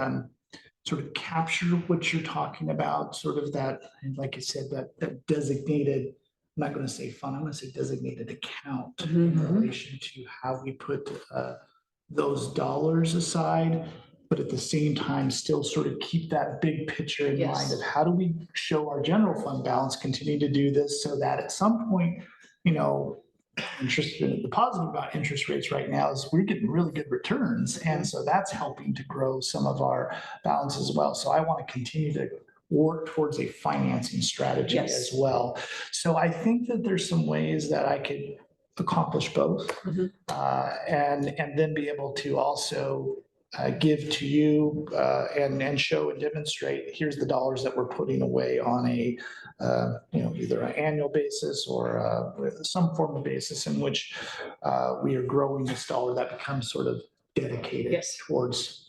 sort of capture what you're talking about, sort of that, and like I said, that designated, I'm not going to say fund, I'm going to say designated account in relation to how we put those dollars aside. but at the same time, still sort of keep that big picture in mind
Yes.
of how do we show our general fund balance, continue to do this so that at some point, you know, the positive about interest rates right now is we're getting really good returns. And so that's helping to grow some of our balance as well. So I want to continue to work towards a financing strategy
Yes.
as well. So I think that there's some ways that I could accomplish both and then be able to also give to you and show and demonstrate, here's the dollars that we're putting away on a, you know, either an annual basis or some form of basis in which we are growing this dollar that becomes sort of dedicated
Yes.
towards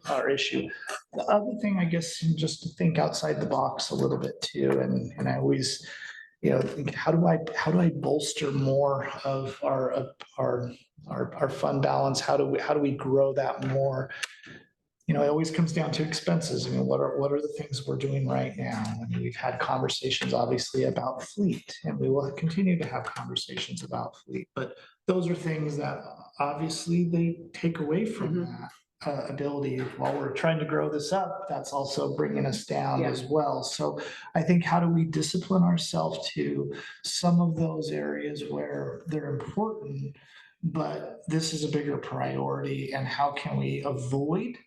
our issue. The other thing, I guess, just to think outside the box a little bit too, and I always, you know, think how do I bolster more of our fund balance? How do we grow that more? You know, it always comes down to expenses. I mean, what are the things we're doing right now? I mean, we've had conversations obviously about fleet, and we will continue to have conversations about fleet, but those are things that obviously they take away from that ability. While we're trying to grow this up, that's also bringing us down as well. So I think, how do we discipline ourselves to some of those areas where they're important, but this is a bigger priority, and how can we avoid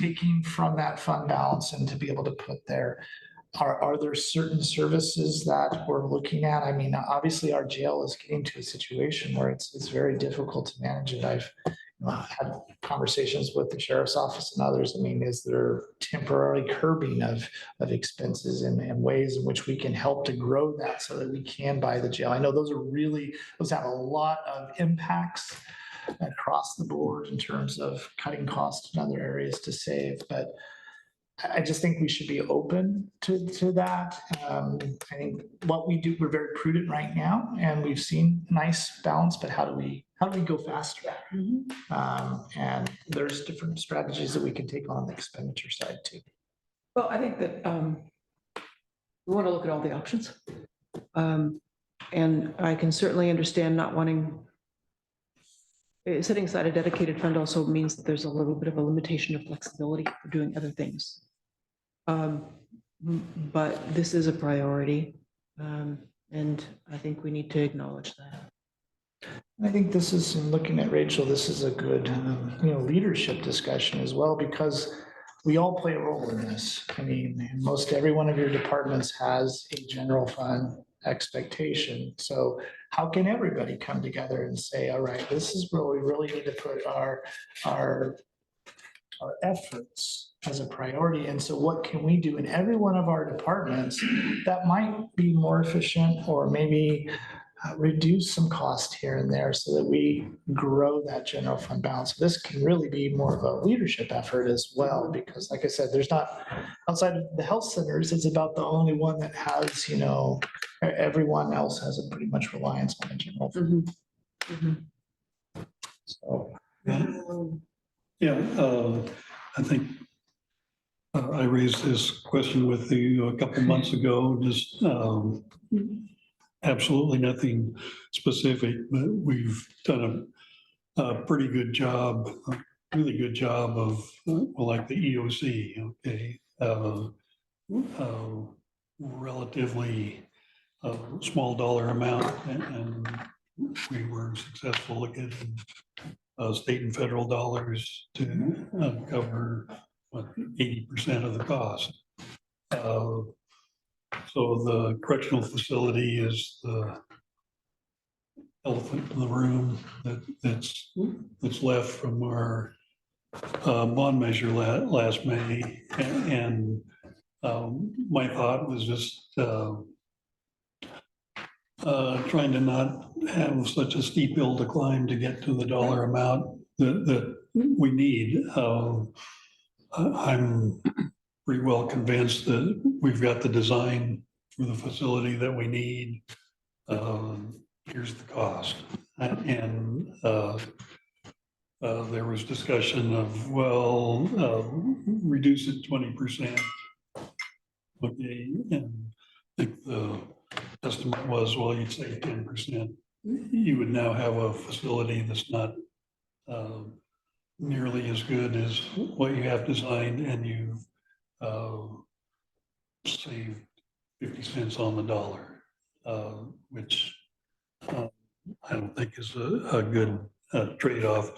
taking from that fund balance and to be able to put there? Are there certain services that we're looking at? I mean, obviously our jail is getting to a situation where it's very difficult to manage it. I've had conversations with the sheriff's office and others. I mean, is there temporary curbing of expenses and ways in which we can help to grow that so that we can buy the jail? I know those have a lot of impacts across the board in terms of cutting costs in other areas to save, but I just think we should be open to that. I think what we do, we're very prudent right now, and we've seen nice balance, but how do we go faster? And there's different strategies that we can take on the expenditure side too.
Well, I think that we want to look at all the options. And I can certainly understand not wanting, setting aside a dedicated fund also means that there's a little bit of a limitation of flexibility for doing other things. But this is a priority. And I think we need to acknowledge that.
I think this is, in looking at Rachel, this is a good, leadership discussion as well, because we all play a role in this. I mean, most every one of your departments has a general fund expectation. So how can everybody come together and say, all right, this is where we really need to put our efforts as a priority. And so what can we do in every one of our departments that might be more efficient, or maybe reduce some cost here and there so that we grow that general fund balance? This can really be more of a leadership effort as well, because like I said, there's not, outside of the health centers, it's about the only one that has, everyone else has a pretty much reliance on the general fund. So.
I think I raised this question with you a couple months ago, just absolutely nothing specific, but we've done a pretty good job, a really good job of, like the EOC, okay, relatively small dollar amount, and we were successful at getting state and federal dollars to cover 80% of the cost. So the correctional facility is the elephant in the room that's left from our bond measure last May. And my thought was just trying to not have such a steep hill to climb to get to the dollar amount that we need. I'm pretty well convinced that we've got the design for the facility that we need. Here's the cost. And there was discussion of, reduce it 20%. Okay, and I think the estimate was, you'd say 10%. You would now have a facility that's not nearly as good as what you have designed, and you save 50 cents on the dollar, which I don't think is a good trade-off.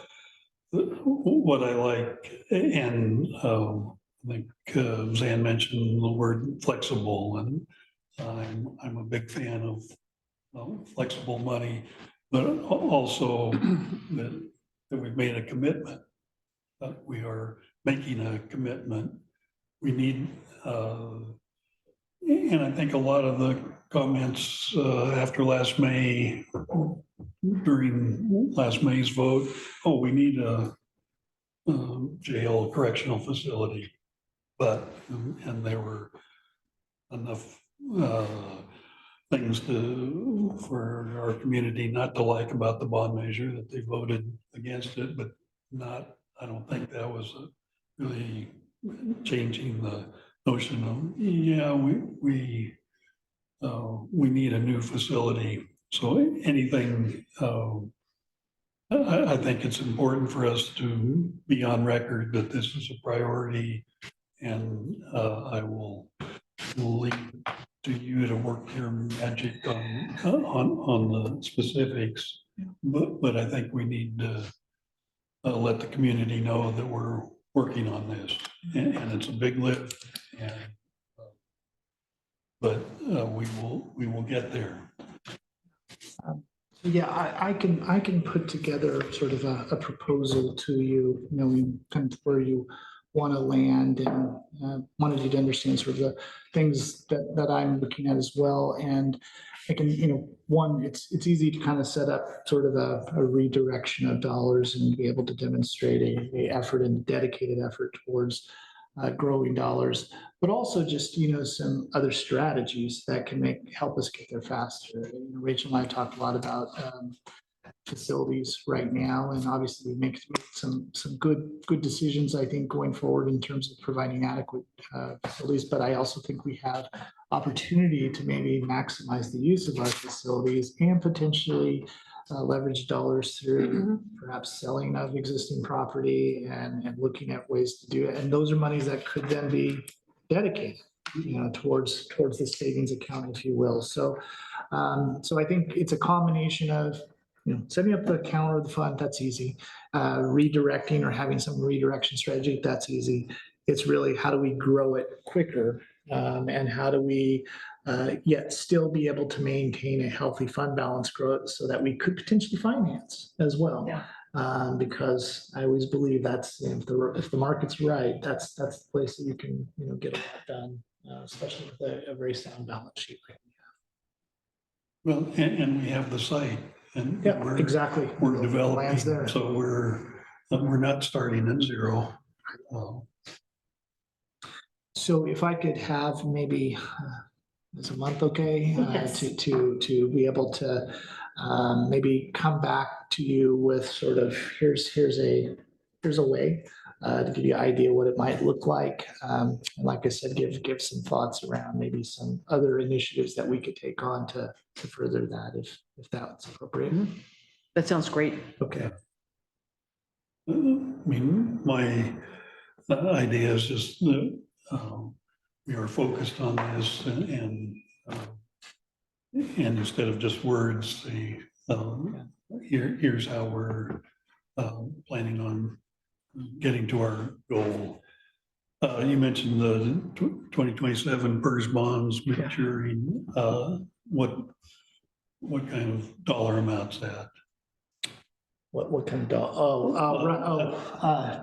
What I like, and I think Zan mentioned the word flexible, and I'm a big fan of flexible money, but also that we've made a commitment. We are making a commitment. We need, and I think a lot of the comments after last May, during last May's vote, oh, we need a jail correctional facility. But, and there were enough things for our community not to like about the bond measure that they voted against it, but I don't think that was really changing the notion of, yeah, we need a new facility. So anything, I think it's important for us to be on record that this is a priority, and I will leave to you to work your magic on the specifics. But I think we need to let the community know that we're working on this, and it's a big lift, and but we will get there.
Yeah, I can put together sort of a proposal to you, knowing kind of where you want to land, and wanted you to understand sort of the things that I'm looking at as well. And I can, one, it's easy to kind of set up sort of a redirection of dollars and be able to demonstrate a effort and dedicated effort towards growing dollars, but also just, some other strategies that can help us get there faster. Rachel and I talked a lot about facilities right now, and obviously we make some good decisions, I think, going forward in terms of providing adequate facilities. But I also think we have opportunity to maybe maximize the use of our facilities and potentially leverage dollars through perhaps selling of existing property and looking at ways to do it. And those are monies that could then be dedicated, towards the savings account, if you will. So I think it's a combination of setting up the account or the fund, that's easy. Redirecting or having some redirection strategy, that's easy. It's really how do we grow it quicker, and how do we yet still be able to maintain a healthy fund balance growth so that we could potentially finance as well. Yeah. Because I always believe that's if the market's right, that's the place that you can get a lot done, especially with a very sound balance sheet.
Well, and we have the site. And
yeah, exactly.
We're developing, so we're not starting at zero.
So if I could have maybe is a month okay
Yes.
to be able to maybe come back to you with sort of here's a way to give you an idea what it might look like, and like I said, give some thoughts around maybe some other initiatives that we could take on to further that if that's appropriate.
That sounds great.
Okay.
I mean, my idea is just that we are focused on this, and instead of just words, here's how we're planning on getting to our goal. You mentioned the 2027 PERS bonds maturing. What kind of dollar amounts that?
What kind of dollar?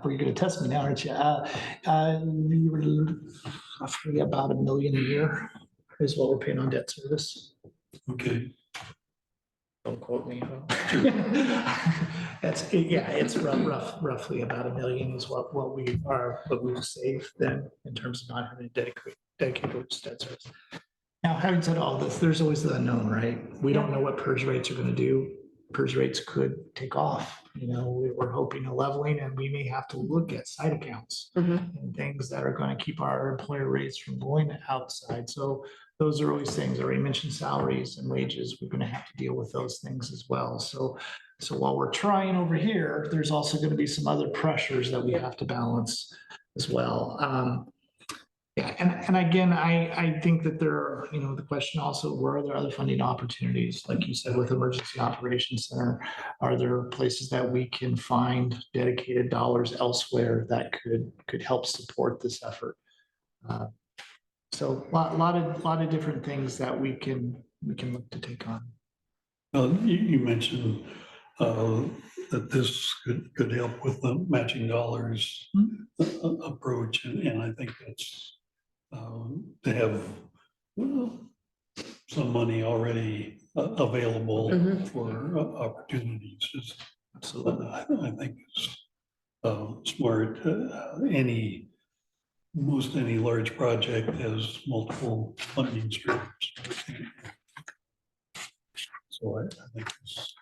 You're going to test me now, aren't you? Roughly about $1 million a year is what we're paying on debt service.
Okay.
Don't quote me. It's roughly about $1 million is what we've saved then in terms of not having to dedicate towards debt service. Now, having said all this, there's always the unknown, right? We don't know what PERS rates are going to do. PERS rates could take off. We're hoping a leveling, and we may have to look at side accounts and things that are going to keep our employer rates from going outside. So those are always things. I already mentioned salaries and wages. We're going to have to deal with those things as well. So while we're trying over here, there's also going to be some other pressures that we have to balance as well. Yeah, and again, I think that there are, the question also, where are there other funding opportunities? Like you said, with Emergency Operations Center, are there places that we can find dedicated dollars elsewhere that could help support this effort? So a lot of different things that we can look to take on.
Well, you mentioned that this could help with the matching dollars approach, and I think that's to have some money already available for opportunities. Absolutely, I think it's smart. Most any large project has multiple funding streams. So I think this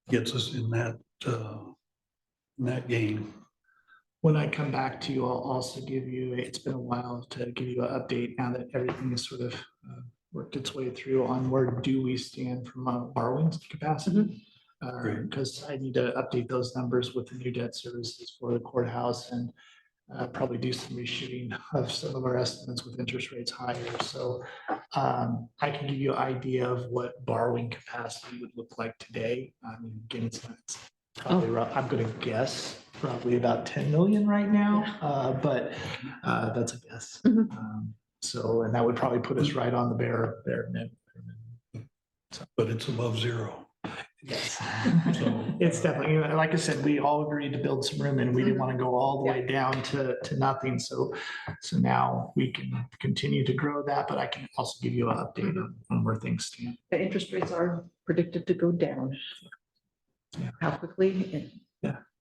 gets us in that game.
When I come back to you, I'll also give you, it's been a while to give you an update now that everything is sort of worked its way through on where do we stand from a borrowing capacity. Because I need to update those numbers with the new debt services for the courthouse and probably do some reshooting of some of our estimates with interest rates higher. So I can give you an idea of what borrowing capacity would look like today. I mean, again, it's probably I'm going to guess probably about 10 million right now, but that's a guess. And that would probably put us right on the bare minimum.
But it's above zero.
Yes. It's definitely, like I said, we all agreed to build some room and we didn't want to go all the way down to nothing. So now we can continue to grow that, but I can also give you an update on where things stand.
The interest rates are predicted to go down. How quickly?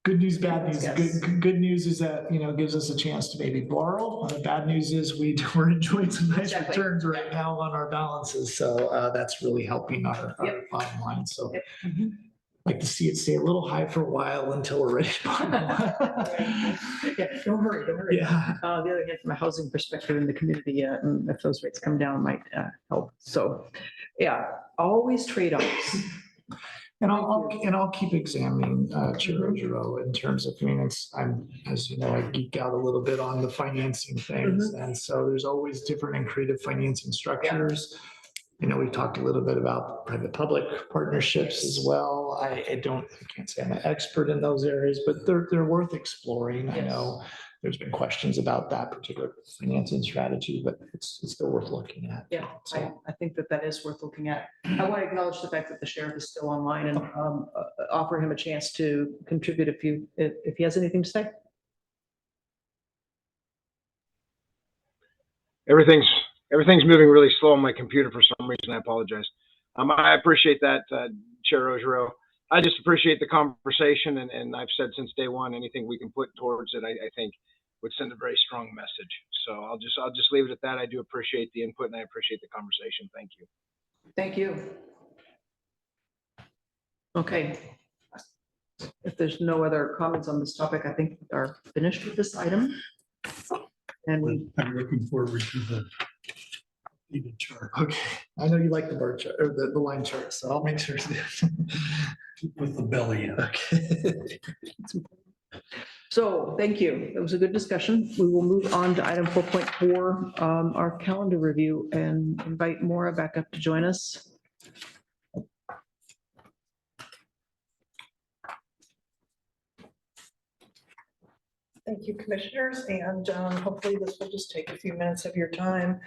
Good news, bad news.
Yes.
Good news is that, gives us a chance to maybe borrow. Bad news is we're enjoying some nice returns right now on our balances. So that's really helping our bottom line. So like to see it stay a little high for a while until we're ready to borrow.
Don't hurry.
Yeah.
The other hand, from a housing perspective in the community, if those rates come down, might help. So always trade-offs.
And I'll keep examining Chair Ogerow in terms of, I'm, as you know, I geek out a little bit on the financing things. And so there's always different and creative financing structures. We've talked a little bit about private-public partnerships as well. I can't say I'm an expert in those areas, but they're worth exploring. Yes. I know there's been questions about that particular financing strategy, but it's still worth looking at.
Yeah, so I think that is worth looking at. I want to acknowledge the fact that the sheriff is still online and offer him a chance to contribute if he has anything to say.
Everything's moving really slow on my computer for some reason. I apologize. I appreciate that, Chair Ogerow. I just appreciate the conversation, and I've said since day one, anything we can put towards it, I think would send a very strong message. So I'll just leave it at that. I do appreciate the input and I appreciate the conversation. Thank you.
Thank you. Okay. If there's no other comments on this topic, I think we are finished with this item. And
I'm looking forward to the chart.
Okay, I know you like the bar chart or the line chart, so I'll make sure
with the belly in.
Okay.
So thank you. It was a good discussion. We will move on to item 4.4, our calendar review, and invite Maura back up to join us.
Thank you, commissioners, and hopefully this will just take a few minutes of your time.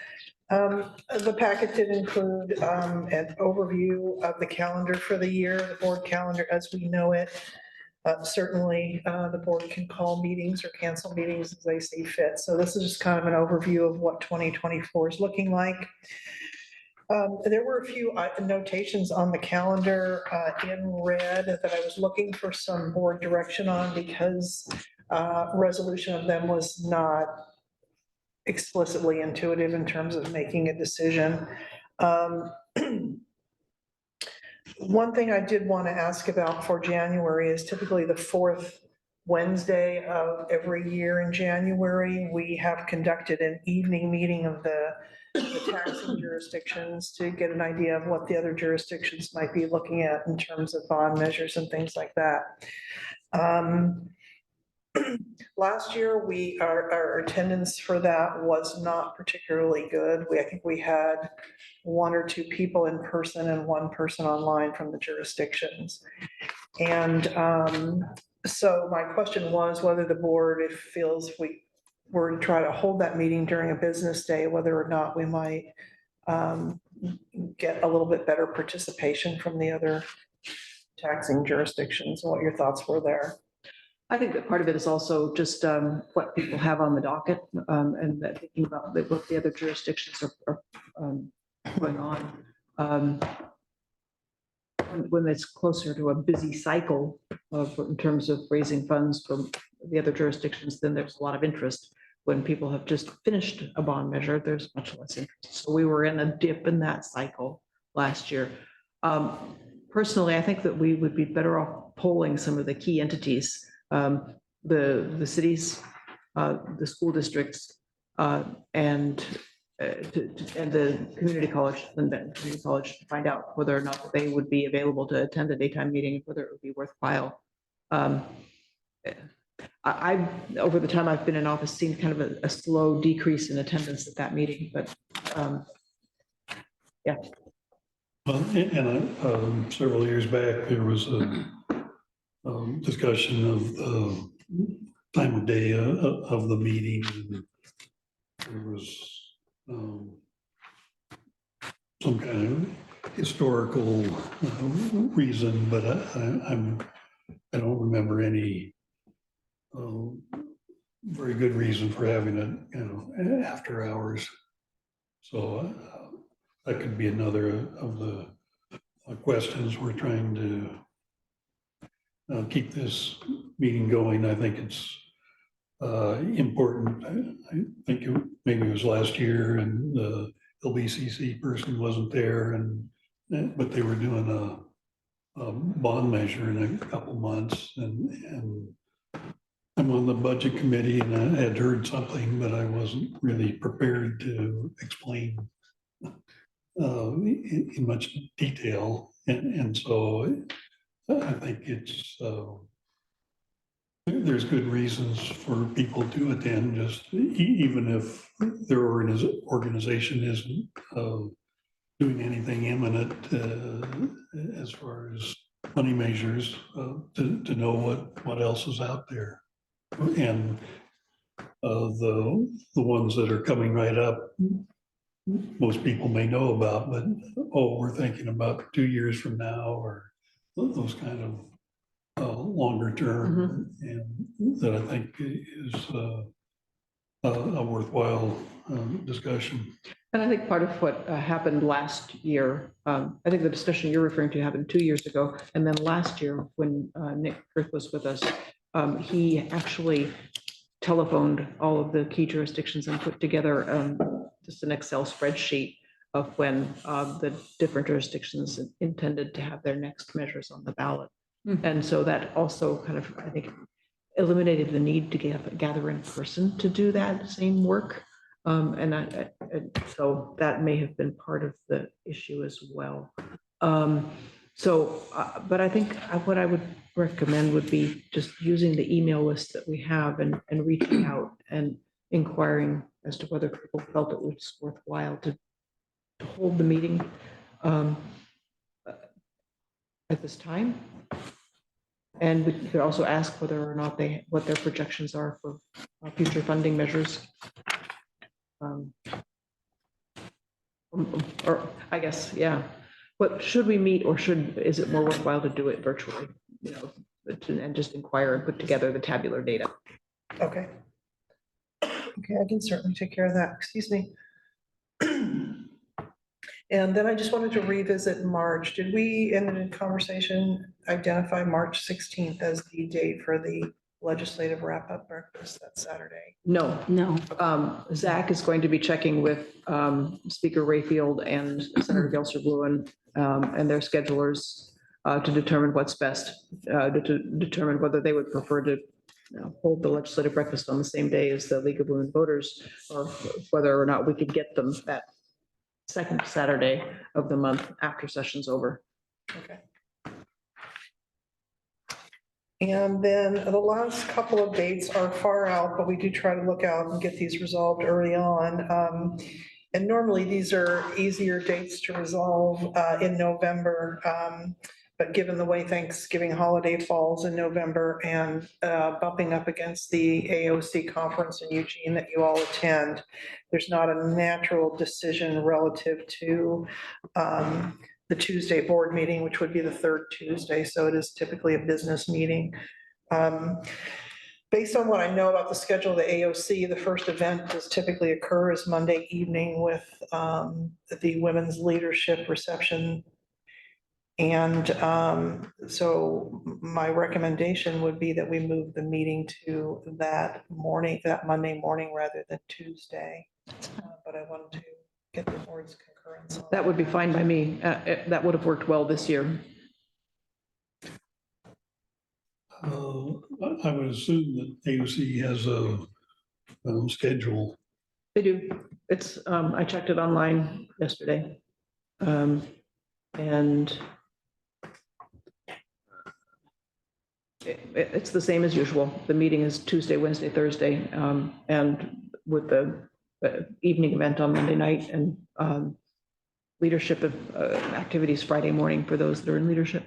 The packet did include an overview of the calendar for the year, the board calendar as we know it. Certainly, the board can call meetings or cancel meetings as they see fit. So this is just kind of an overview of what 2024 is looking like. There were a few notations on the calendar in red that I was looking for some board direction on because resolution of them was not explicitly intuitive in terms of making a decision. One thing I did want to ask about for January is typically the fourth Wednesday of every year in January, we have conducted an evening meeting of the taxing jurisdictions to get an idea of what the other jurisdictions might be looking at in terms of bond measures and things like that. Last year, our attendance for that was not particularly good. I think we had 1 or 2 people in person and 1 person online from the jurisdictions. And so my question was whether the board, if feels if we were to try to hold that meeting during a business day, whether or not we might get a little bit better participation from the other taxing jurisdictions, and what your thoughts were there.
I think that part of it is also just what people have on the docket and that thinking about what the other jurisdictions are going on. When it's closer to a busy cycle in terms of raising funds from the other jurisdictions, then there's a lot of interest. When people have just finished a bond measure, there's much less interest. So we were in a dip in that cycle last year. Personally, I think that we would be better off polling some of the key entities, the cities, the school districts, and the community college, Lynn Community College, to find out whether or not they would be available to attend a daytime meeting, whether it would be worthwhile. I've, over the time I've been in office, seen kind of a slow decrease in attendance at that meeting, but yeah.
Well, and several years back, there was a discussion of the time of day of the meeting. And there was some kind of historical reason, but I don't remember any very good reason for having it, after hours. So that could be another of the questions we're trying to keep this meeting going. I think it's important. I think maybe it was last year and the LBCC person wasn't there, but they were doing a bond measure in a couple months, and I'm on the budget committee, and I had heard something, but I wasn't really prepared to explain in much detail, and so I think it's there's good reasons for people to attend, just even if their organization isn't doing anything imminent as far as money measures, to know what else is out there. And the ones that are coming right up, most people may know about, but we're thinking about 2 years from now, or those kind of longer term, and that I think is a worthwhile discussion.
And I think part of what happened last year, I think the discussion you're referring to happened 2 years ago. And then last year, when Nick Kurth was with us, he actually telephoned all of the key jurisdictions and put together just an Excel spreadsheet of when the different jurisdictions intended to have their next measures on the ballot. And so that also kind of, I think, eliminated the need to gather in person to do that same work. And so that may have been part of the issue as well. But I think what I would recommend would be just using the email list that we have and reaching out and inquiring as to whether people felt it was worthwhile to hold the meeting at this time. And we could also ask whether or not what their projections are for future funding measures. Or I guess, yeah. But should we meet, or is it more worthwhile to do it virtually? And just inquire and put together the tabular data.
Okay. Okay, I can certainly take care of that. Excuse me. And then I just wanted to revisit March. Did we, in the conversation, identify March 16th as the date for the legislative wrap-up breakfast that Saturday?
No. Zach is going to be checking with Speaker Rayfield and Senator Gelser-Bluin and their schedulers to determine what's best, to determine whether they would prefer to hold the legislative breakfast on the same day as the League of Women Voters, or whether or not we could get them that second Saturday of the month after session's over.
Okay. And then the last couple of dates are far out, but we do try to look out and get these resolved early on. And normally these are easier dates to resolve in November. But given the way Thanksgiving holiday falls in November and bumping up against the AOC conference in Eugene that you all attend, there's not a natural decision relative to the Tuesday board meeting, which would be the third Tuesday. So it is typically a business meeting. Based on what I know about the schedule of the AOC, the first event does typically occur is Monday evening with the women's leadership reception. And so my recommendation would be that we move the meeting to that morning, that Monday morning rather than Tuesday. But I wanted to get the board's concurrence on
That would be fine by me. That would have worked well this year.
I would assume that AOC has a schedule.
They do. It's, I checked it online yesterday. And it's the same as usual. The meeting is Tuesday, Wednesday, Thursday, and with the evening event on Monday night and leadership of activities Friday morning for those that are in leadership.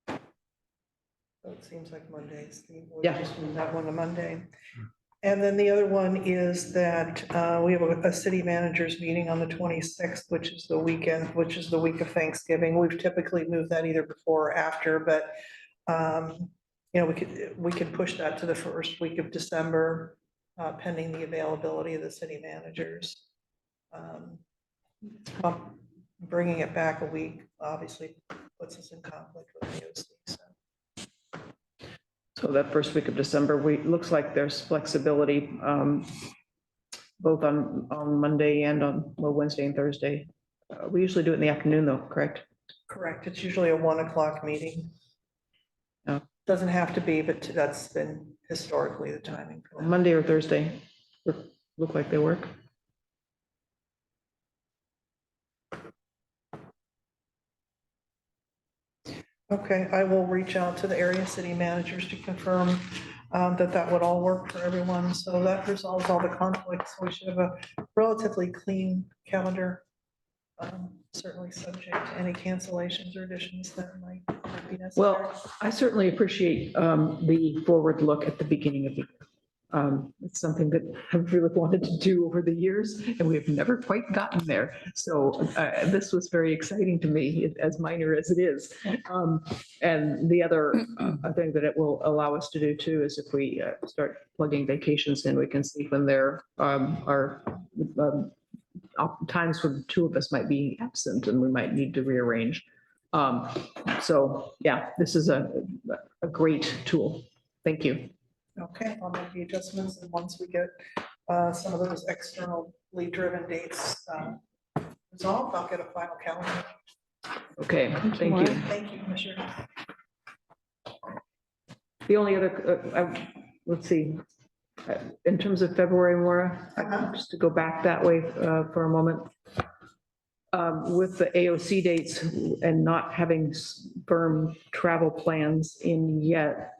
So it seems like Mondays.
Yeah.
Just move that one to Monday. And then the other one is that we have a city managers meeting on the 26th, which is the weekend, which is the week of Thanksgiving. We've typically moved that either before or after, but you know, we could push that to the first week of December, pending the availability of the city managers. Bringing it back a week obviously puts us in conflict with the AOC.
So that first week of December, looks like there's flexibility, both on Monday and on Wednesday and Thursday. We usually do it in the afternoon though, correct?
Correct. It's usually a 1 o'clock meeting.
Oh.
Doesn't have to be, but that's been historically the timing for that.
Monday or Thursday look like they work.
Okay, I will reach out to the area city managers to confirm that would all work for everyone. So that resolves all the conflicts. We should have a relatively clean calendar. Certainly subject to any cancellations or additions that might be necessary.
Well, I certainly appreciate the forward look at the beginning of the year. It's something that I've really wanted to do over the years, and we have never quite gotten there. So this was very exciting to me, as minor as it is. And the other thing that it will allow us to do too is if we start plugging vacations in, we can see when there are times when two of us might be absent and we might need to rearrange. So yeah, this is a great tool. Thank you.
Okay, I'll make the adjustments, and once we get some of those externally driven dates resolved, I'll get a final calendar.
Okay, thank you.
Thank you, Commissioner.
The only other, let's see, in terms of February, Maura, just to go back that way for a moment. With the AOC dates and not having firm travel plans in yet,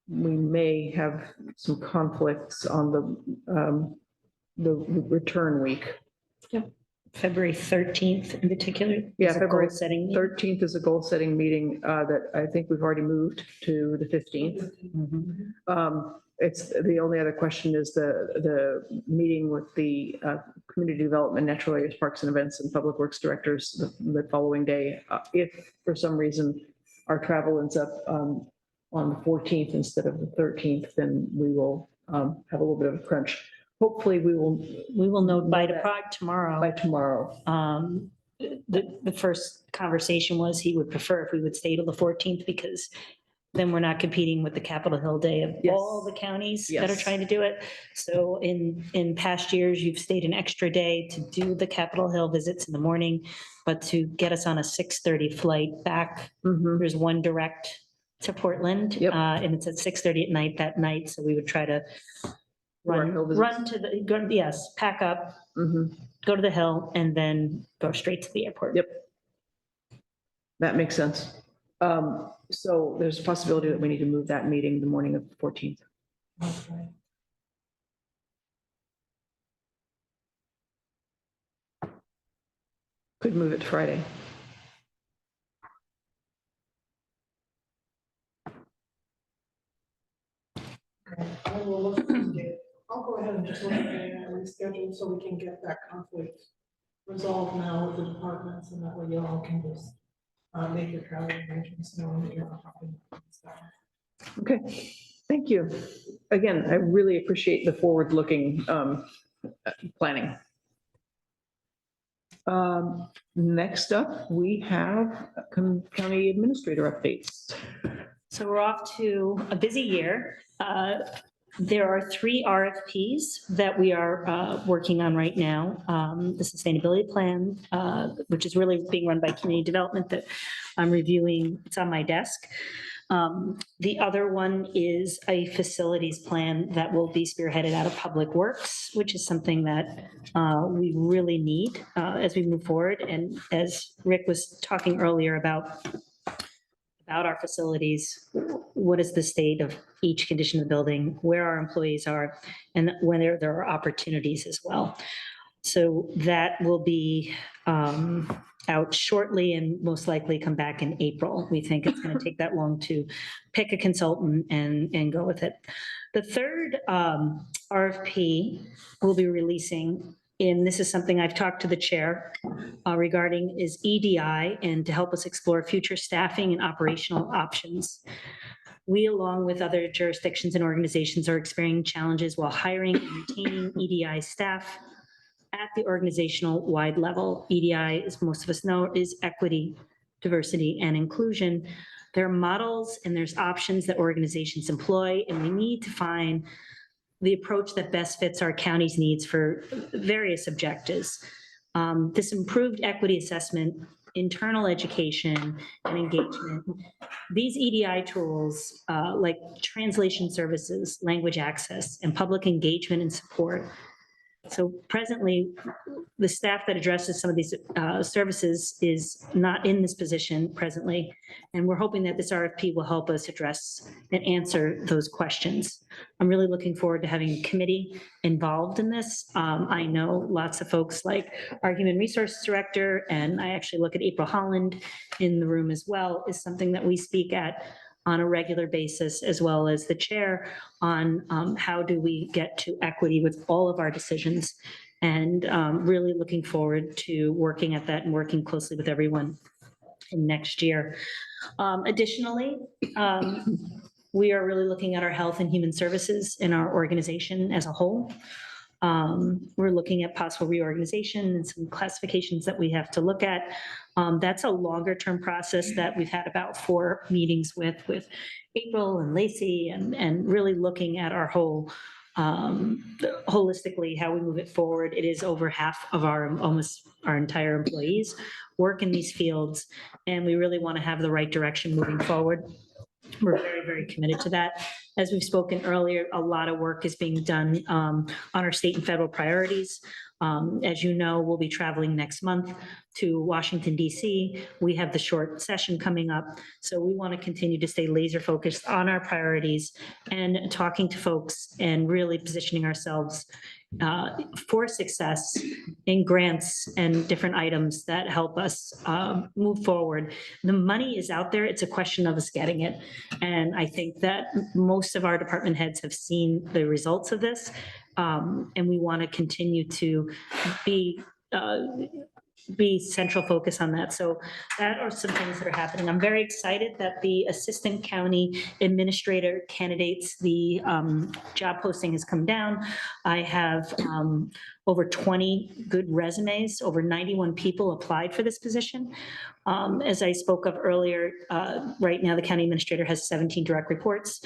we may have some conflicts on the return week.
February 13th in particular.
Yeah,
is a
February
goal-setting meeting.
13th is a goal-setting meeting that I think we've already moved to the 15th. It's, the only other question is the meeting with the Community Development, Natural Areas, Parks and Events and Public Works Directors the following day. If for some reason our travel ends up on the 14th instead of the 13th, then we will have a little bit of a crunch. Hopefully we will
know by
tomorrow.
The first conversation was he would prefer if we would stay till the 14th because then we're not competing with the Capitol Hill Day of
Yes.
all the counties that are
Yes.
trying to do it. So in past years, you've stayed an extra day to do the Capitol Hill visits in the morning, but to get us on a 6:30 flight back,
Mhm.
there's one direct to Portland.
Yep.
And it's at 6:30 at night that night, so we would try to
our hill visits.
run to the, yes, pack up,
Mhm.
go to the hill, and then go straight to the airport.
Yep. That makes sense. So there's a possibility that we need to move that meeting the morning of the 14th.
Okay.
Could move it to Friday.
Okay, I will look at the date. I'll go ahead and just look at getting that rescheduled so we can get that conflict resolved now with the departments, and that way you all can just make your travel arrangements knowing that you're not having stuff.
Okay, thank you. Again, I really appreciate the forward-looking planning. Next up, we have county administrator updates.
So we're off to a busy year. There are 3 RFPs that we are working on right now. The sustainability plan, which is really being run by community development, that I'm reviewing. It's on my desk. The other one is a facilities plan that will be spearheaded out of Public Works, which is something that we really need as we move forward. And as Rick was talking earlier about our facilities, what is the state of each condition of the building, where our employees are, and when there are opportunities as well. So that will be out shortly and most likely come back in April. We think it's going to take that long to pick a consultant and go with it. The third RFP we'll be releasing, and this is something I've talked to the chair regarding, is EDI, and to help us explore future staffing and operational options. We, along with other jurisdictions and organizations, are experiencing challenges while hiring and retaining EDI staff at the organizational wide level. EDI, as most of us know, is equity, diversity, and inclusion. There are models and there's options that organizations employ, and we need to find the approach that best fits our county's needs for various objectives. This improved equity assessment, internal education, and engagement. These EDI tools, like translation services, language access, and public engagement and support. So presently, the staff that addresses some of these services is not in this position presently, and we're hoping that this RFP will help us address and answer those questions. I'm really looking forward to having a committee involved in this. I know lots of folks like our Human Resources Director, and I actually look at April Holland in the room as well, is something that we speak at on a regular basis, as well as the chair on how do we get to equity with all of our decisions. And really looking forward to working at that and working closely with everyone in next year. Additionally, we are really looking at our health and human services in our organization as a whole. We're looking at possible reorganization and some classifications that we have to look at. That's a longer term process that we've had about 4 meetings with April and Lacey, and really looking at our whole, holistically, how we move it forward. It is over half of almost our entire employees work in these fields, and we really want to have the right direction moving forward. We're very, very committed to that. As we've spoken earlier, a lot of work is being done on our state and federal priorities. As you know, we'll be traveling next month to Washington, DC. We have the short session coming up. So we want to continue to stay laser focused on our priorities and talking to folks and really positioning ourselves for success in grants and different items that help us move forward. The money is out there. It's a question of us getting it. And I think that most of our department heads have seen the results of this. And we want to continue to be central focus on that. So that are some things that are happening. I'm very excited that the assistant county administrator candidates, the job posting has come down. I have over 20 good resumes. Over 91 people applied for this position. As I spoke of earlier, right now the county administrator has 17 direct reports.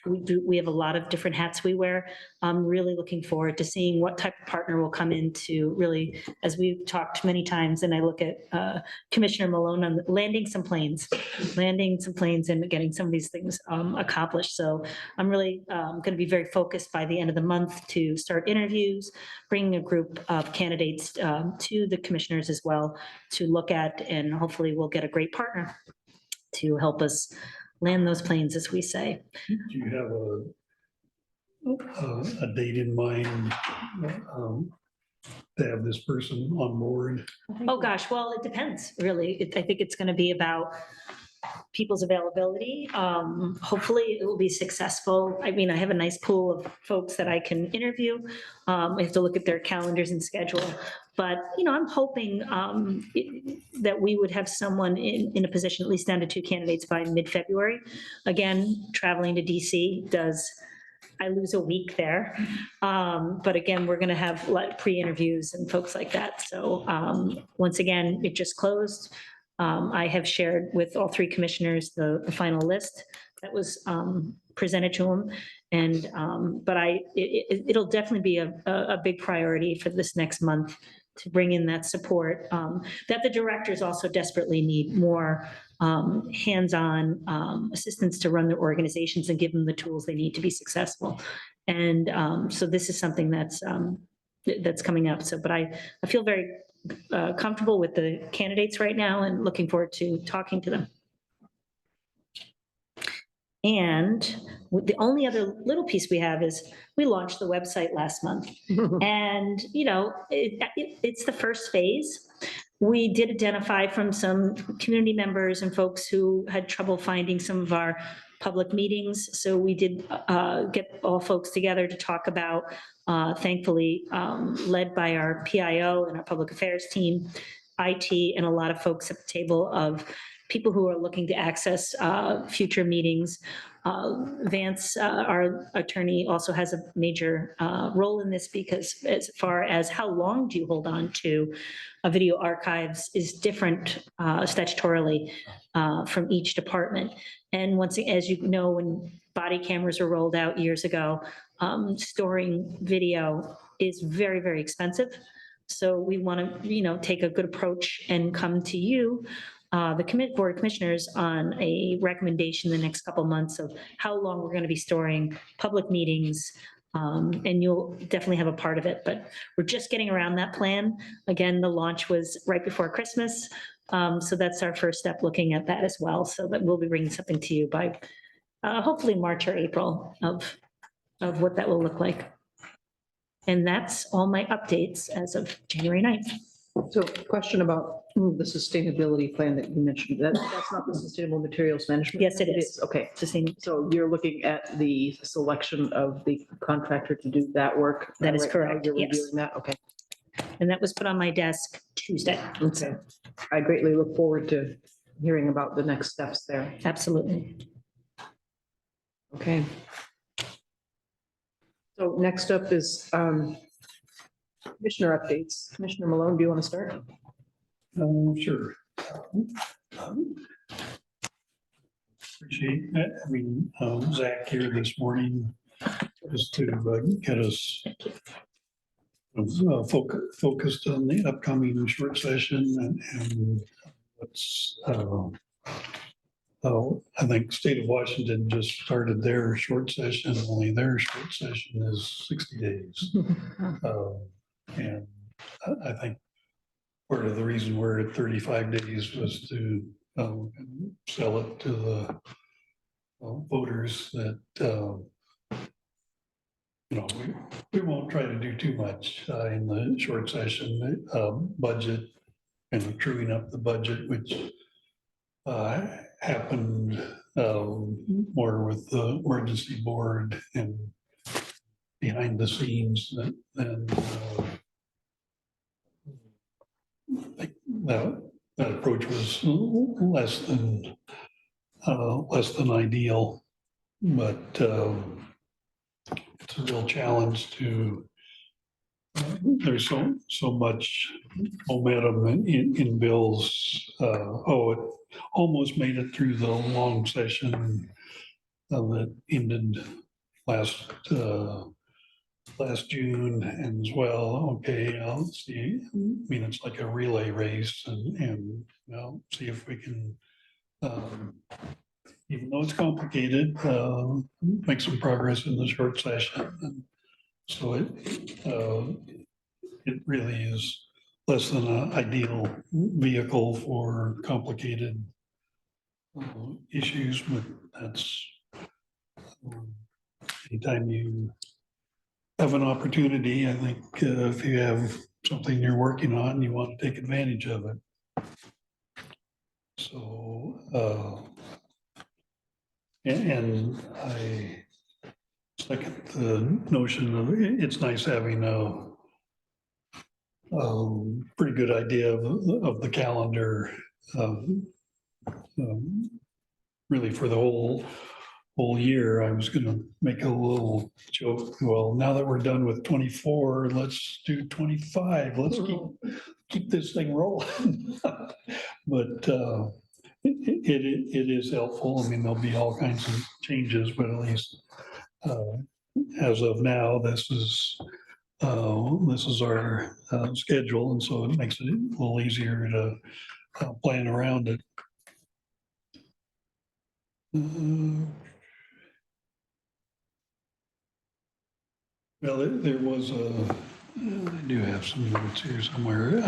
We have a lot of different hats we wear. I'm really looking forward to seeing what type of partner will come in to really, as we've talked many times, and I look at Commissioner Malone on landing some planes and getting some of these things accomplished. So I'm really going to be very focused by the end of the month to start interviews, bringing a group of candidates to the commissioners as well to look at, and hopefully we'll get a great partner to help us land those planes, as we say.
Do you have a date in mind to have this person on board?
Oh, gosh, well, it depends, really. I think it's going to be about people's availability. Hopefully it will be successful. I mean, I have a nice pool of folks that I can interview. I have to look at their calendars and schedule. But, I'm hoping that we would have someone in a position, at least down to 2 candidates by mid-February. Again, traveling to DC I lose a week there. But again, we're going to have pre-interviews and folks like that. So once again, it just closed. I have shared with all 3 commissioners the final list that was presented to them. And but it'll definitely be a big priority for this next month to bring in that support that the directors also desperately need more hands-on assistance to run their organizations and give them the tools they need to be successful. And so this is something that's coming up. So, but I feel very comfortable with the candidates right now and looking forward to talking to them. And the only other little piece we have is we launched the website last month. And, it's the first phase. We did identify from some community members and folks who had trouble finding some of our public meetings. So we did get all folks together to talk about, thankfully, led by our PIO and our public affairs team, IT, and a lot of folks at the table of people who are looking to access future meetings. Vance, our attorney, also has a major role in this, because as far as how long do you hold on to video archives is different statutorily from each department. And once, as you know, when body cameras were rolled out years ago, storing video is very, very expensive. So we want to, take a good approach and come to you, the Board of Commissioners, on a recommendation the next couple of months of how long we're going to be storing public meetings. And you'll definitely have a part of it, but we're just getting around that plan. Again, the launch was right before Christmas. So that's our first step, looking at that as well. So that we'll be bringing something to you by hopefully March or April of what that will look like. And that's all my updates as of January 9th.
So question about the sustainability plan that you mentioned, that's not the sustainable materials management?
Yes, it is.
Okay,
It's the same.
so you're looking at the selection of the contractor to do that work?
That is
right now?
correct,
You're
yes.
reviewing that, okay.
And that was put on my desk Tuesday.
Okay. I greatly look forward to hearing about the next steps there.
Absolutely.
Okay. So next up is commissioner updates. Commissioner Malone, do you want to start?
Sure. Appreciate that. Zach here this morning just to get us focused on the upcoming short session and what's, I think state of Washington just started their short session, only their short session is 60 days. And I think part of the reason we're at 35 days was to sell it to the voters that, we won't try to do too much in the short session budget and truing up the budget, which happened more with the emergency board and behind the scenes than that approach was less than ideal, but it's a real challenge to there's so much momentum in bills. It almost made it through the long session that ended last June, and as well, okay, I'll see, I mean, it's like a relay race, and see if we can, even though it's complicated, make some progress in the short session. And so it really is less than an ideal vehicle for complicated issues, but that's anytime you have an opportunity, I think if you have something you're working on, you want to take advantage of it. So, and I second the notion of it's nice having a pretty good idea of the calendar, really for the whole year. I was gonna make a little joke, well, now that we're done with 24, let's do 25. Let's keep this thing rolling. But it is helpful. I mean, there'll be all kinds of changes, but at least as of now, this is our schedule, and so it makes it a little easier to plan around it. Well, there was I do have some notes here somewhere.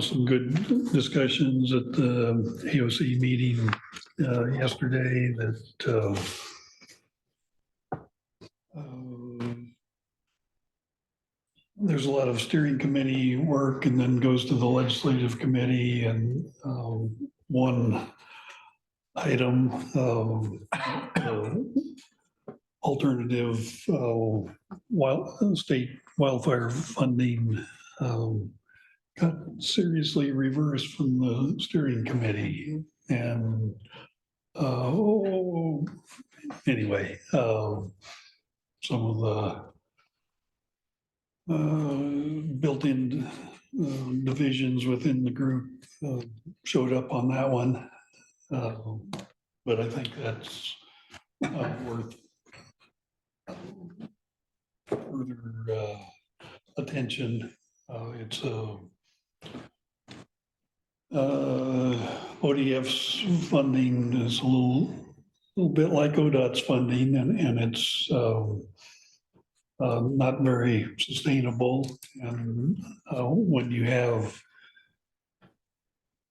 Some good discussions at the AOC meeting yesterday that there's a lot of steering committee work and then goes to the legislative committee, and one item, alternative state wildfire funding got seriously reversed from the steering committee. And anyway, some of the built-in divisions within the group showed up on that one. But I think that's worth further attention. It's ODF's funding is a little bit like ODOT's funding, and it's not very sustainable. And when you have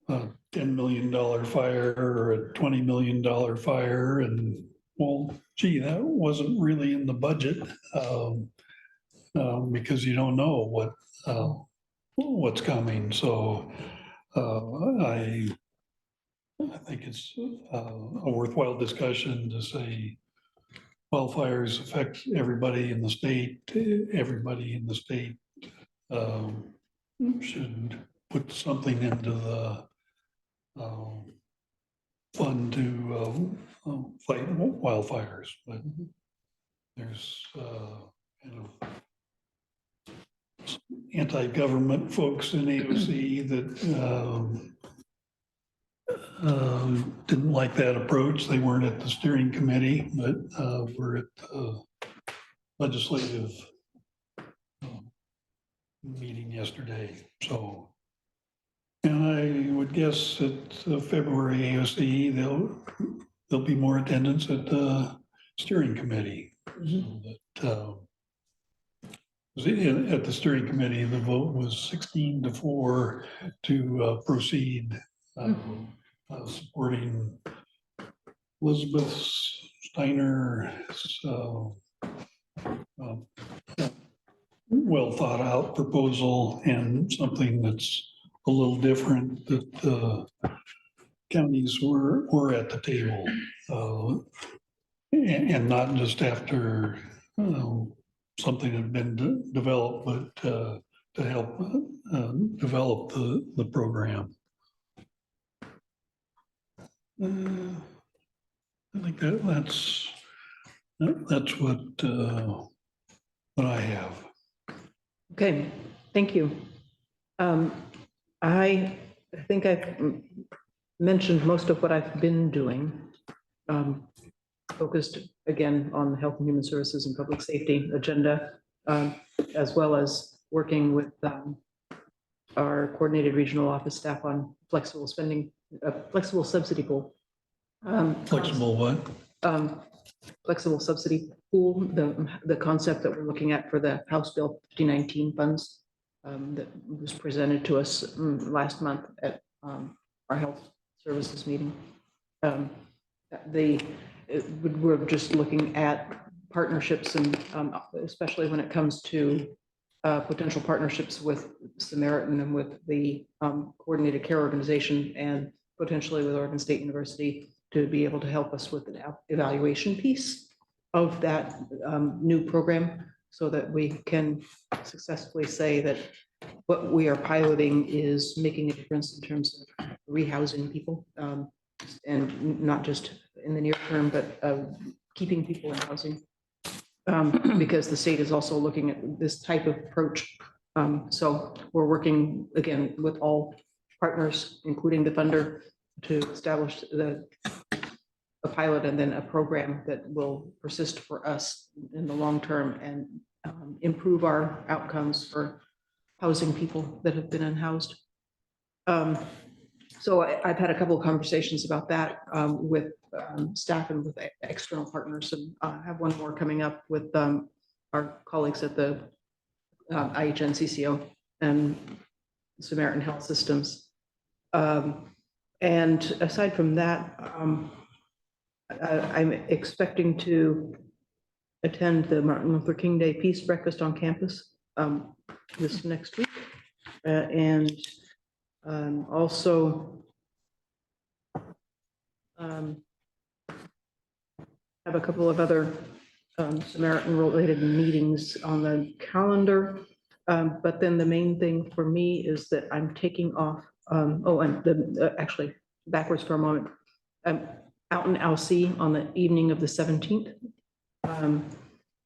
a $10 million fire or a $20 million fire, and well, gee, that wasn't really in the budget, because you don't know what's coming. So I think it's a worthwhile discussion to say wildfires affect everybody in the state. Everybody in the state should put something into the fund to fight wildfires. But there's anti-government folks in AOC that didn't like that approach. They weren't at the steering committee, but were at the legislative meeting yesterday. So, and I would guess at February AOC, there'll be more attendance at the steering committee. So that, at the steering committee, the vote was 16-4 to proceed, supporting Elizabeth Steiner's well thought out proposal, and something that's a little different, that the counties were at the table, and not just after something had been developed, but to help develop the program. I think that's what what I have.
Okay, thank you. I think I've mentioned most of what I've been doing. Focused again on the Health and Human Services and Public Safety agenda, as well as working with our coordinated regional office staff on flexible spending, flexible subsidy pool.
Flexible what?
Flexible subsidy pool, the concept that we're looking at for the House Bill 5019 funds that was presented to us last month at our health services meeting. We're just looking at partnerships and especially when it comes to potential partnerships with Samaritan and with the Coordinated Care Organization and potentially with Oregon State University to be able to help us with an evaluation piece of that new program so that we can successfully say that what we are piloting is making a difference in terms of rehousing people and not just in the near term, but keeping people in housing. Because the state is also looking at this type of approach. So we're working again with all partners, including the funder, to establish a pilot and then a program that will persist for us in the long term and improve our outcomes for housing people that have been unhoused. So I've had a couple of conversations about that with staff and with external partners, and I have one more coming up with our colleagues at the IHN CCO and Samaritan Health Systems. And aside from that, I'm expecting to attend the Martin Luther King Day Peace Breakfast on campus this next week. And also have a couple of other Samaritan-related meetings on the calendar. But then the main thing for me is that I'm taking off, actually backwards for a moment. I'm out in Alsea on the evening of the 17th.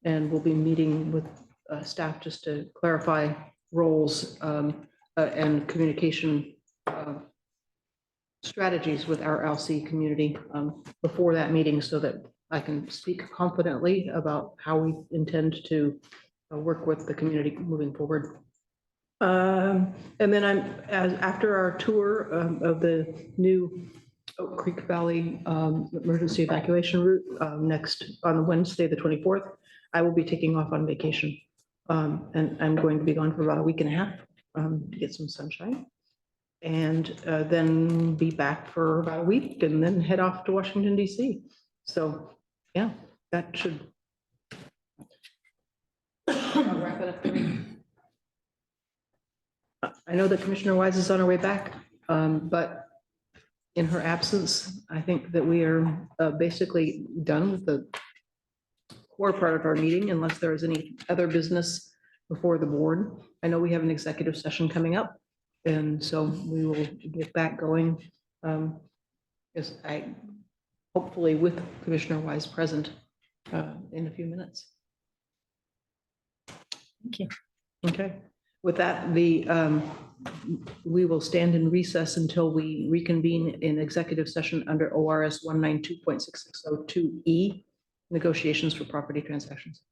And we'll be meeting with staff just to clarify roles and communication strategies with our Alsea community before that meeting so that I can speak confidently about how we intend to work with the community moving forward. And then after our tour of the new Oak Creek Valley emergency evacuation route next on Wednesday, the 24th, I will be taking off on vacation. And I'm going to be gone for about a week and a half to get some sunshine. And then be back for about a week and then head off to Washington, DC. So yeah, that should wrap it up for me. I know that Commissioner Wise is on her way back, but in her absence, I think that we are basically done with the core part of our meeting unless there is any other business before the board. I know we have an executive session coming up, and so we will get that going. Hopefully with Commissioner Wise present in a few minutes.
Thank you.
Okay, with that, we will stand in recess until we reconvene in executive session under ORS 192.6602E, negotiations for property transactions.